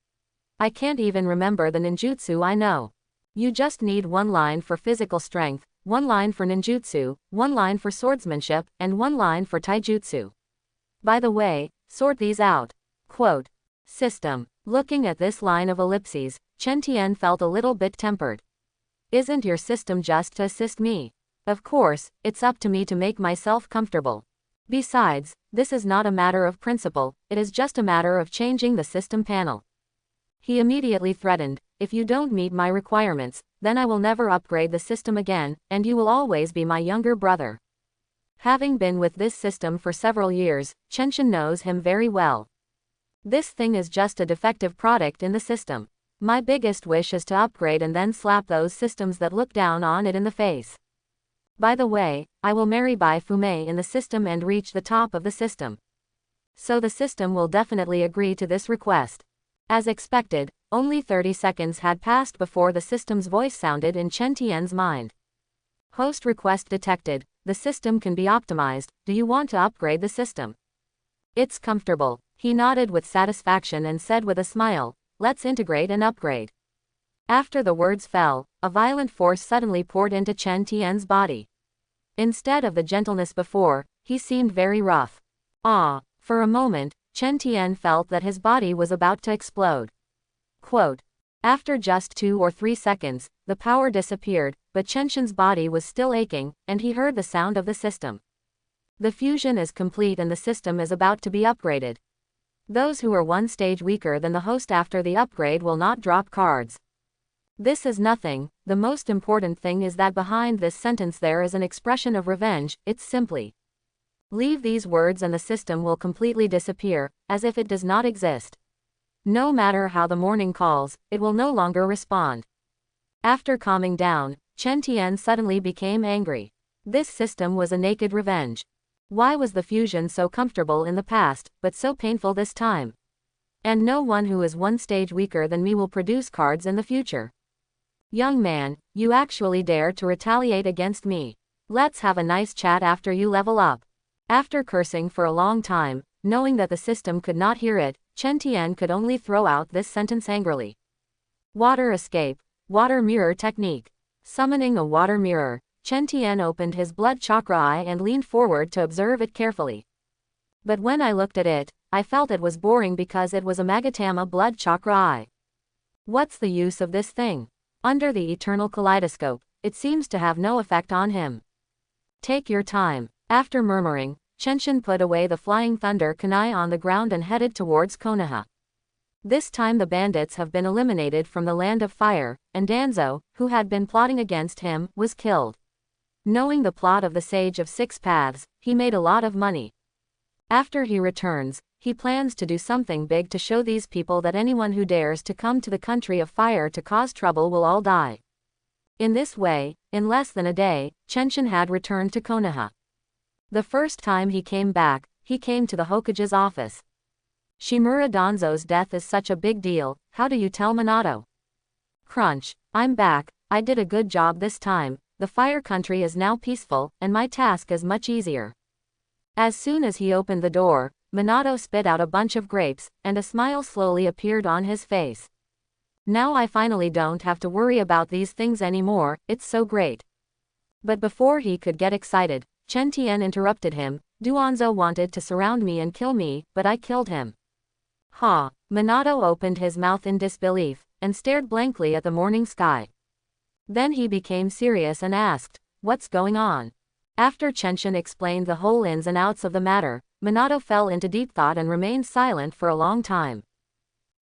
I can't even remember the ninjutsu I know. You just need one line for physical strength, one line for ninjutsu, one line for swordsmanship, and one line for taijutsu. By the way, sort these out. Quote. System. Looking at this line of ellipses, Chen Tian felt a little bit tempered. Isn't your system just to assist me? Of course, it's up to me to make myself comfortable. Besides, this is not a matter of principle, it is just a matter of changing the system panel. He immediately threatened, if you don't meet my requirements, then I will never upgrade the system again, and you will always be my younger brother. Having been with this system for several years, Chenshin knows him very well. This thing is just a defective product in the system. My biggest wish is to upgrade and then slap those systems that look down on it in the face. By the way, I will marry Bai Fumei in the system and reach the top of the system. So the system will definitely agree to this request. As expected, only 30 seconds had passed before the system's voice sounded in Chen Tian's mind. Host request detected, the system can be optimized, do you want to upgrade the system? It's comfortable. He nodded with satisfaction and said with a smile, let's integrate and upgrade. After the words fell, a violent force suddenly poured into Chen Tian's body. Instead of the gentleness before, he seemed very rough. For a moment, Chen Tian felt that his body was about to explode. Quote. After just 2 or 3 seconds, the power disappeared, but Chenshin's body was still aching, and he heard the sound of the system. The fusion is complete and the system is about to be upgraded. Those who are one stage weaker than the host after the upgrade will not drop cards. This is nothing, the most important thing is that behind this sentence there is an expression of revenge, it's simply. Leave these words and the system will completely disappear, as if it does not exist. No matter how the morning calls, it will no longer respond. After calming down, Chen Tian suddenly became angry. This system was a naked revenge. Why was the fusion so comfortable in the past, but so painful this time? And no one who is one stage weaker than me will produce cards in the future. Young man, you actually dare to retaliate against me. Let's have a nice chat after you level up. After cursing for a long time, knowing that the system could not hear it, Chen Tian could only throw out this sentence angrily. Water escape, water mirror technique. Summoning a water mirror, Chen Tian opened his blood chakra eye and leaned forward to observe it carefully. But when I looked at it, I felt it was boring because it was a Magatama blood chakra eye. What's the use of this thing? Under the eternal kaleidoscope, it seems to have no effect on him. Take your time. After murmuring, Chenshin put away the flying thunder kunai on the ground and headed towards Konoha. This time the bandits have been eliminated from the land of fire, and Danzo, who had been plotting against him, was killed. Knowing the plot of the Sage of Six Paths, he made a lot of money. After he returns, he plans to do something big to show these people that anyone who dares to come to the country of fire to cause trouble will all die. In this way, in less than a day, Chenshin had returned to Konoha. The first time he came back, he came to the Hokage's office. Shimura Danzo's death is such a big deal, how do you tell Minato? Crunch, I'm back, I did a good job this time, the fire country is now peaceful, and my task is much easier. As soon as he opened the door, Minato spit out a bunch of grapes, and a smile slowly appeared on his face. Now I finally don't have to worry about these things anymore, it's so great. But before he could get excited, Chen Tian interrupted him. Duanzo wanted to surround me and kill me, but I killed him. Ha! Minato opened his mouth in disbelief, and stared blankly at the morning sky. Then he became serious and asked, what's going on? After Chenshin explained the whole ins and outs of the matter, Minato fell into deep thought and remained silent for a long time.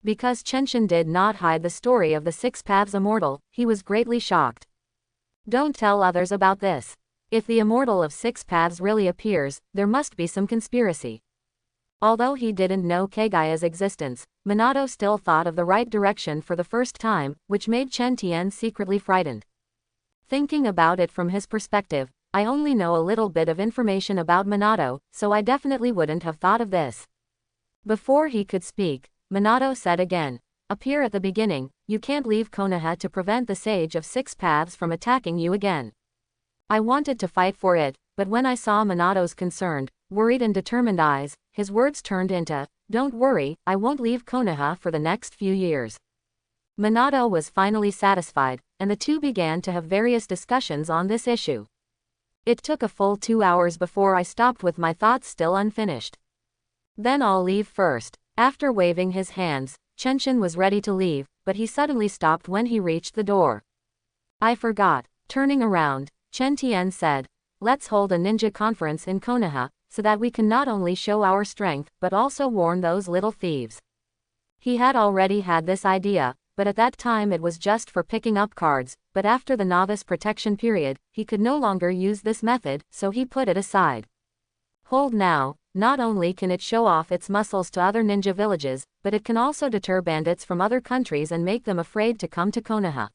Because Chenshin did not hide the story of the Six Paths Immortal, he was greatly shocked. Don't tell others about this. If the Immortal of Six Paths really appears, there must be some conspiracy. Although he didn't know Kagaya's existence, Minato still thought of the right direction for the first time, which made Chen Tian secretly frightened. Thinking about it from his perspective, I only know a little bit of information about Minato, so I definitely wouldn't have thought of this. Before he could speak, Minato said again, appear at the beginning, you can't leave Konoha to prevent the Sage of Six Paths from attacking you again. I wanted to fight for it, but when I saw Minato's concerned, worried and determined eyes, his words turned into, don't worry, I won't leave Konoha for the next few years. Minato was finally satisfied, and the two began to have various discussions on this issue. It took a full 2 hours before I stopped with my thoughts still unfinished. Then I'll leave first. After waving his hands, Chenshin was ready to leave, but he suddenly stopped when he reached the door. I forgot. Turning around, Chen Tian said, let's hold a ninja conference in Konoha, so that we can not only show our strength, but also warn those little thieves. He had already had this idea, but at that time it was just for picking up cards, but after the novice protection period, he could no longer use this method, so he put it aside. Hold now, not only can it show off its muscles to other ninja villages, but it can also deter bandits from other countries and make them afraid to come to Konoha.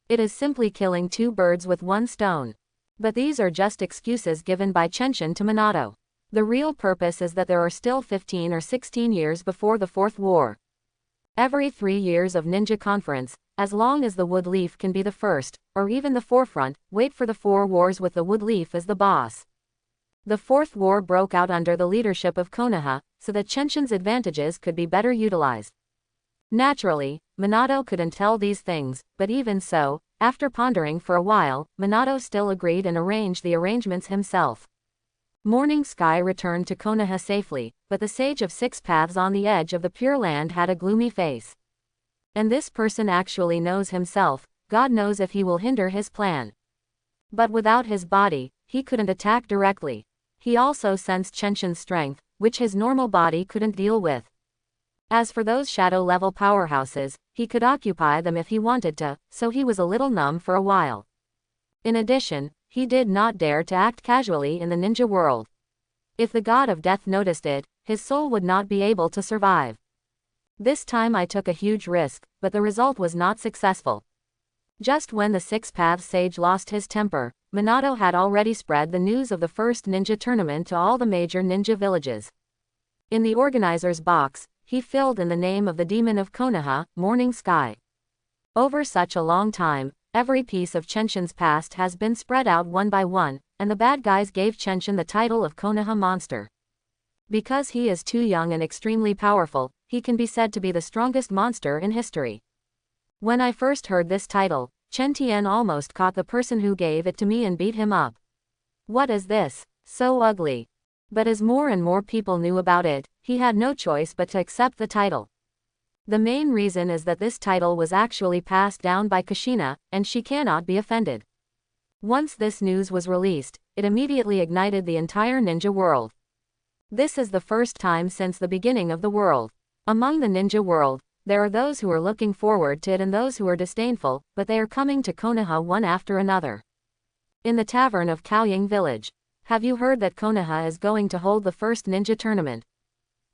It is simply killing two birds with one stone. But these are just excuses given by Chenshin to Minato. The real purpose is that there are still 15 or 16 years before the Fourth War. Every 3 years of ninja conference, as long as the wood leaf can be the first, or even the forefront, wait for the 4 wars with the wood leaf as the boss. The Fourth War broke out under the leadership of Konoha, so that Chenshin's advantages could be better utilized. Naturally, Minato couldn't tell these things, but even so, after pondering for a while, Minato still agreed and arranged the arrangements himself. Morning Sky returned to Konoha safely, but the Sage of Six Paths on the edge of the Pure Land had a gloomy face. And this person actually knows himself, God knows if he will hinder his plan. But without his body, he couldn't attack directly. He also sensed Chenshin's strength, which his normal body couldn't deal with. As for those shadow-level powerhouses, he could occupy them if he wanted to, so he was a little numb for a while. In addition, he did not dare to act casually in the ninja world. If the god of death noticed it, his soul would not be able to survive. This time I took a huge risk, but the result was not successful. Just when the Six Paths Sage lost his temper, Minato had already spread the news of the first ninja tournament to all the major ninja villages. In the organizer's box, he filled in the name of the demon of Konoha, Morning Sky. Over such a long time, every piece of Chenshin's past has been spread out one by one, and the bad guys gave Chenshin the title of Konoha Monster. Because he is too young and extremely powerful, he can be said to be the strongest monster in history. When I first heard this title, Chen Tian almost caught the person who gave it to me and beat him up. What is this? So ugly. But as more and more people knew about it, he had no choice but to accept the title. The main reason is that this title was actually passed down by Kushina, and she cannot be offended. Once this news was released, it immediately ignited the entire ninja world. This is the first time since the beginning of the world. Among the ninja world, there are those who are looking forward to it and those who are disdainful, but they are coming to Konoha one after another. In the tavern of Kaoying village. Have you heard that Konoha is going to hold the first ninja tournament?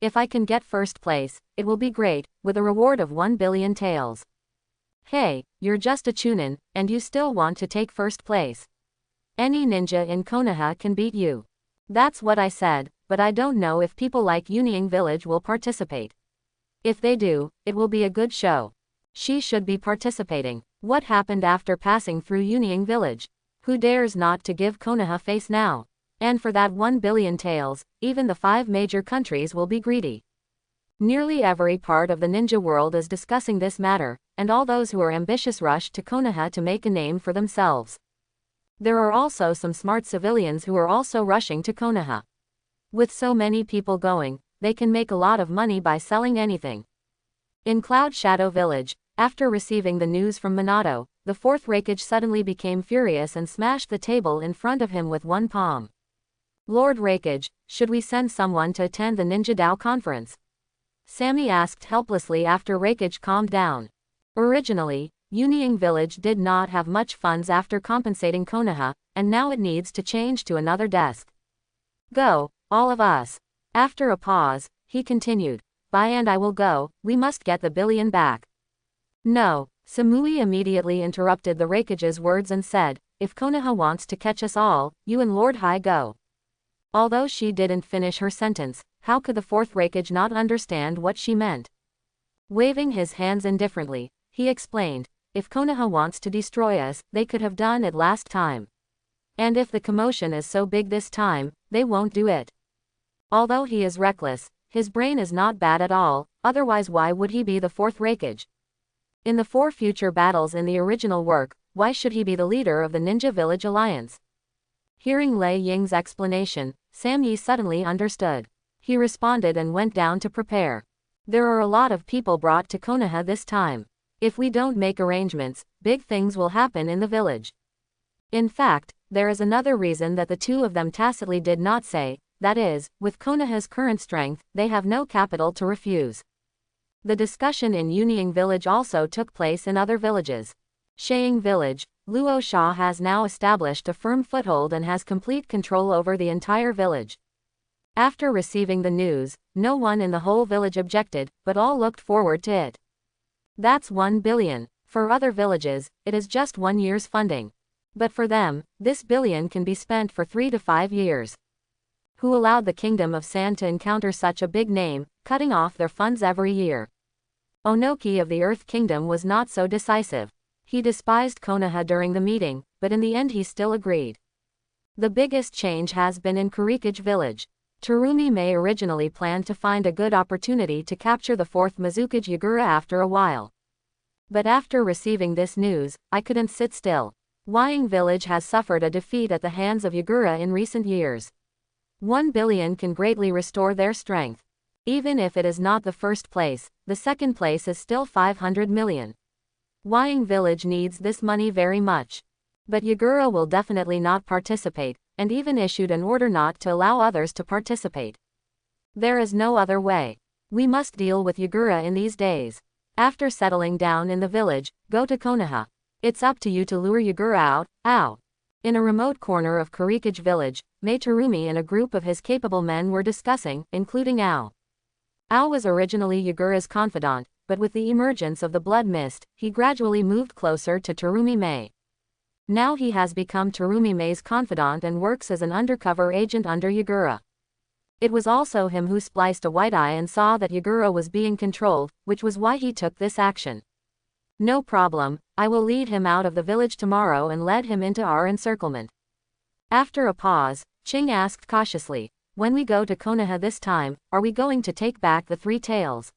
If I can get first place, it will be great, with a reward of 1 billion taels. Hey, you're just a chunin, and you still want to take first place. Any ninja in Konoha can beat you. That's what I said, but I don't know if people like Yunying village will participate. If they do, it will be a good show. She should be participating. What happened after passing through Yunying village? Who dares not to give Konoha face now? And for that 1 billion taels, even the 5 major countries will be greedy. Nearly every part of the ninja world is discussing this matter, and all those who are ambitious rush to Konoha to make a name for themselves. There are also some smart civilians who are also rushing to Konoha. With so many people going, they can make a lot of money by selling anything. In Cloud Shadow Village, after receiving the news from Minato, the fourth Raikage suddenly became furious and smashed the table in front of him with one palm. Lord Raikage, should we send someone to attend the Ninja Dao conference? Sammy asked helplessly after Raikage calmed down. Originally, Yunying village did not have much funds after compensating Konoha, and now it needs to change to another desk. Go, all of us. After a pause, he continued. Bye and I will go, we must get the billion back. No, Samui immediately interrupted the Raikage's words and said, if Konoha wants to catch us all, you and Lord Hai go. Although she didn't finish her sentence, how could the fourth Raikage not understand what she meant? Waving his hands indifferently, he explained, if Konoha wants to destroy us, they could have done it last time. And if the commotion is so big this time, they won't do it. Although he is reckless, his brain is not bad at all, otherwise why would he be the fourth Raikage? In the 4 future battles in the original work, why should he be the leader of the Ninja Village Alliance? Hearing Lei Ying's explanation, Sam Yi suddenly understood. He responded and went down to prepare. There are a lot of people brought to Konoha this time. If we don't make arrangements, big things will happen in the village. In fact, there is another reason that the two of them tacitly did not say, that is, with Konoha's current strength, they have no capital to refuse. The discussion in Yunying village also took place in other villages. Sheing village, Luo Sha has now established a firm foothold and has complete control over the entire village. After receiving the news, no one in the whole village objected, but all looked forward to it. That's 1 billion. For other villages, it is just 1 year's funding. But for them, this billion can be spent for 3 to 5 years. Who allowed the Kingdom of Sand to encounter such a big name, cutting off their funds every year? Onoki of the Earth Kingdom was not so decisive. He despised Konoha during the meeting, but in the end he still agreed. The biggest change has been in Kurikage village. Terumi Mei originally planned to find a good opportunity to capture the 4th Mizukage Yagura after a while. But after receiving this news, I couldn't sit still. Wying village has suffered a defeat at the hands of Yagura in recent years. 1 billion can greatly restore their strength. Even if it is not the first place, the second place is still 500 million. Wying village needs this money very much. But Yagura will definitely not participate, and even issued an order not to allow others to participate. There is no other way. We must deal with Yagura in these days. After settling down in the village, go to Konoha. It's up to you to lure Yagura out. Ow! In a remote corner of Kurikage village, Mei Terumi and a group of his capable men were discussing, including Ao. Ao was originally Yagura's confidant, but with the emergence of the blood mist, he gradually moved closer to Terumi Mei. Now he has become Terumi Mei's confidant and works as an undercover agent under Yagura. It was also him who spliced a white eye and saw that Yagura was being controlled, which was why he took this action. No problem, I will lead him out of the village tomorrow and lead him into our encirclement. After a pause, Ching asked cautiously, when we go to Konoha this time, are we going to take back the 3 taels?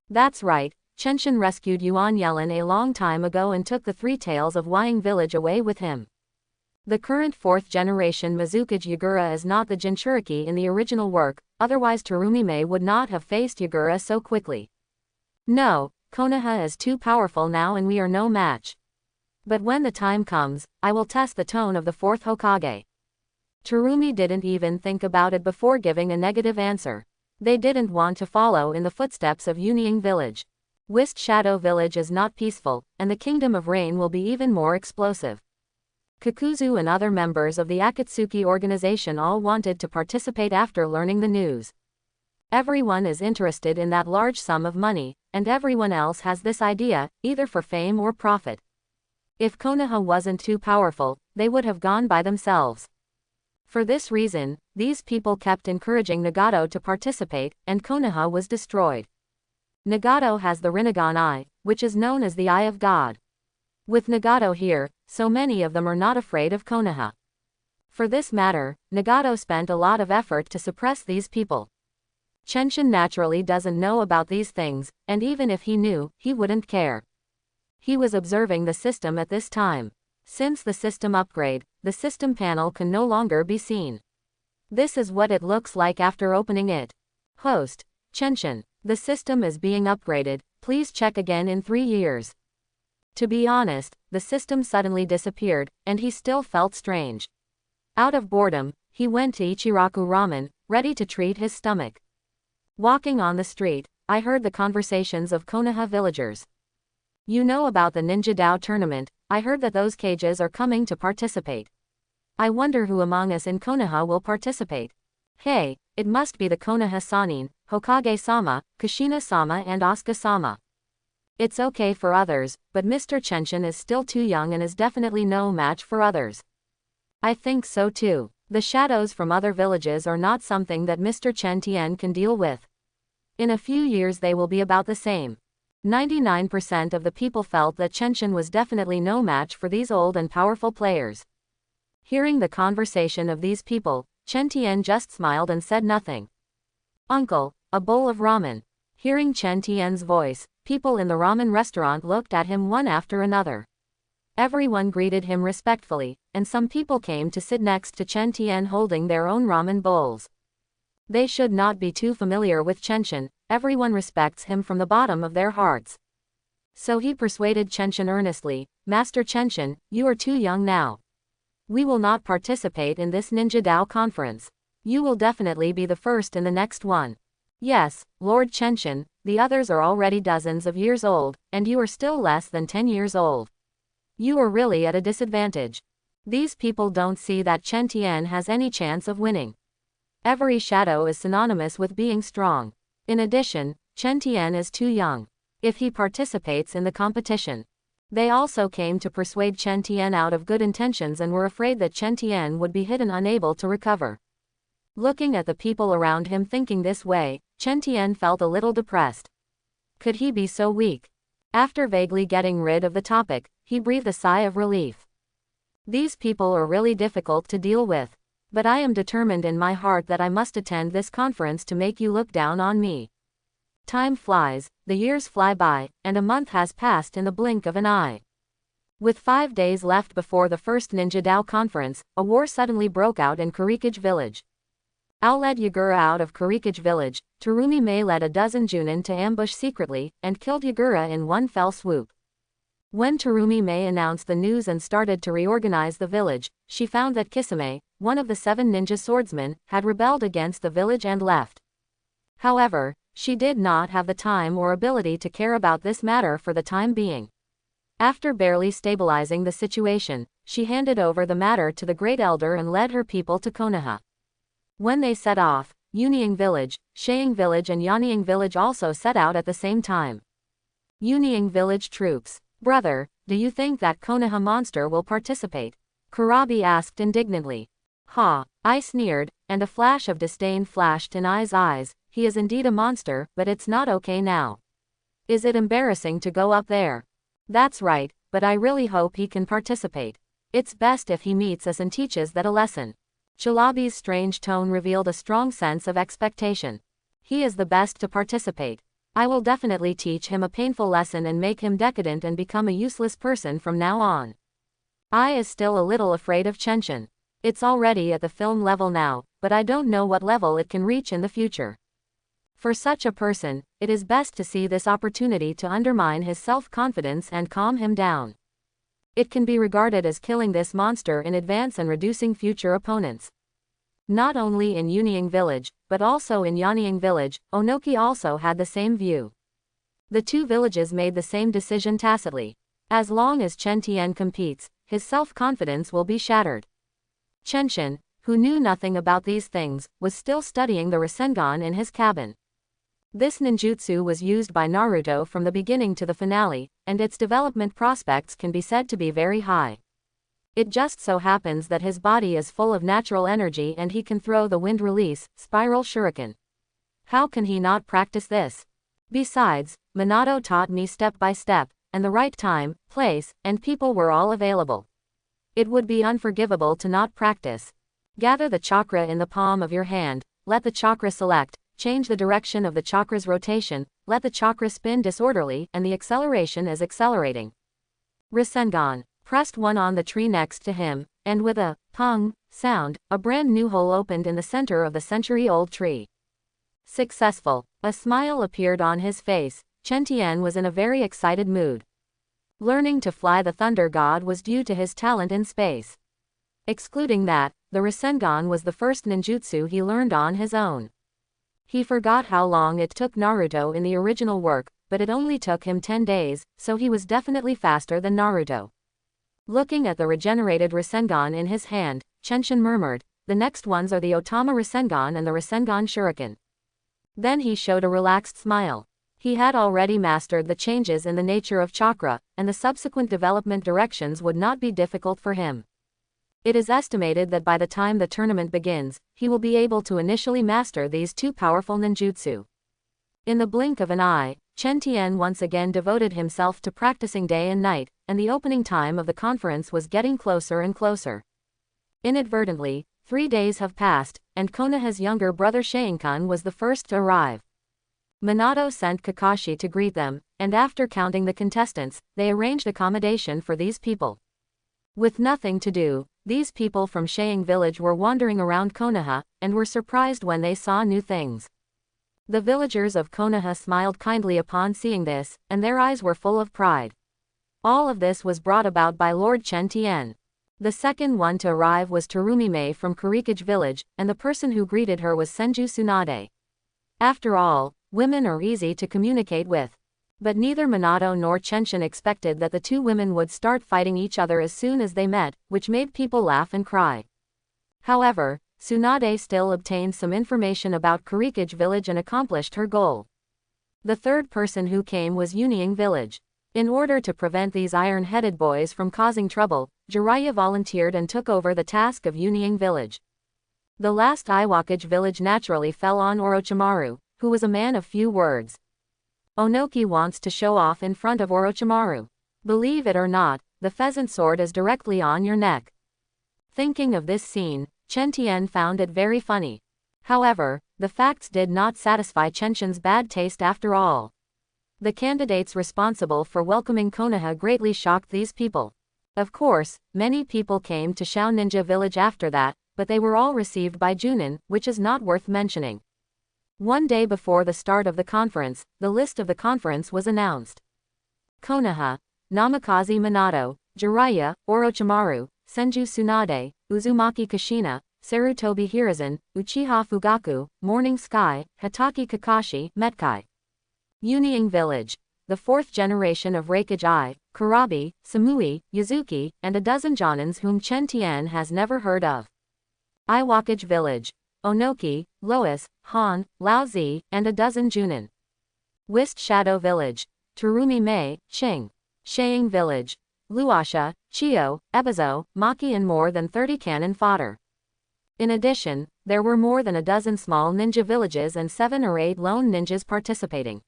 That's right, Chenshin rescued Yuan Yelin a long time ago and took the three tails of Wying village away with him. The current 4th generation Mizukage Yagura is not the Jinchuriki in the original work, otherwise Terumime would not have faced Yagura so quickly. No, Konoha is too powerful now and we are no match. But when the time comes, I will test the tone of the 4th Hokage. Terumi didn't even think about it before giving a negative answer. They didn't want to follow in the footsteps of Yunying village. Whist Shadow village is not peaceful, and the Kingdom of Rain will be even more explosive. Kakuzu and other members of the Akatsuki organization all wanted to participate after learning the news. Everyone is interested in that large sum of money, and everyone else has this idea, either for fame or profit. If Konoha wasn't too powerful, they would have gone by themselves. For this reason, these people kept encouraging Nagato to participate, and Konoha was destroyed. Nagato has the Rinnegan Eye, which is known as the Eye of God. With Nagato here, so many of them are not afraid of Konoha. For this matter, Nagato spent a lot of effort to suppress these people. Chenshin naturally doesn't know about these things, and even if he knew, he wouldn't care. He was observing the system at this time. Since the system upgrade, the system panel can no longer be seen. This is what it looks like after opening it. Host: Chenshin. The system is being upgraded, please check again in 3 years. To be honest, the system suddenly disappeared, and he still felt strange. Out of boredom, he went to Ichiraku Ramen, ready to treat his stomach. Walking on the street, I heard the conversations of Konoha villagers. You know about the Ninja Dao tournament, I heard that those cages are coming to participate. I wonder who among us in Konoha will participate. Hey, it must be the Konoha Sannin, Hokage-sama, Kushina-sama and Asuka-sama. It's okay for others, but Mr. Chenshin is still too young and is definitely no match for others. I think so too. The shadows from other villages are not something that Mr. Chen Tian can deal with. In a few years they will be about the same. 99% of the people felt that Chenshin was definitely no match for these old and powerful players. Hearing the conversation of these people, Chen Tian just smiled and said nothing. Uncle, a bowl of ramen. Hearing Chen Tian's voice, people in the ramen restaurant looked at him one after another. Everyone greeted him respectfully, and some people came to sit next to Chen Tian holding their own ramen bowls. They should not be too familiar with Chenshin, everyone respects him from the bottom of their hearts. So he persuaded Chenshin earnestly, Master Chenshin, you are too young now. We will not participate in this Ninja Dao conference. You will definitely be the first in the next one. Yes, Lord Chenshin, the others are already dozens of years old, and you are still less than 10 years old. You are really at a disadvantage. These people don't see that Chen Tian has any chance of winning. Every shadow is synonymous with being strong. In addition, Chen Tian is too young. If he participates in the competition. They also came to persuade Chen Tian out of good intentions and were afraid that Chen Tian would be hit and unable to recover. Looking at the people around him thinking this way, Chen Tian felt a little depressed. Could he be so weak? After vaguely getting rid of the topic, he breathed a sigh of relief. These people are really difficult to deal with. But I am determined in my heart that I must attend this conference to make you look down on me. Time flies, the years fly by, and a month has passed in the blink of an eye. With 5 days left before the first Ninja Dao conference, a war suddenly broke out in Kurikage village. Ao led Yagura out of Kurikage village, Terumi led a dozen Junin to ambush secretly, and killed Yagura in one fell swoop. When Terumi announced the news and started to reorganize the village, she found that Kisame, one of the 7 ninja swordsmen, had rebelled against the village and left. However, she did not have the time or ability to care about this matter for the time being. After barely stabilizing the situation, she handed over the matter to the Great Elder and led her people to Konoha. When they set off, Yunying village, Sheing village and Yanying village also set out at the same time. Yunying village troops. Brother, do you think that Konoha monster will participate? Kurabi asked indignantly. Ha, I sneered, and a flash of disdain flashed in Ai's eyes. He is indeed a monster, but it's not okay now. Is it embarrassing to go up there? That's right, but I really hope he can participate. It's best if he meets us and teaches that a lesson. Chalabi's strange tone revealed a strong sense of expectation. He is the best to participate. I will definitely teach him a painful lesson and make him decadent and become a useless person from now on. I is still a little afraid of Chenshin. It's already at the film level now, but I don't know what level it can reach in the future. For such a person, it is best to see this opportunity to undermine his self-confidence and calm him down. It can be regarded as killing this monster in advance and reducing future opponents. Not only in Yunying Village, but also in Yanying Village, Onoki also had the same view. The two villages made the same decision tacitly. As long as Chen Tian competes, his self-confidence will be shattered. Chenshin, who knew nothing about these things, was still studying the Rasengan in his cabin. This ninjutsu was used by Naruto from the beginning to the finale, and its development prospects can be said to be very high. It just so happens that his body is full of natural energy and he can throw the wind release, spiral shuriken. How can he not practice this? Besides, Minato taught me step by step, and the right time, place, and people were all available. It would be unforgivable to not practice. Gather the chakra in the palm of your hand, let the chakra select, change the direction of the chakra's rotation, let the chakra spin disorderly and the acceleration is accelerating. Rasengan pressed one on the tree next to him, and with a pung sound, a brand new hole opened in the center of the century-old tree. Successful. A smile appeared on his face. Chen Tian was in a very excited mood. Learning to fly the Thunder God was due to his talent in space. Excluding that, the Rasengan was the first ninjutsu he learned on his own. He forgot how long it took Naruto in the original work, but it only took him 10 days, so he was definitely faster than Naruto. Looking at the regenerated Rasengan in his hand, Chenshin murmured, "The next ones are the Otama Rasengan and the Rasengan Shuriken." Then he showed a relaxed smile. He had already mastered the changes in the nature of chakra, and the subsequent development directions would not be difficult for him. It is estimated that by the time the tournament begins, he will be able to initially master these two powerful ninjutsu. In the blink of an eye, Chen Tian once again devoted himself to practicing day and night, and the opening time of the conference was getting closer and closer. Inadvertently, 3 days have passed, and Konoha's younger brother Shainkan was the first to arrive. Minato sent Kakashi to greet them, and after counting the contestants, they arranged accommodation for these people. With nothing to do, these people from Shaying Village were wandering around Konoha, and were surprised when they saw new things. The villagers of Konoha smiled kindly upon seeing this, and their eyes were full of pride. All of this was brought about by Lord Chen Tian. The second one to arrive was Terumi Mei from Kurikage Village, and the person who greeted her was Senju Tsunade. After all, women are easy to communicate with. But neither Minato nor Chenshin expected that the two women would start fighting each other as soon as they met, which made people laugh and cry. However, Tsunade still obtained some information about Kurikage Village and accomplished her goal. The third person who came was Yunying Village. In order to prevent these iron-headed boys from causing trouble, Jiraiya volunteered and took over the task of Yunying Village. The last Iwakage Village naturally fell on Orochimaru, who was a man of few words. Onoki wants to show off in front of Orochimaru. Believe it or not, the pheasant sword is directly on your neck. Thinking of this scene, Chen Tian found it very funny. However, the facts did not satisfy Chenshin's bad taste after all. The candidates responsible for welcoming Konoha greatly shocked these people. Of course, many people came to Shao Ninja Village after that, but they were all received by Junin, which is not worth mentioning. One day before the start of the conference, the list of the conference was announced. Konoha, Namikaze Minato, Jiraiya, Orochimaru, Senju Tsunade, Uzumaki Kushina, Sarutobi Hiruzen, Uchiha Fugaku, Morning Sky, Hitaki Kakashi, Metkai. Yunying Village. The fourth generation of Raikage I, Kurabi, Samui, Yuzuki, and a dozen Jonins whom Chen Tian has never heard of. Iwakage Village. Onoki, Lois, Han, Laozi, and a dozen Junin. Whist Shadow Village. Terumi Mei, Qing. Shaying Village. Luasha, Chio, Ebizo, Maki and more than 30 cannon fodder. In addition, there were more than a dozen small ninja villages and 7 or 8 lone ninjas participating.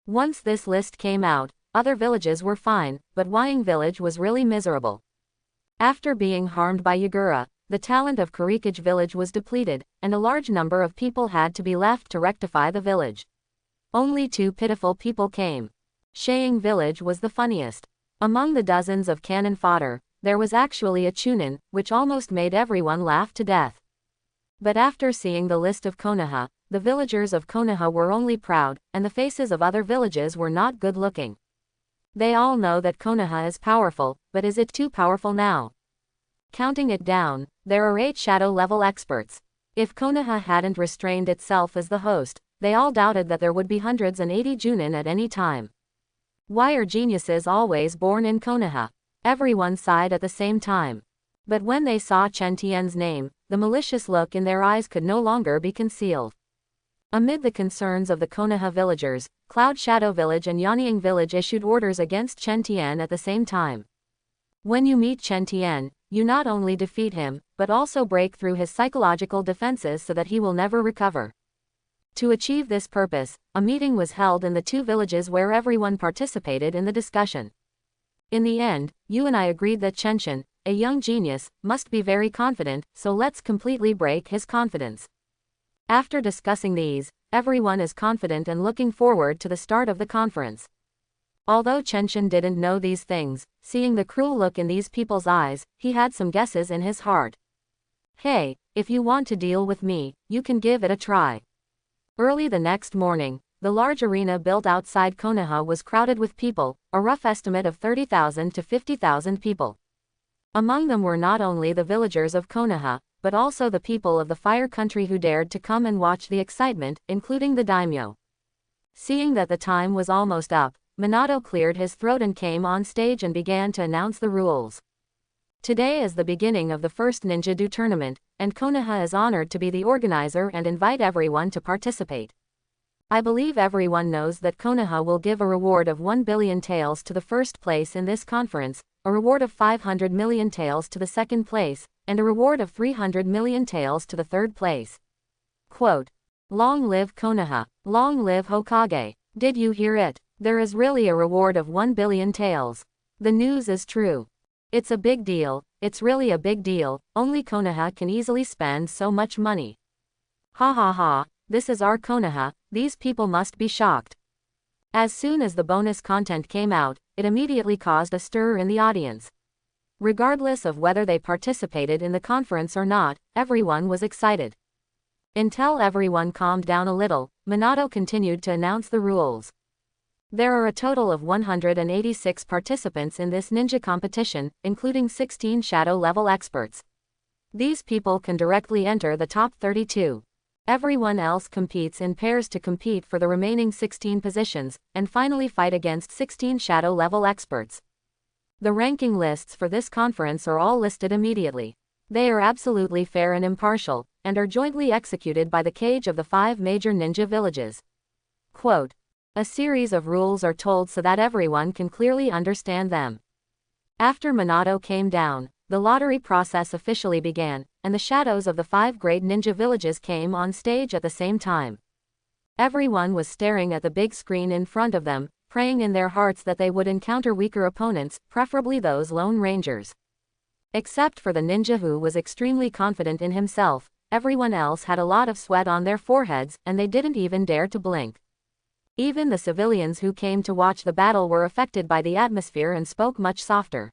Once this list came out, other villages were fine, but Wying Village was really miserable. After being harmed by Yagura, the talent of Kurikage Village was depleted, and a large number of people had to be left to rectify the village. Only 2 pitiful people came. Shaying village was the funniest. Among the dozens of cannon fodder, there was actually a chunin, which almost made everyone laugh to death. But after seeing the list of Konoha, the villagers of Konoha were only proud, and the faces of other villages were not good looking. They all know that Konoha is powerful, but is it too powerful now? Counting it down, there are 8 shadow level experts. If Konoha hadn't restrained itself as the host, they all doubted that there would be 180 Junin at any time. Why are geniuses always born in Konoha? Everyone sighed at the same time. But when they saw Chen Tian's name, the malicious look in their eyes could no longer be concealed. Amid the concerns of the Konoha villagers, Cloud Shadow Village and Yanying Village issued orders against Chen Tian at the same time. When you meet Chen Tian, you not only defeat him, but also break through his psychological defenses so that he will never recover. To achieve this purpose, a meeting was held in the 2 villages where everyone participated in the discussion. In the end, you and I agreed that Chenshin, a young genius, must be very confident, so let's completely break his confidence. After discussing these, everyone is confident and looking forward to the start of the conference. Although Chenshin didn't know these things, seeing the cruel look in these people's eyes, he had some guesses in his heart. Hey, if you want to deal with me, you can give it a try. Early the next morning, the large arena built outside Konoha was crowded with people, a rough estimate of 30,000 to 50,000 people. Among them were not only the villagers of Konoha, but also the people of the Fire Country who dared to come and watch the excitement, including the daimyo. Seeing that the time was almost up, Minato cleared his throat and came on stage and began to announce the rules. Today is the beginning of the first Ninja-Do tournament, and Konoha is honored to be the organizer and invite everyone to participate. I believe everyone knows that Konoha will give a reward of 1 billion taels to the first place in this conference, a reward of 500 million taels to the second place, and a reward of 300 million taels to the third place. Quote, "Long live Konoha, long live Hokage. Did you hear it? There is really a reward of 1 billion taels. The news is true. It's a big deal, it's really a big deal, only Konoha can easily spend so much money. Ha ha ha, this is our Konoha, these people must be shocked." As soon as the bonus content came out, it immediately caused a stir in the audience. Regardless of whether they participated in the conference or not, everyone was excited. Until everyone calmed down a little, Minato continued to announce the rules. There are a total of 186 participants in this ninja competition, including 16 shadow-level experts. These people can directly enter the top 32. Everyone else competes in pairs to compete for the remaining 16 positions, and finally fight against 16 shadow-level experts. The ranking lists for this conference are all listed immediately. They are absolutely fair and impartial, and are jointly executed by the Cage of the 5 major ninja villages. Quote, "A series of rules are told so that everyone can clearly understand them." After Minato came down, the lottery process officially began, and the shadows of the 5 great ninja villages came on stage at the same time. Everyone was staring at the big screen in front of them, praying in their hearts that they would encounter weaker opponents, preferably those Lone Rangers. Except for the ninja who was extremely confident in himself, everyone else had a lot of sweat on their foreheads, and they didn't even dare to blink. Even the civilians who came to watch the battle were affected by the atmosphere and spoke much softer.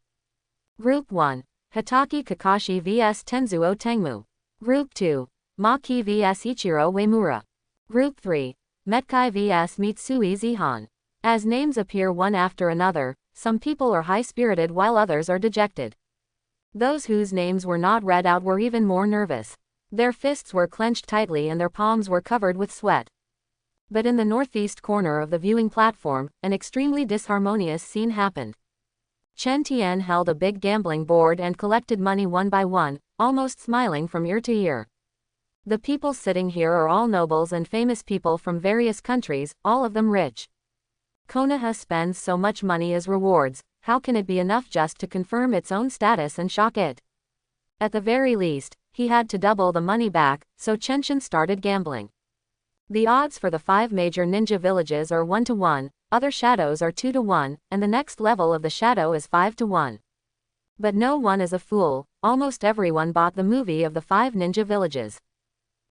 Group 1. Hitaki Kakashi vs Tenzuo Tengmu. Group 2. Maki vs Ichiro Uemura. Group 3. Metkai vs Mitsui Zihan. As names appear one after another, some people are high-spirited while others are dejected. Those whose names were not read out were even more nervous. Their fists were clenched tightly and their palms were covered with sweat. But in the northeast corner of the viewing platform, an extremely disharmonious scene happened. Chen Tian held a big gambling board and collected money one by one, almost smiling from ear to ear. The people sitting here are all nobles and famous people from various countries, all of them rich. Konoha spends so much money as rewards, how can it be enough just to confirm its own status and shock it? At the very least, he had to double the money back, so Chenshin started gambling. The odds for the 5 major ninja villages are 1 to 1, other shadows are 2 to 1, and the next level of the shadow is 5 to 1. But no one is a fool, almost everyone bought the movie of the 5 ninja villages.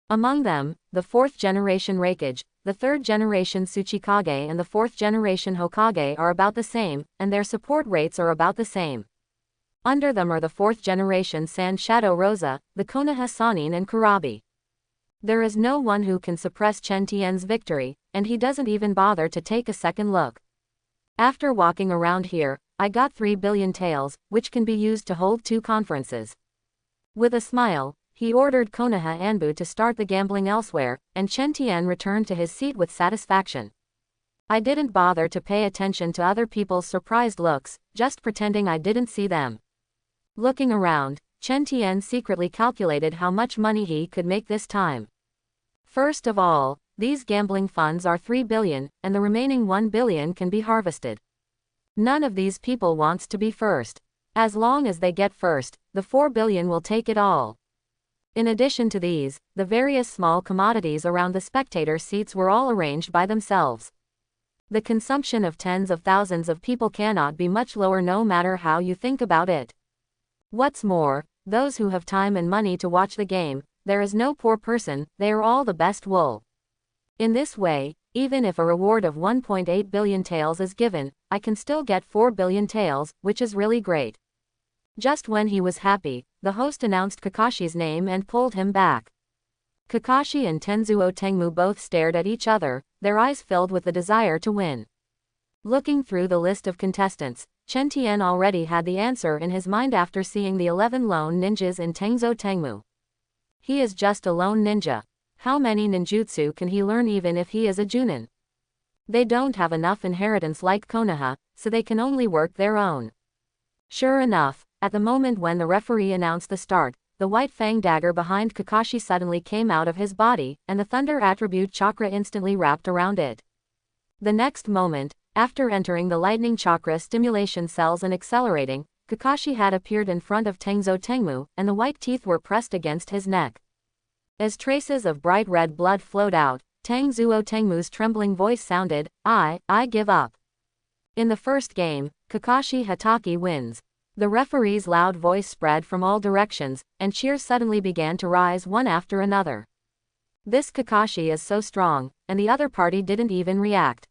Among them, the 4th generation Raikage, the third-generation Tsuchikage and the fourth-generation Hokage are about the same, and their support rates are about the same. Under them are the fourth-generation Sand Shadow Rosa, the Konoha Sannin and Kurabi. There is no one who can suppress Chen Tian's victory, and he doesn't even bother to take a second look. After walking around here, I got 3 billion taels, which can be used to hold 2 conferences. With a smile, he ordered Konoha Anbu to start the gambling elsewhere, and Chen Tian returned to his seat with satisfaction. I didn't bother to pay attention to other people's surprised looks, just pretending I didn't see them. Looking around, Chen Tian secretly calculated how much money he could make this time. First of all, these gambling funds are 3 billion, and the remaining 1 billion can be harvested. None of these people wants to be first. As long as they get first, the 4 billion will take it all. In addition to these, the various small commodities around the spectator seats were all arranged by themselves. The consumption of tens of thousands of people cannot be much lower no matter how you think about it. What's more, those who have time and money to watch the game, there is no poor person, they are all the best wool. In this way, even if a reward of 1.8 billion taels is given, I can still get 4 billion taels, which is really great. Just when he was happy, the host announced Kakashi's name and pulled him back. Kakashi and Tenzuo Tengmu both stared at each other, their eyes filled with the desire to win. Looking through the list of contestants, Chen Tian already had the answer in his mind after seeing the 11 lone ninjas in Tenzuo Tengmu. He is just a lone ninja. How many ninjutsu can he learn even if he is a Junin? They don't have enough inheritance like Konoha, so they can only work their own. Sure enough, at the moment when the referee announced the start, the white fang dagger behind Kakashi suddenly came out of his body, and the thunder attribute chakra instantly wrapped around it. The next moment, after entering the lightning chakra stimulation cells and accelerating, Kakashi had appeared in front of Tenzuo Tengmu, and the white teeth were pressed against his neck. As traces of bright red blood flowed out, Tenzuo Tengmu's trembling voice sounded, I give up. In the first game, Kakashi Hatake wins. The referee's loud voice spread from all directions, and cheers suddenly began to rise one after another. This Kakashi is so strong, and the other party didn't even react.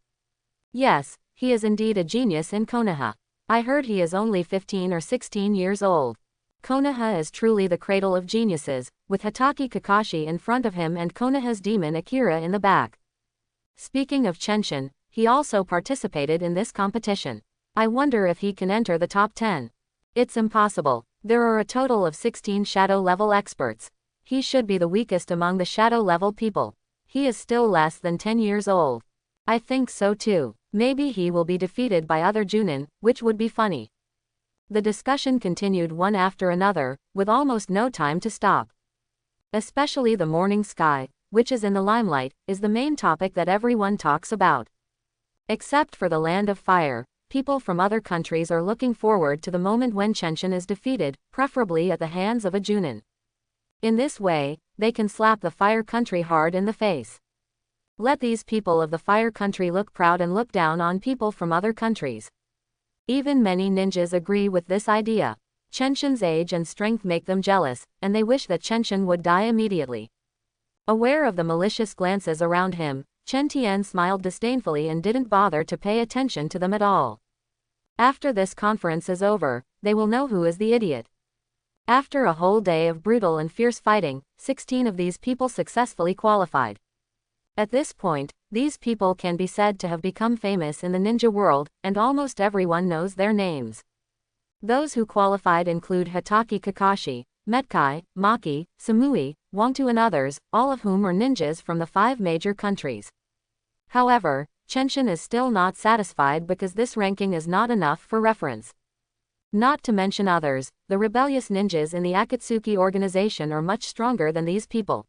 Yes, he is indeed a genius in Konoha. I heard he is only 15 or 16 years old. Konoha is truly the cradle of geniuses, with Hatake Kakashi in front of him and Konoha's demon Akira in the back. Speaking of Chenshin, he also participated in this competition. I wonder if he can enter the top 10. It's impossible. There are a total of 16 shadow-level experts. He should be the weakest among the shadow-level people. He is still less than 10 years old. I think so too. Maybe he will be defeated by other Junin, which would be funny. The discussion continued one after another, with almost no time to stop. Especially the morning sky, which is in the limelight, is the main topic that everyone talks about. Except for the Land of Fire, people from other countries are looking forward to the moment when Chenshin is defeated, preferably at the hands of a Junin. In this way, they can slap the Fire Country hard in the face. Let these people of the Fire Country look proud and look down on people from other countries. Even many ninjas agree with this idea. Chenshin's age and strength make them jealous, and they wish that Chenshin would die immediately. Aware of the malicious glances around him, Chen Tian smiled disdainfully and didn't bother to pay attention to them at all. After this conference is over, they will know who is the idiot. After a whole day of brutal and fierce fighting, 16 of these people successfully qualified. At this point, these people can be said to have become famous in the ninja world, and almost everyone knows their names. Those who qualified include Hatake Kakashi, Metkai, Maki, Samui, Wangtu and others, all of whom are ninjas from the 5 major countries. However, Chenshin is still not satisfied because this ranking is not enough for reference. Not to mention others, the rebellious ninjas in the Akatsuki organization are much stronger than these people.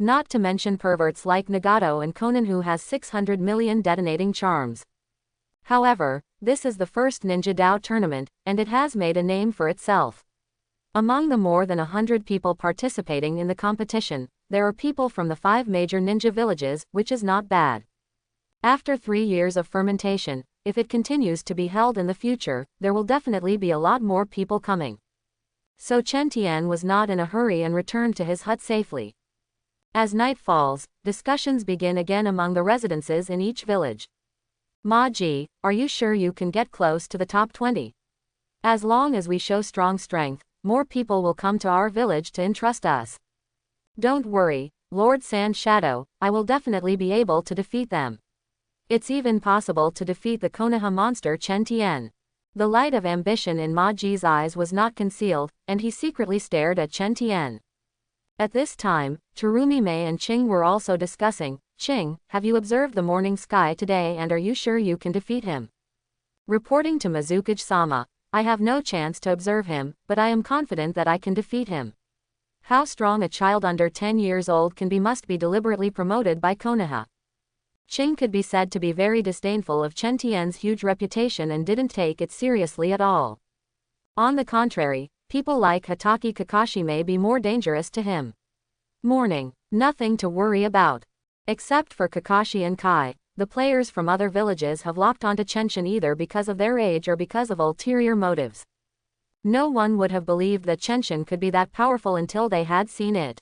Not to mention perverts like Nagato and Konan who has 600 million detonating charms. However, this is the first Ninja Dao tournament, and it has made a name for itself. Among the more than 100 people participating in the competition, there are people from the 5 major ninja villages, which is not bad. After 3 years of fermentation, if it continues to be held in the future, there will definitely be a lot more people coming. So Chen Tian was not in a hurry and returned to his hut safely. As night falls, discussions begin again among the residences in each village. Ma Ji, are you sure you can get close to the top 20? As long as we show strong strength, more people will come to our village to entrust us. Don't worry, Lord Sand Shadow, I will definitely be able to defeat them. It's even possible to defeat the Konoha monster Chen Tian. The light of ambition in Ma Ji's eyes was not concealed, and he secretly stared at Chen Tian. At this time, Terumi Mei and Qing were also discussing. Qing, have you observed the morning sky today and are you sure you can defeat him? Reporting to Mizukage-sama, I have no chance to observe him, but I am confident that I can defeat him. How strong a child under 10 years old can be must be deliberately promoted by Konoha. Qing could be said to be very disdainful of Chen Tian's huge reputation and didn't take it seriously at all. On the contrary, people like Hatake Kakashi may be more dangerous to him. Morning. Nothing to worry about. Except for Kakashi and Kai, the players from other villages have locked onto Chenshin either because of their age or because of ulterior motives. No one would have believed that Chenshin could be that powerful until they had seen it.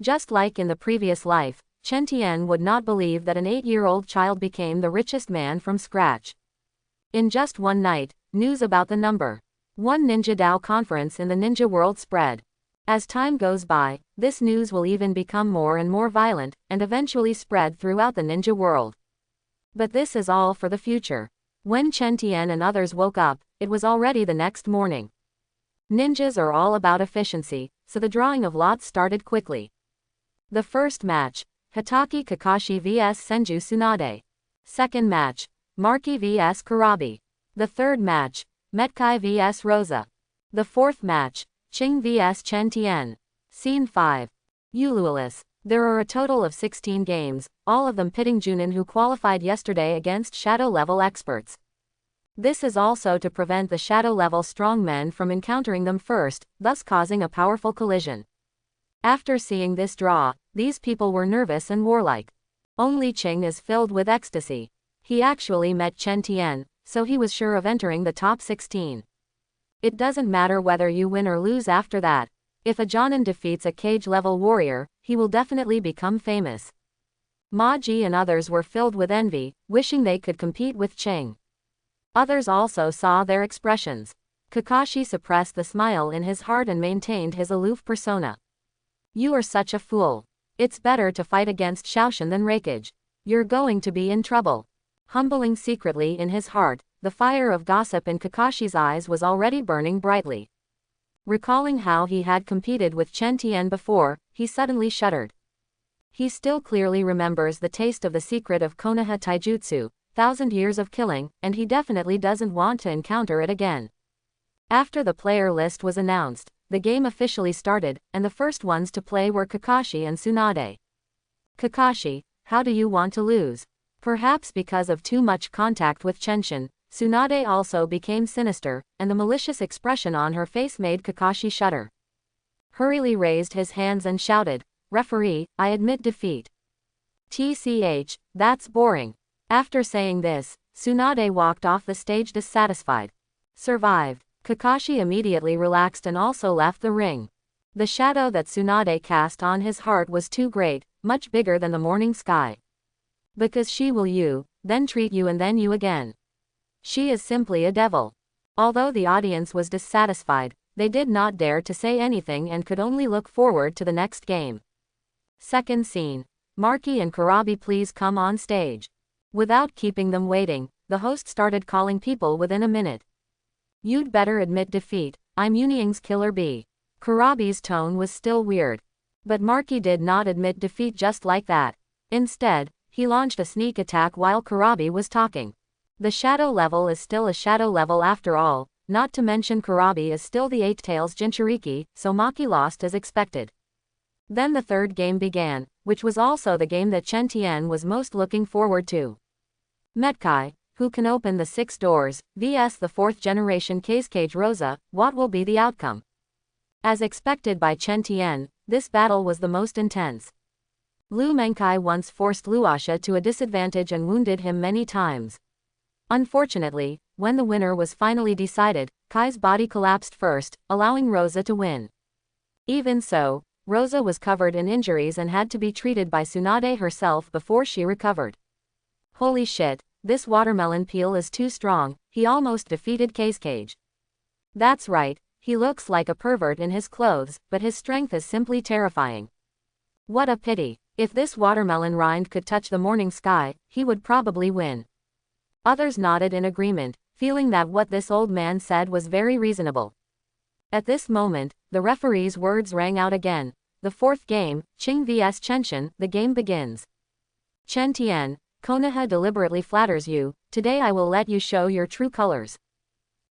Just like in the previous life, Chen Tian would not believe that an 8-year-old child became the richest man from scratch. In just one night, news about the number 1 Ninja Dao conference in the ninja world spread. As time goes by, this news will even become more and more violent, and eventually spread throughout the ninja world. But this is all for the future. When Chen Tian and others woke up, it was already the next morning. Ninjas are all about efficiency, so the drawing of lots started quickly. The first match, Hatake Kakashi vs Senju Tsunade. Second match, Marky vs Kurabi. The third match, Metkai vs Rosa. The fourth match, Qing vs Chen Tian. Scene 5. Uluolis. There are a total of 16 games, all of them pitting Junin who qualified yesterday against shadow-level experts. This is also to prevent the shadow-level strongmen from encountering them first, thus causing a powerful collision. After seeing this draw, these people were nervous and warlike. Only Qing is filled with ecstasy. He actually met Chen Tian, so he was sure of entering the top 16. It doesn't matter whether you win or lose after that. If a Jonin defeats a cage-level warrior, he will definitely become famous. Ma Ji and others were filled with envy, wishing they could compete with Qing. Others also saw their expressions. Kakashi suppressed the smile in his heart and maintained his aloof persona. You are such a fool. It's better to fight against Shaoshin than Raikage. You're going to be in trouble. Humbling secretly in his heart, the fire of gossip in Kakashi's eyes was already burning brightly. Recalling how he had competed with Chen Tian before, he suddenly shuddered. He still clearly remembers the taste of the secret of Konoha Taijutsu, 1,000 years of killing, and he definitely doesn't want to encounter it again. After the player list was announced, the game officially started, and the first ones to play were Kakashi and Tsunade. Kakashi, how do you want to lose? Perhaps because of too much contact with Chenshin, Tsunade also became sinister, and the malicious expression on her face made Kakashi shudder. Hurriedly raised his hands and shouted, "Referee, I admit defeat." TCH, that's boring. After saying this, Tsunade walked off the stage dissatisfied. Survived. Kakashi immediately relaxed and also left the ring. The shadow that Tsunade cast on his heart was too great, much bigger than the morning sky. Because she will you, then treat you and then you again. She is simply a devil. Although the audience was dissatisfied, they did not dare to say anything and could only look forward to the next game. Second scene. Marky and Kurabi, please come on stage. Without keeping them waiting, the host started calling people within a minute. You'd better admit defeat, I'm Uniying's killer bee. Kurabi's tone was still weird. But Marky did not admit defeat just like that. Instead, he launched a sneak attack while Kurabi was talking. The shadow level is still a shadow level after all, not to mention Kurabi is still the Eight Tails Jinchuriki, so Maki lost as expected. Then the third game began, which was also the game that Chen Tian was most looking forward to. Metkai, who can open the 6 doors, vs the 4th generation Cage Rosa, what will be the outcome? As expected by Chen Tian, this battle was the most intense. Lu Menkai once forced Luasha to a disadvantage and wounded him many times. Unfortunately, when the winner was finally decided, Kai's body collapsed first, allowing Rosa to win. Even so, Rosa was covered in injuries and had to be treated by Tsunade herself before she recovered. Holy shit, this watermelon peel is too strong, he almost defeated Cage. That's right, he looks like a pervert in his clothes, but his strength is simply terrifying. What a pity, if this watermelon rind could touch the morning sky, he would probably win. Others nodded in agreement, feeling that what this old man said was very reasonable. At this moment, the referee's words rang out again. The fourth game, Qing vs Chenshin, the game begins. Chen Tian, Konoha deliberately flatters you, today I will let you show your true colors.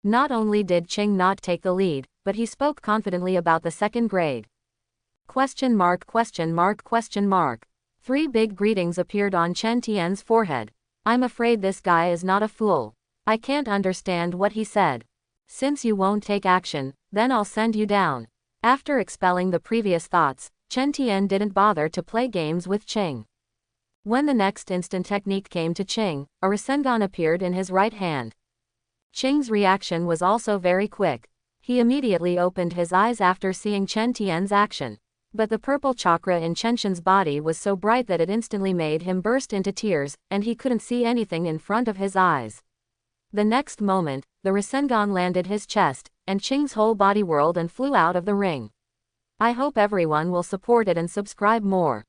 Not only did Qing not take the lead, but he spoke confidently about the second grade. Question mark question mark question mark. 3 big greetings appeared on Chen Tian's forehead. I'm afraid this guy is not a fool. I can't understand what he said. Since you won't take action, then I'll send you down. After expelling the previous thoughts, Chen Tian didn't bother to play games with Qing. When the next instant technique came to Qing, a Rasengan appeared in his right hand. Qing's reaction was also very quick. He immediately opened his eyes after seeing Chen Tian's action. But the purple chakra in Chenshin's body was so bright that it instantly made him burst into tears, and he couldn't see anything in front of his eyes. The next moment, the Rasengan landed his chest, and Qing's whole body whirled and flew out of the ring. I hope everyone will support it and subscribe more.